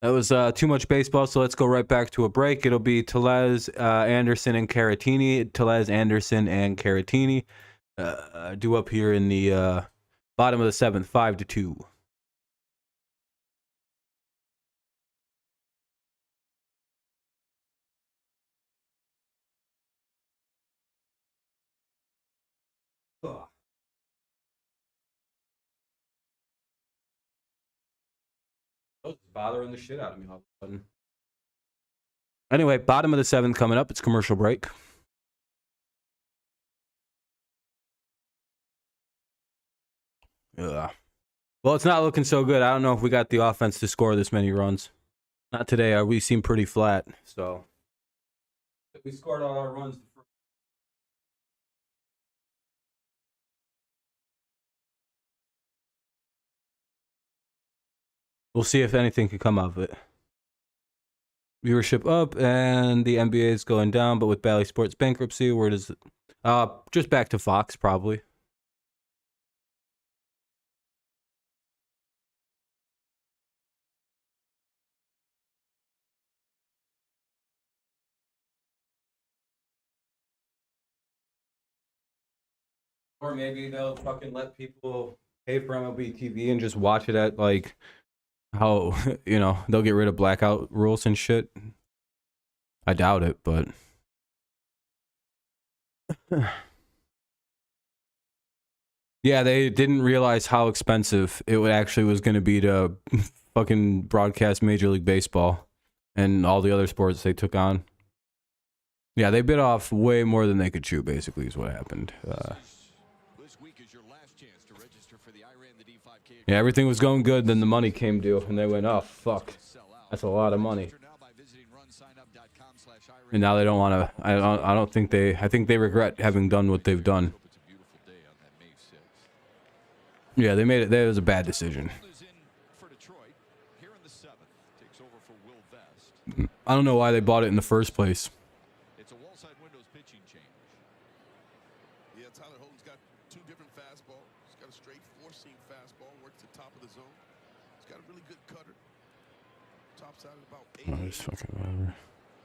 That was too much baseball, so let's go right back to a break. It'll be Tellez, Anderson, and Caratini. Tellez, Anderson, and Caratini due up here in the bottom of the 7th, 5-2. Ugh. It's bothering the shit out of me all of a sudden. Anyway, bottom of the 7th coming up. It's commercial break. Ugh. Well, it's not looking so good. I don't know if we got the offense to score this many runs. Not today. We seem pretty flat. So if we scored all our runs. We'll see if anything can come of it. Viewership up, and the NBA is going down, but with Bally Sports bankruptcy, where does it? Just back to Fox, probably. Or maybe they'll fucking let people pay for MLB TV and just watch it at, like, how, you know, they'll get rid of blackout rules and shit. I doubt it, but... Yeah, they didn't realize how expensive it would actually was going to be to fucking broadcast Major League Baseball and all the other sports they took on. Yeah, they bit off way more than they could chew, basically, is what happened. Yeah, everything was going good, then the money came due, and they went, oh, fuck. That's a lot of money. And now they don't want to, I think they regret having done what they've done. Yeah, they made it, that was a bad decision. I don't know why they bought it in the first place. It's a wall side windows pitching change. Yeah, Tyler Holton's got two different fastballs. He's got a straight four-seam fastball, works the top of the zone. He's got a really good cutter. Tops out at about 8. Oh, just fucking whatever.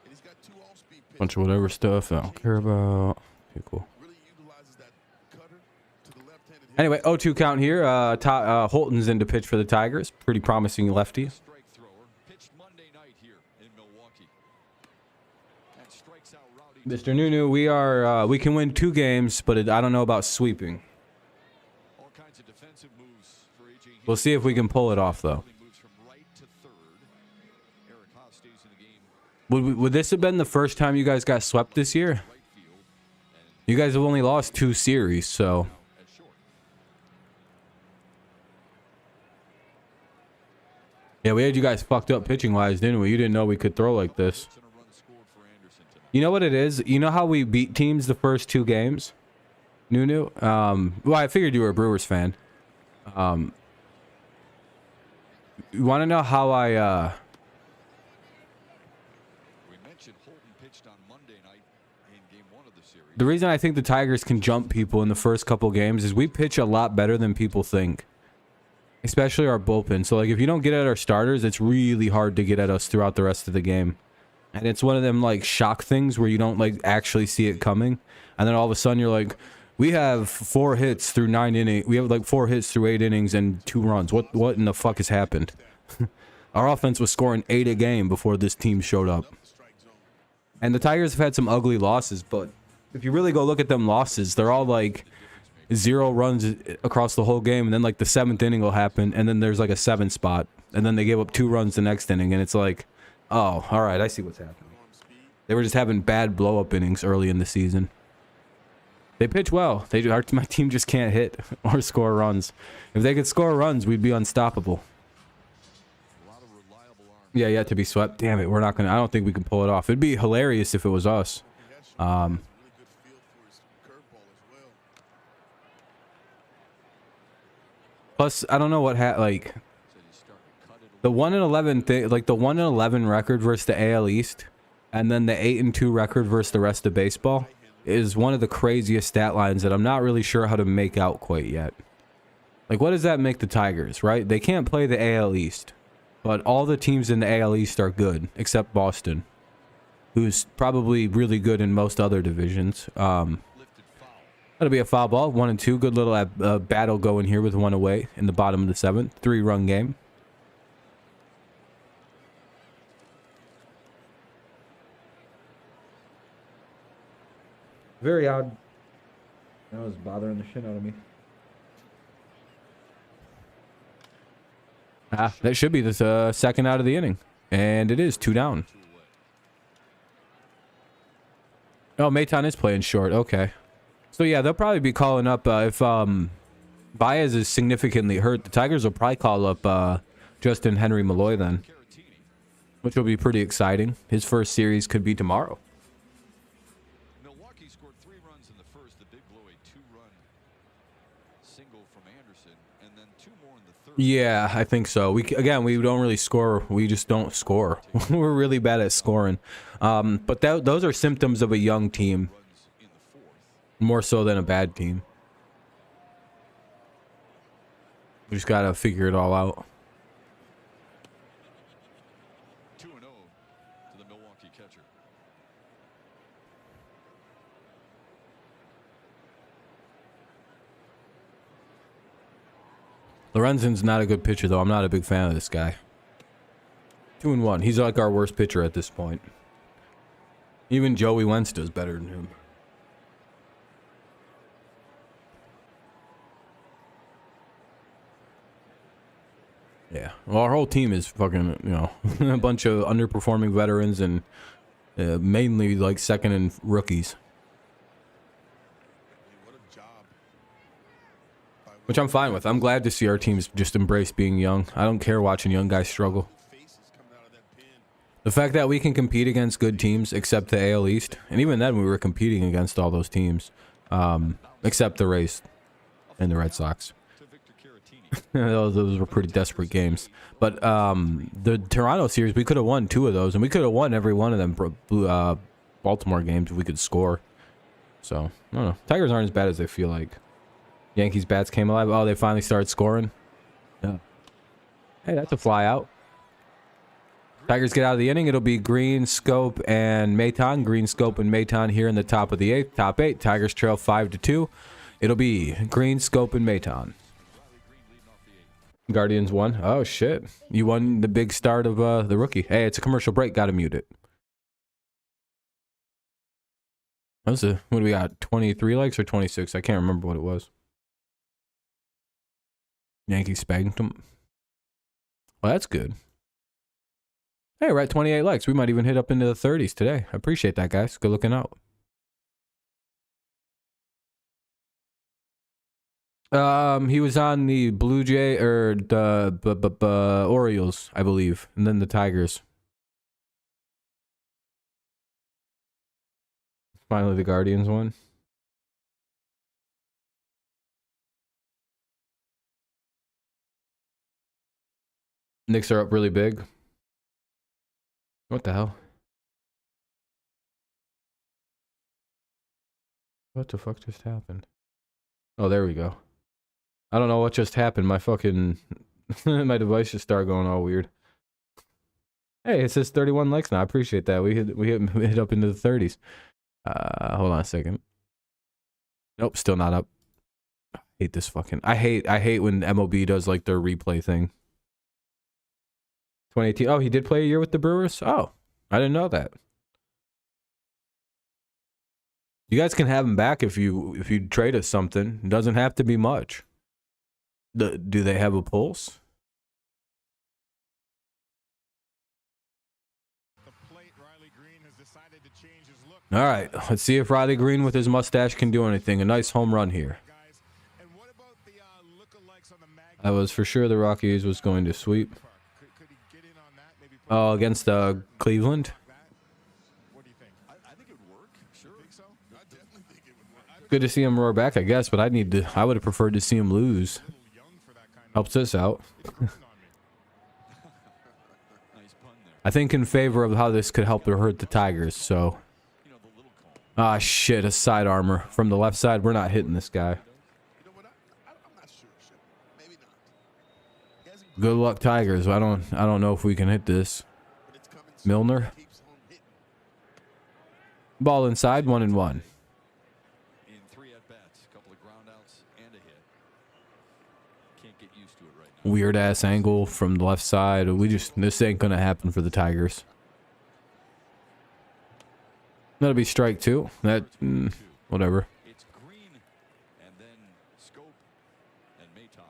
And he's got two all-speed pitches. Bunch of whatever stuff I don't care about. Okay, cool. Really utilizes that cutter to the left-handed hitter. Anyway, 0-2 count here. Holton's in to pitch for the Tigers. Pretty promising lefty. Strike thrower pitched Monday night here in Milwaukee. And strikes out Rowdy. Mr. Nunu, we can win 2 games, but I don't know about sweeping. All kinds of defensive moves for AJ. We'll see if we can pull it off, though. Moves from right to third. Eric Haas stays in the game. Would this have been the first time you guys got swept this year? Right field. And You guys have only lost 2 series, so... at short. Yeah, we had you guys fucked up pitching-wise, didn't we? You didn't know we could throw like this. And a run scored for Anderson tonight. You know what it is? You know how we beat teams the first 2 games? Nunu? Well, I figured you were a Brewers fan. You want to know how I, We mentioned Holton pitched on Monday night in game 1 of the series. The reason I think the Tigers can jump people in the first couple games is we pitch a lot better than people think. Especially our bullpen. So, like, if you don't get at our starters, it's really hard to get at us throughout the rest of the game. And it's one of them, like, shock things where you don't, like, actually see it coming. And then all of a sudden you're like, we have 4 hits through 9 innings. We have, like, 4 hits through 8 innings and 2 runs. What in the fuck has happened? Our offense was scoring 8 a game before this team showed up. And the Tigers have had some ugly losses, but if you really go look at them losses, they're all, like... 0 runs across the whole game, and then like the 7th inning will happen, and then there's like a 7 spot, and then they give up 2 runs the next inning, and it's like, oh, all right, I see what's happening. They were just having bad blow-up innings early in the season. They pitch well. My team just can't hit or score runs. If they could score runs, we'd be unstoppable. A lot of reliable arms. Yeah, yet to be swept. Damn it, we're not gonna. I don't think we can pull it off. It'd be hilarious if it was us. Really good feel for his curveball as well. Plus, I don't know what like. So you start to cut it The 1-11 thing, like the 1-11 record versus the AL East, and then the 8-2 record versus the rest of baseball, is one of the craziest stat lines that I'm not really sure how to make out quite yet. Like, what does that make the Tigers, right? They can't play the AL East, but all the teams in the AL East are good, except Boston, who's probably really good in most other divisions. lifted foul. That'll be a foul ball, 1-2. Good little battle going here with 1 away in the bottom of the 7th. 3-run game. Very odd. That was bothering the shit out of me. That should be the second out of the inning. And it is 2 down. Oh, Maton is playing short. Okay. So, yeah, they'll probably be calling up if Baez is significantly hurt. The Tigers will probably call up Justin Henry Malloy then, which will be pretty exciting. His first series could be tomorrow. Milwaukee scored 3 runs in the first. The big blow a 2-run single from Anderson, and then 2 more in the third. Yeah, I think so. We don't really score. We just don't score. We're really bad at scoring. But those are symptoms of a young team, Runs in the 4th. more so than a bad team. We just gotta figure it all out. 2-0 to the Milwaukee catcher. Lorenzen's not a good pitcher, though. I'm not a big fan of this guy. 2-1. He's like our worst pitcher at this point. Even Joey Wentz does better than him. Yeah. Well, our whole team is fucking, a bunch of underperforming veterans and mainly like second and rookies. What a job. Which I'm fine with. I'm glad to see our teams just embrace being young. I don't care watching young guys struggle. Faces coming out of that pen. The fact that we can compete against good teams, except the AL East, and even then we were competing against all those teams, except the Rays and the Red Sox. To Victor Caratini. Those were pretty desperate games. But the Toronto series, we could have won 2 of those, and we could have won every one of them Baltimore games if we could score. So, I don't know. Tigers aren't as bad as they feel like. Yankees bats came alive. Oh, they finally started scoring. Yeah. Hey, that's a fly out. Tigers get out of the inning. It'll be Green, Scope, and Maton. Green, Scope, and Maton here in the top of the 8th. Top 8. Tigers trail 5-2. It'll be Green, Scope, and Maton. Guardians won. Oh, shit. You won the big start of the rookie. Hey, it's a commercial break. Gotta mute it. What do we got? 23 likes or 26? I can't remember what it was. Yankees spanked them. Well, that's good. Hey, we're at 28 likes. We might even hit up into the 30s today. I appreciate that, guys. Good looking out. He was on the Blue Jay or the Orioles, I believe, and then the Tigers. Finally, the Guardians won. Knicks are up really big. What the hell? What the fuck just happened? Oh, there we go. I don't know what just happened. My fucking my device just started going all weird. Hey, it says 31 likes now. I appreciate that. We hit up into the 30s. Hold on a second. Nope, still not up. I hate this fucking. I hate when MLB does like their replay thing. 2018. Oh, he did play a year with the Brewers? Oh, I didn't know that. You guys can have him back if you trade us something. It doesn't have to be much. Do they have a pulse? All right, let's see if Riley Green with his mustache can do anything. A nice home run here. I was for sure the Rockies was going to sweep. Oh, against Cleveland. I think it would work. Sure. So? I definitely think it would work. Good to see him roar back, I guess, but I would have preferred to see him lose. Helps us out. Nice pun there. I think in favor of how this could help or hurt the Tigers, so. You know, the little call. Ah, shit, a side armor. From the left side, we're not hitting this guy. You know what? I'm not sure. Maybe not. He hasn't Good luck, Tigers. I don't know if we can hit this. but it's coming soon. Milner. Keeps on hitting. Ball inside, 1-1. In 3 at-bats, a couple of groundouts and a hit. Can't get used to it right now. Weird ass angle from the left side. This ain't gonna happen for the Tigers. That'll be strike 2. Whatever. It's Green and then Scope and Maton.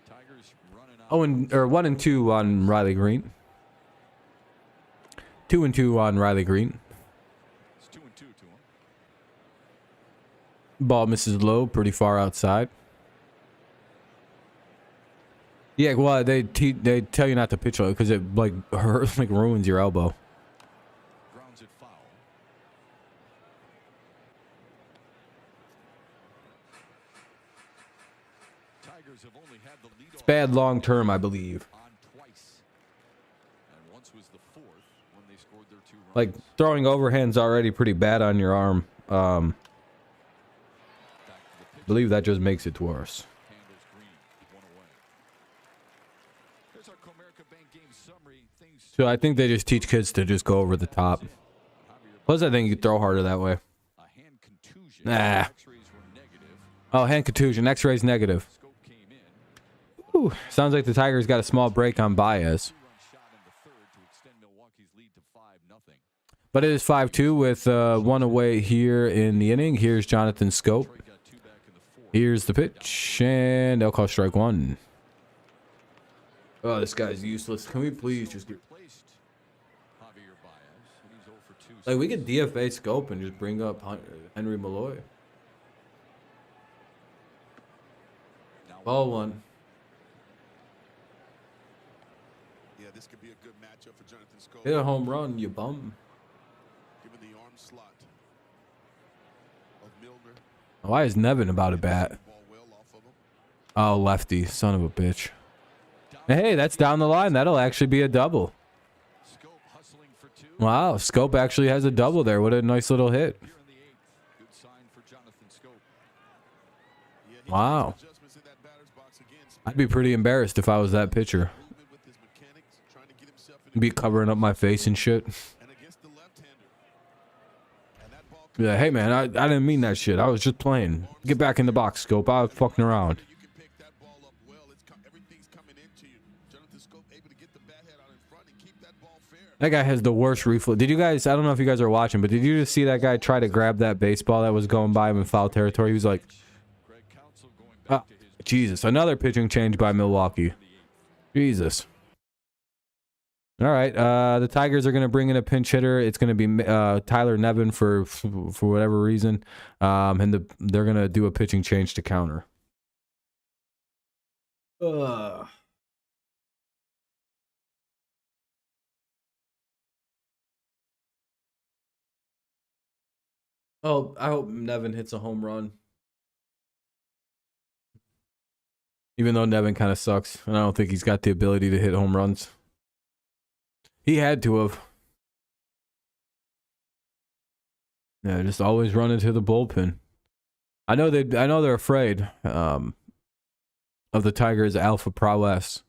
Tigers running out. 1-2 on Riley Green. 2-2 on Riley Green. It's 2-2 to him. Ball misses low, pretty far outside. Yeah, well, they tell you not to pitch low because it like hurts, like ruins your elbow. Grounds it foul. Tigers have only had the lead It's bad long term, I believe. on twice. And once was the fourth when they scored their 2 runs. Like throwing overhand's already pretty bad on your arm. I believe that just makes it worse. Handles green, 1 away. Here's our Comerica Bank game summary. Things So I think they just teach kids to just go over the top. Plus, I think you throw harder that way. a hand contusion. Nah. X-rays were negative. Oh, hand contusion. X-rays negative. Scope came in. Ooh, sounds like the Tigers got a small break on Baez. 2-run shot in the third to extend Milwaukee's lead to 5-0. But it is 5-2 with 1 away here in the inning. Here's Jonathan Scope. Detroit got 2 back in the fourth. Here's the pitch, and they'll call strike 1. Oh, this guy's useless. Can we please just get... Replaced Javier Baez, and he's 0 for 2. Like, we could DFA Scope and just bring up Henry Malloy. Now Ball 1. Yeah, this could be a good matchup for Jonathan Scope. Hit a home run, you bum. Given the arm slot of Milner. Why is Nevin about a bat? Ball well off of him. Oh, lefty. Son of a bitch. Hey, that's down the line. That'll actually be a double. Scope hustling for 2. Wow, Scope actually has a double there. What a nice little hit. Here in the 8th. Good sign for Jonathan Scope. Yeah, he Wow. makes adjustments in that batter's box again. I'd be pretty embarrassed if I was that pitcher. Movement with his mechanics, trying to get himself in Be covering up my face and shit. and against the left-hander. And that ball Yeah, hey man, I didn't mean that shit. I was just playing. Get back in the box, Scope. I was fucking around. you can pick that ball up well. Everything's coming into you. Jonathan Scope able to get the bat head out in front and keep that ball fair. That guy has the worst reflex. Did you guys, I don't know if you guys are watching, but did you just see that guy try to grab that baseball that was going by him in foul territory? He was like, Greg Counsell going back to his Jesus, another pitching change by Milwaukee. Jesus. All right, the Tigers are going to bring in a pinch hitter. It's going to be Tyler Nevin for whatever reason, and they're going to do a pitching change to counter. Oh, I hope Nevin hits a home run. Even though Nevin kind of sucks, and I don't think he's got the ability to hit home runs. He had to have. Yeah, just always run into the bullpen. I know they're afraid of the Tigers' alpha prowess.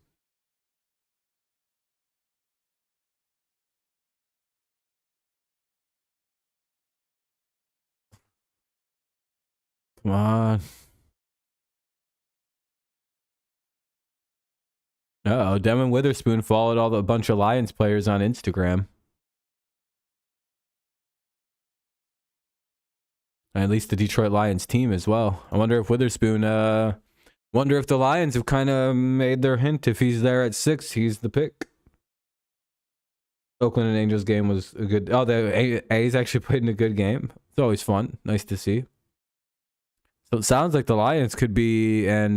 Come on. Uh-oh, Devin Witherspoon followed a bunch of Lions players on Instagram. At least the Detroit Lions team as well. I wonder if Witherspoon, wonder if the Lions have kind of made their hint. If he's there at 6, he's the pick. Oakland and Angels game was a good... Oh, the A's actually played in a good game. It's always fun. Nice to see. So it sounds like the Lions could be, and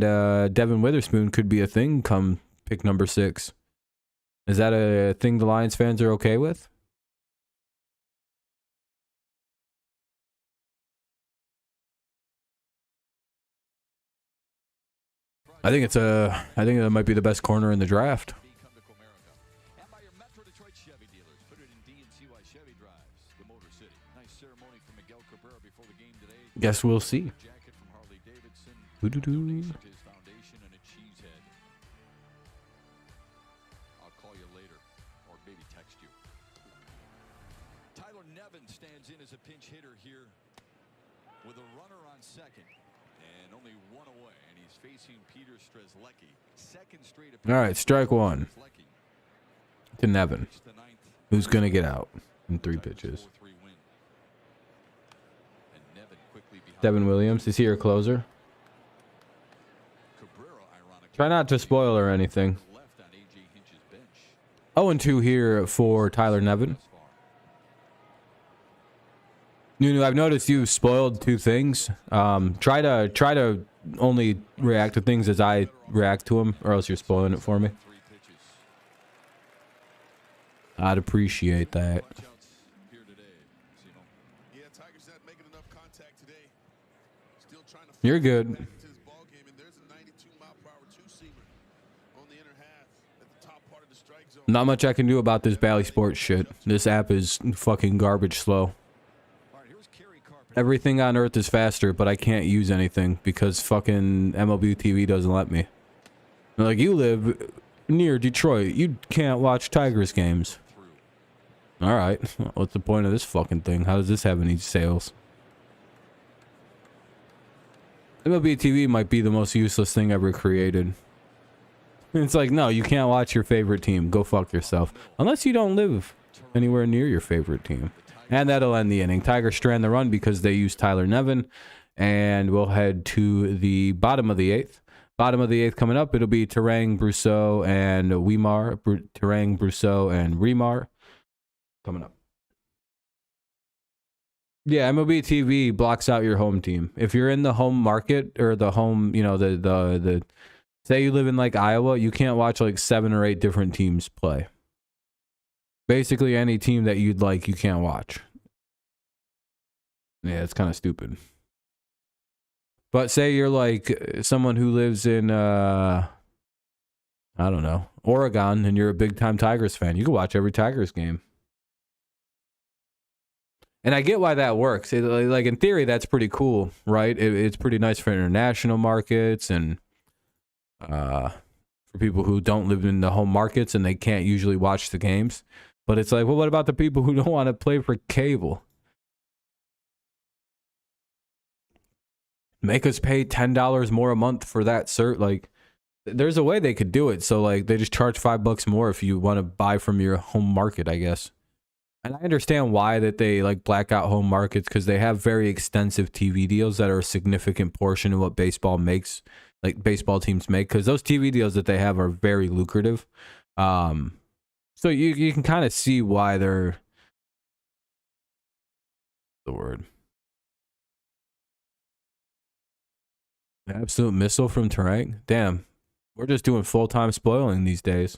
Devin Witherspoon could be a thing come pick number 6. Is that a thing the Lions fans are okay with? I think that might be the best corner in the draft. Come to Comerica. And by your Metro Detroit Chevy dealers. Put it in D&CY Chevy drives. The Motor City. Nice ceremony from Miguel Cabrera before the game today. Guess we'll see. Jacket from Harley Davidson. Doo-doo-doo. Donation to his foundation and a cheese head. I'll call you later, or maybe text you. Tyler Nevin stands in as a pinch hitter here with a runner on second and only 1 away, and he's facing Peter Strzelecki. Second straight appearance. All right, strike 1 Strzelecki. to Nevin, It's the 9th. who's going to get out in 3 pitches. 4-3 win. And Nevin quickly behind. Devin Williams, is he your closer? Cabrera, ironically, Try not to spoil or anything. left on A.J. Hinch's bench 0-2 here for Tyler Nevin. thus far. Nunu, I've noticed you've spoiled 2 things. Try to only react to things as I react to them, or else you're spoiling it for me. 3 pitches. I'd appreciate that. Watch outs here today. Zeno. Yeah, Tigers not making enough contact today. Still trying to You're good. back into this ball game, and there's a 92-mile-per-hour Not much I can do about this Bally Sports shit. This app is fucking garbage slow. Everything on earth is faster, but I can't use anything because fucking MLB TV doesn't let me. They're like, you live near Detroit. You can't watch Tigers games. Alright. What's the point of this fucking thing? How does this have any sales? MLB TV might be the most useless thing ever created. It's like, no, you can't watch your favorite team. Go fuck yourself. Unless you don't live anywhere near your favorite team. And that'll end the inning. Tigers strand the run because they use Tyler Nevin. And we'll head to the bottom of the 8th. Bottom of the 8th coming up, it'll be Terang, Brousseau, and Weimar. Terang, Brousseau, and Remar coming up. Yeah, MLB TV blocks out your home team. If you're in the home market or the home, you know, the say you live in like Iowa, you can't watch like 7 or 8 different teams play. Basically any team that you'd like, you can't watch. Yeah, it's kind of stupid. But say you're like someone who lives in, I don't know, Oregon, and you're a big time Tigers fan. You can watch every Tigers game. And I get why that works. Like in theory, that's pretty cool, right? It's pretty nice for international markets and for people who don't live in the home markets and they can't usually watch the games. But it's like, well, what about the people who don't want to play for cable? Make us pay $10 more a month for that cert. Like, there's a way they could do it. So like, they just charge $5 more if you want to buy from your home market, I guess. And I understand why that they like black out home markets, because they have very extensive TV deals that are a significant portion of what baseball makes, like baseball teams make, because those TV deals that they have are very lucrative. So you can kind of see why they're the word. Absolute missile from Terang. Damn, we're just doing full-time spoiling these days.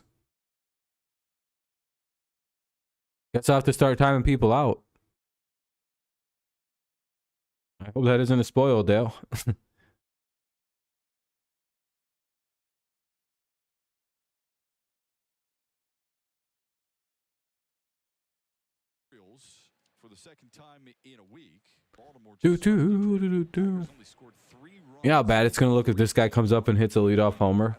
Guess I'll have to start timing people out. I hope that isn't a spoil, Dale. For the second time in a week, Baltimore only scored 3 runs. You know how bad it's going to look if this guy comes up and hits a leadoff homer?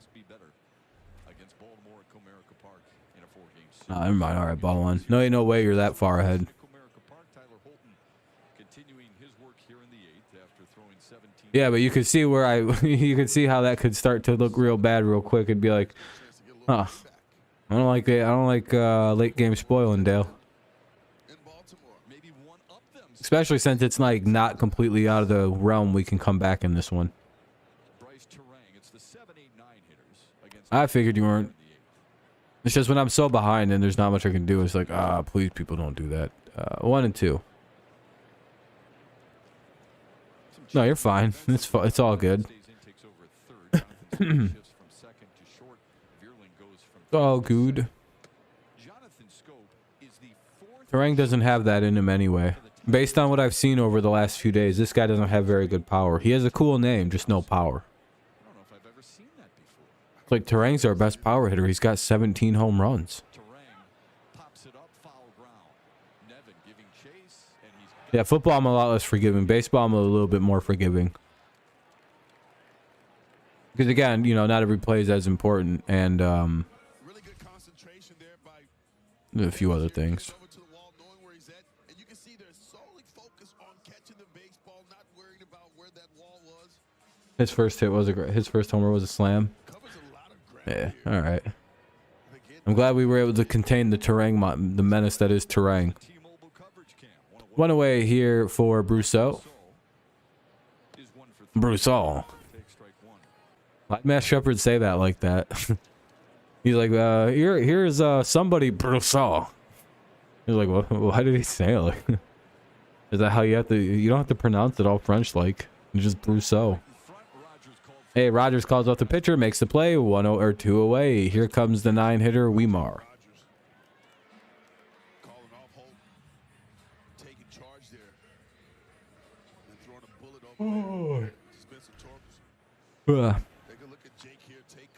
Never mind. All right, ball one. No, ain't no way you're that far ahead. Yeah, but you could see where you could see how that could start to look real bad real quick. It'd be like, huh, I don't like it. I don't like late game spoiling, Dale. Especially since it's like not completely out of the realm, we can come back in this one. I figured you weren't. It's just when I'm so behind and there's not much I can do, it's like, please, people, don't do that. 1 and 2. No, you're fine. It's all good. It's all good. Terang doesn't have that in him anyway. Based on what I've seen over the last few days, this guy doesn't have very good power. He has a cool name, just no power. It's like Terang's our best power hitter. He's got 17 home runs. Yeah, football I'm a lot less forgiving. Baseball I'm a little bit more forgiving. Because again, you know, not every play is as important, and a few other things. His first hit was his first homer was a slam. Yeah, all right. I'm glad we were able to contain the Terang, the menace that is Terang. 1 away here for Brousseau. Brousseau. Why'd Matt Shepard say that like that? He's like, here's somebody Brousseau. He's like, well, why did he say it like? Is that how you have to? You don't have to pronounce it all French like. It's just Brousseau. Hey, Rogers calls off the pitcher, makes the play, 1 or 2 away. Here comes the 9-hitter, Weimar.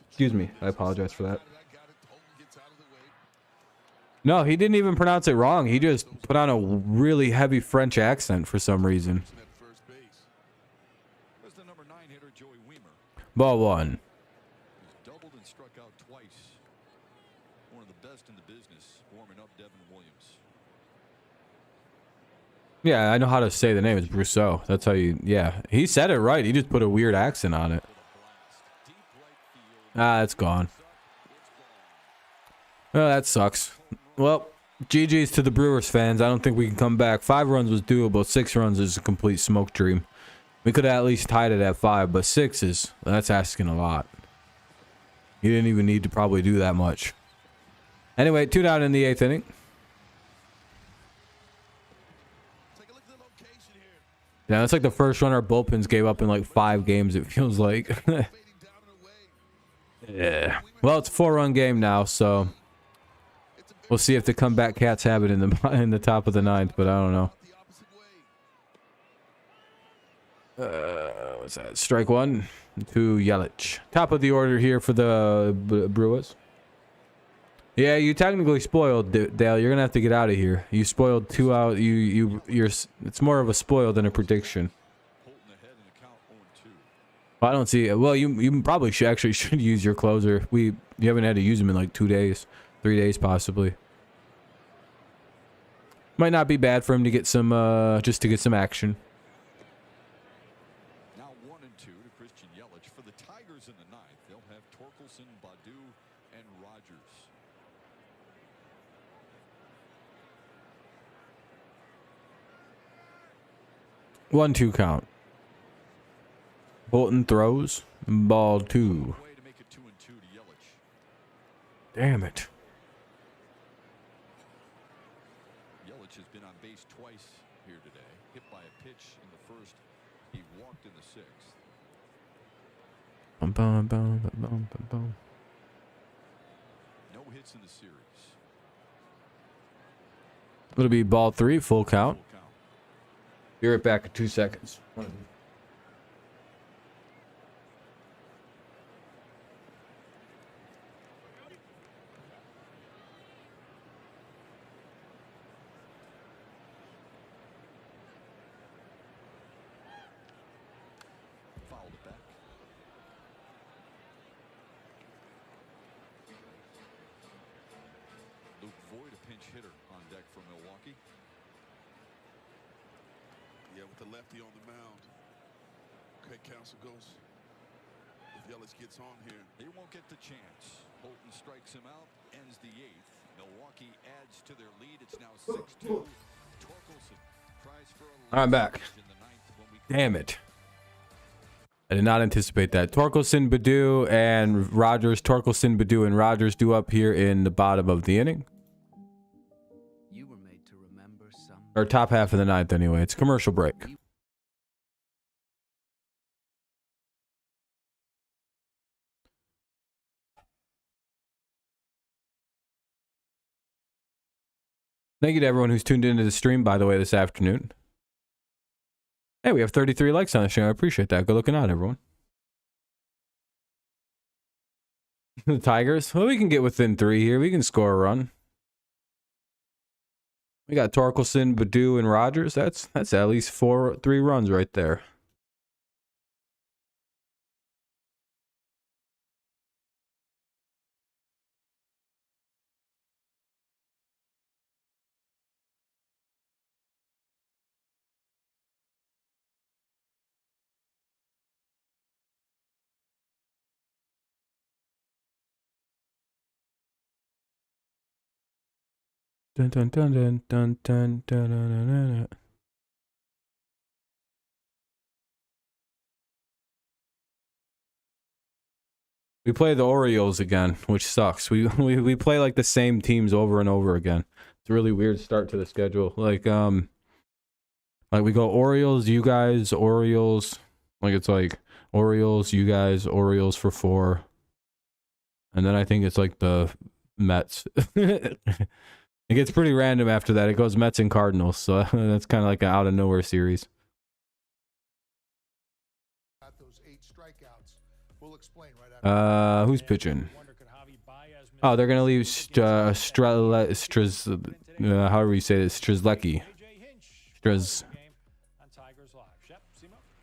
Excuse me, I apologize for that. No, he didn't even pronounce it wrong. He just put on a really heavy French accent for some reason. At first base. Was the number 9 hitter Joey Weimer. Ball one. He's doubled and struck out twice. One of the best in the business, warming up Devin Williams. Yeah, I know how to say the name. It's Brousseau. That's how you... Yeah, he said it right. He just put a weird accent on it. Ah, it's gone. Oh, that sucks. Well, GG's to the Brewers fans. I don't think we can come back. 5 runs was doable. 6 runs is a complete smoke dream. We could have at least tied it at 5, but 6 is... That's asking a lot. You didn't even need to probably do that much. Anyway, 2 down in the 8th inning. Take a look at the location here. Yeah, that's like the first run our bullpens gave up in like 5 games, it feels like. Fading down and away. Yeah. Well, it's a 4-run game now, so... We'll see if the comeback Cats have it in the top of the 9th, but I don't know. The opposite way. What's that? Strike 1 to Yelich. Top of the order here for the Brewers. Yeah, you technically spoiled, Dale. You're gonna have to get out of here. You spoiled 2 out. You're. It's more of a spoil than a prediction. Holton ahead in the count 0-2. Well, I don't see it. Well, you probably should use your closer. You haven't had to use him in like 2 days, 3 days possibly. Might not be bad for him to get some just to get some action. Now 1-2 to Christian Yelich. For the Tigers in the 9th, they'll have Torkelson, Badu, and Rogers. One, 2 count. Bolton throws. Ball 2. Way to make it 2-2 to Yelich. Damn it. Yelich has been on base twice here today. Hit by a pitch in the first. He walked in the 6th. Bum, bum, bum, bum, bum, bum, bum. No hits in the series. It'll be ball 3, full count. Full count. Be right back in 2 seconds. Fouled it back. Luke Voigt, a pinch hitter on deck for Milwaukee. Yeah, with the lefty on the mound. Craig Counsell goes. If Yelich gets on here. They won't get the chance. Holton strikes him out, ends the 8th. Milwaukee adds to their lead. It's now 6-2. Torkelson tries for a I'm back. in the 9th when we Damn it. I did not anticipate that. Torkelson, Badu, and Rogers. Torkelson, Badu, and Rogers due up here in the bottom of the inning. You were made to remember some. Or top half of the 9th anyway. It's a commercial break. Thank you to everyone who's tuned into the stream, by the way, this afternoon. Hey, we have 33 likes on the show. I appreciate that. Good looking out, everyone. The Tigers. Well, we can get within 3 here. We can score a run. We got Torkelson, Badu, and Rogers. That's at least 3 runs right there. Dun, dun, dun, dun, dun, dun, dun, dun, dun, dun. We play the Orioles again, which sucks. We play like the same teams over and over again. It's a really weird start to the schedule. Like we go Orioles, you guys, Orioles. Like it's like Orioles, you guys, Orioles for 4. And then I think it's like the Mets. It gets pretty random after that. It goes Mets and Cardinals, so that's kind of like an out of nowhere series. Those 8 strikeouts. We'll explain right after. Who's pitching? Wonder could Oh, they're gonna leave however you say it, Strzelecki.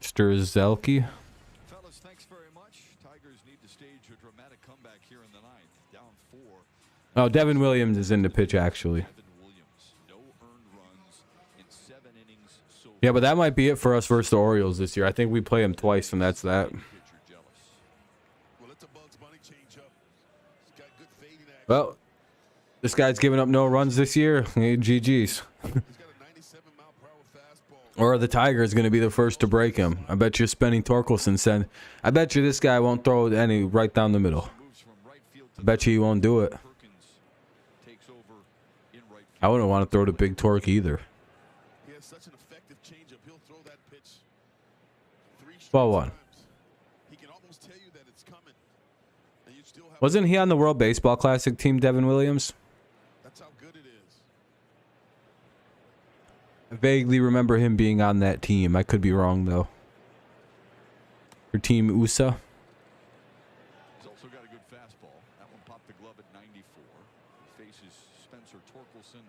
Strzelki. Fellas, thanks very much. Tigers need to stage a dramatic comeback here in the ninth. Down 4. Oh, Devin Williams is in the pitch, actually. Devin Williams, no earned runs in 7 innings so Yeah, but that might be it for us versus the Orioles this year. I think we play them twice, and that's that. pitcher jealous. Well, it's a Bugs Bunny changeup. He's got good fading action. Well, this guy's giving up no runs this year. Hey, GG's. He's got a 97-mile-per-hour fastball. Or the Tigers going to be the first to break him. I bet you Spenny Torkelson said, I bet you this guy won't throw any right down the middle. Moves from right field to I bet you he won't do it. Perkins takes over in right field. I wouldn't want to throw the big torque either. He has such an effective changeup. He'll throw that pitch 3 straight Ball one. times. He can almost tell you that it's coming. And you still have Wasn't he on the World Baseball Classic team, Devin Williams? That's how good it is. I vaguely remember him being on that team. I could be wrong, though. For Team USA. He's also got a good fastball. That one popped the glove at 94. He faces Spencer Torkelson,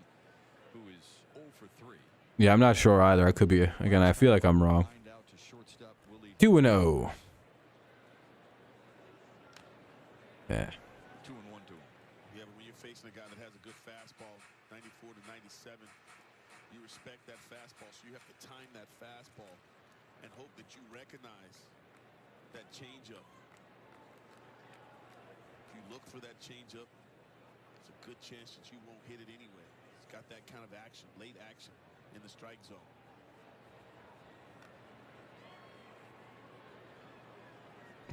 who is 0 for 3. Yeah, I'm not sure either. I could be. Again, I feel like I'm wrong. Lined out to shortstop Willie 2-0. Yeah. 2-1 to him. Yeah, but when you're facing a guy that has a good fastball, 94 to 97, you respect that fastball, so you have to time that fastball and hope that you recognize that changeup. If you look for that changeup, it's a good chance that you won't hit it anyway. It's got that kind of action, late action in the strike zone.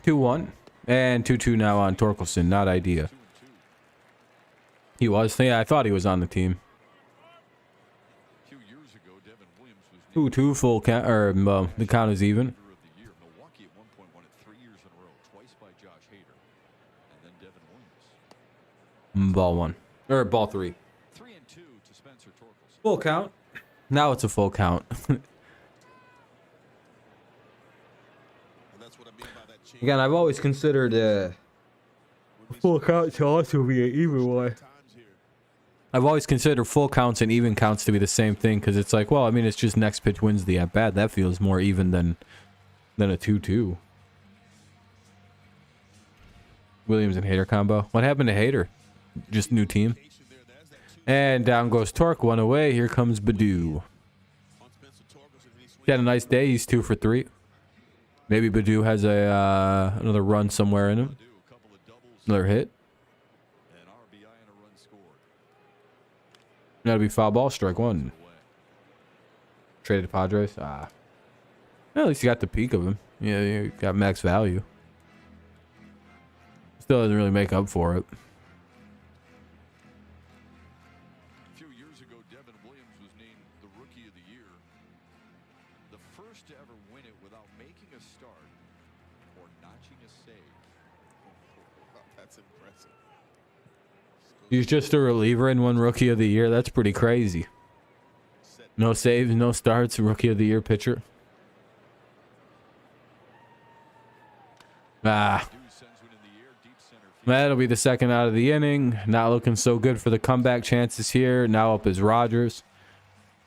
Two-1 and 2-2 now on Torkelson. Not idea. 2-2. He was. Yeah, I thought he was on the team. A few years ago, Devin Williams was named 2-2 full count, or the count is even. Hitter of the Year. Milwaukee at one point won it 3 years in a row, twice by Josh Hader, and then Devin Williams. Ball 1 or ball 3. 3-2 to Spencer Torkelson. Full count. Now it's a full count. And that's what I mean by that changeup. Again, I've always considered full count to also be an even one. Times here. I've always considered full counts and even counts to be the same thing because it's like, well, I mean, it's just next pitch wins the at bat. That feels more even than a 2-2. Williams and Hader combo. What happened to Hader? Just new team. And down goes Torque, 1 away. Here comes Badu. On Spencer Torkelson, and he swings He had a nice day. He's 2 for 3. Maybe Badu has another run somewhere in him. A couple of doubles, Another hit. an RBI, and a run scored. That'll be foul ball. Strike 1. Away. Traded to Padres. Well, at least you got the peak of him. Yeah, you got max value. Still doesn't really make up for it. A few years ago, Devin Williams was named the Rookie of the Year, the first to ever win it without making a start or notching a save. That's impressive. He's just a reliever and won Rookie of the Year. That's pretty crazy. No saves, no starts. Rookie of the Year pitcher. Dude sends one in the air, deep center field. That'll be the second out of the inning. Not looking so good for the comeback chances here. Now up is Rogers.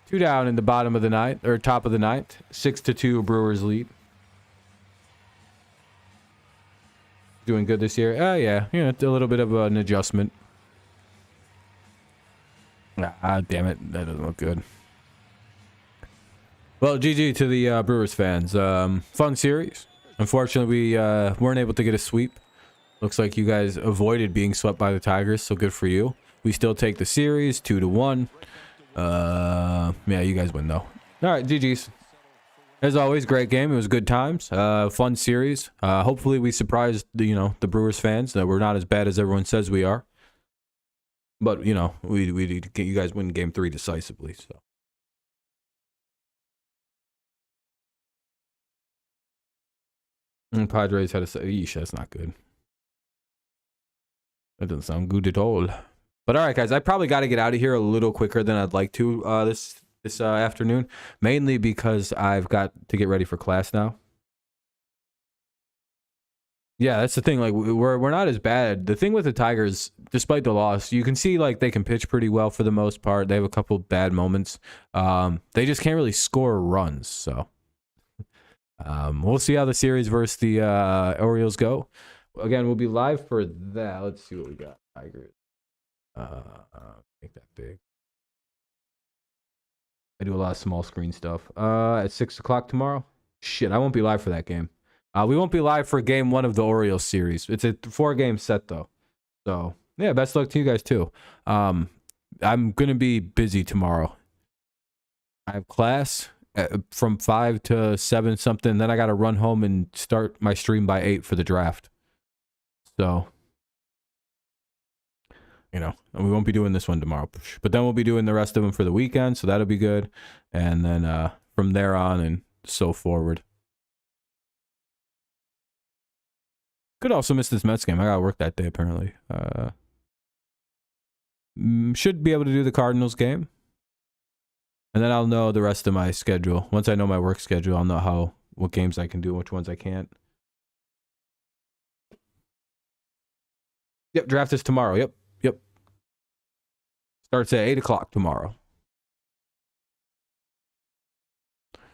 2 down in the bottom of the ninth, or top of the ninth. 6-2 Brewers lead. Doing good this year. Oh yeah, a little bit of an adjustment. Damn it, that doesn't look good. Well, GG to the Brewers fans. Fun series. Unfortunately, we weren't able to get a sweep. Looks like you guys avoided being swept by the Tigers, so good for you. We still take the series 2-1. Yeah, you guys win though. All right, GG's. As always, great game. It was good times. Fun series. Hopefully, we surprised the Brewers fans that we're not as bad as everyone says we are. But you guys win Game 3 decisively. So. And Padres had a say, yeesh, that's not good. That doesn't sound good at all. But all right, guys, I probably got to get out of here a little quicker than I'd like to this afternoon, mainly because I've got to get ready for class now. Yeah, that's the thing. Like we're not as bad. The thing with the Tigers, despite the loss, you can see like they can pitch pretty well for the most part. They have a couple bad moments. They just can't really score runs. So we'll see how the series versus the Orioles go. Again, we'll be live for that. Let's see what we got. Tigers. Make that big. I do a lot of small screen stuff. At 6 o'clock tomorrow. Shit, I won't be live for that game. We won't be live for game 1 of the Orioles series. It's a 4-game set though. So yeah, best luck to you guys too. I'm gonna be busy tomorrow. I have class from 5 to 7 something. Then I gotta run home and start my stream by 8 for the draft. So, you know, and we won't be doing this one tomorrow. But then we'll be doing the rest of them for the weekend, so that'll be good. And then from there on and so forward. Could also miss this Mets game. I gotta work that day apparently. Should be able to do the Cardinals game. And then I'll know the rest of my schedule. Once I know my work schedule, I'll know what games I can do and which ones I can't. Yep, draft is tomorrow. Yep. Starts at 8 o'clock tomorrow.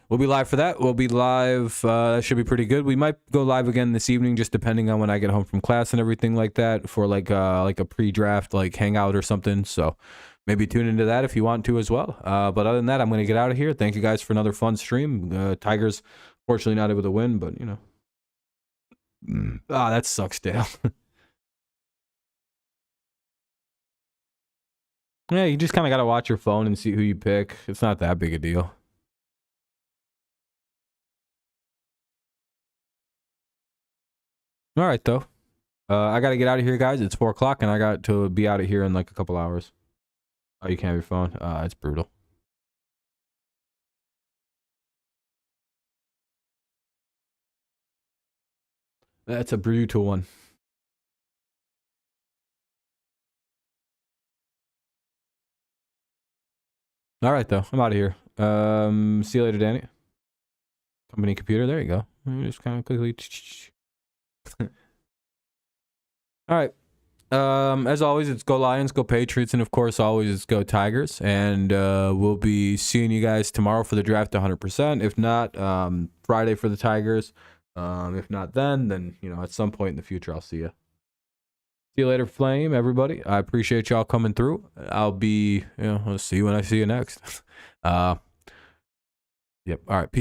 We'll be live for that. We'll be live. That should be pretty good. We might go live again this evening, just depending on when I get home from class and everything like that, for like a pre-draft like hangout or something. So maybe tune into that if you want to as well. But other than that, I'm going to get out of here. Thank you guys for another fun stream. Tigers, fortunately, not able to win, but you know. That sucks, Dale. Yeah, you just kind of got to watch your phone and see who you pick. It's not that big a deal. All right, though. I got to get out of here, guys. It's 4 o'clock, and I got to be out of here in like a couple hours. Oh, you can't have your phone? It's brutal. That's a brutal one. All right, though. I'm out of here. See you later, Danny. Company computer. There you go. Just kind of quickly. All right. As always, it's go Lions, go Patriots, and of course, always it's go Tigers. And we'll be seeing you guys tomorrow for the draft 100%. If not, Friday for the Tigers. If not then, you know, at some point in the future, I'll see you. See you later, Flame, everybody. I appreciate y'all coming through. I'll be, I'll see you when I see you next. Yep. All right. Peace.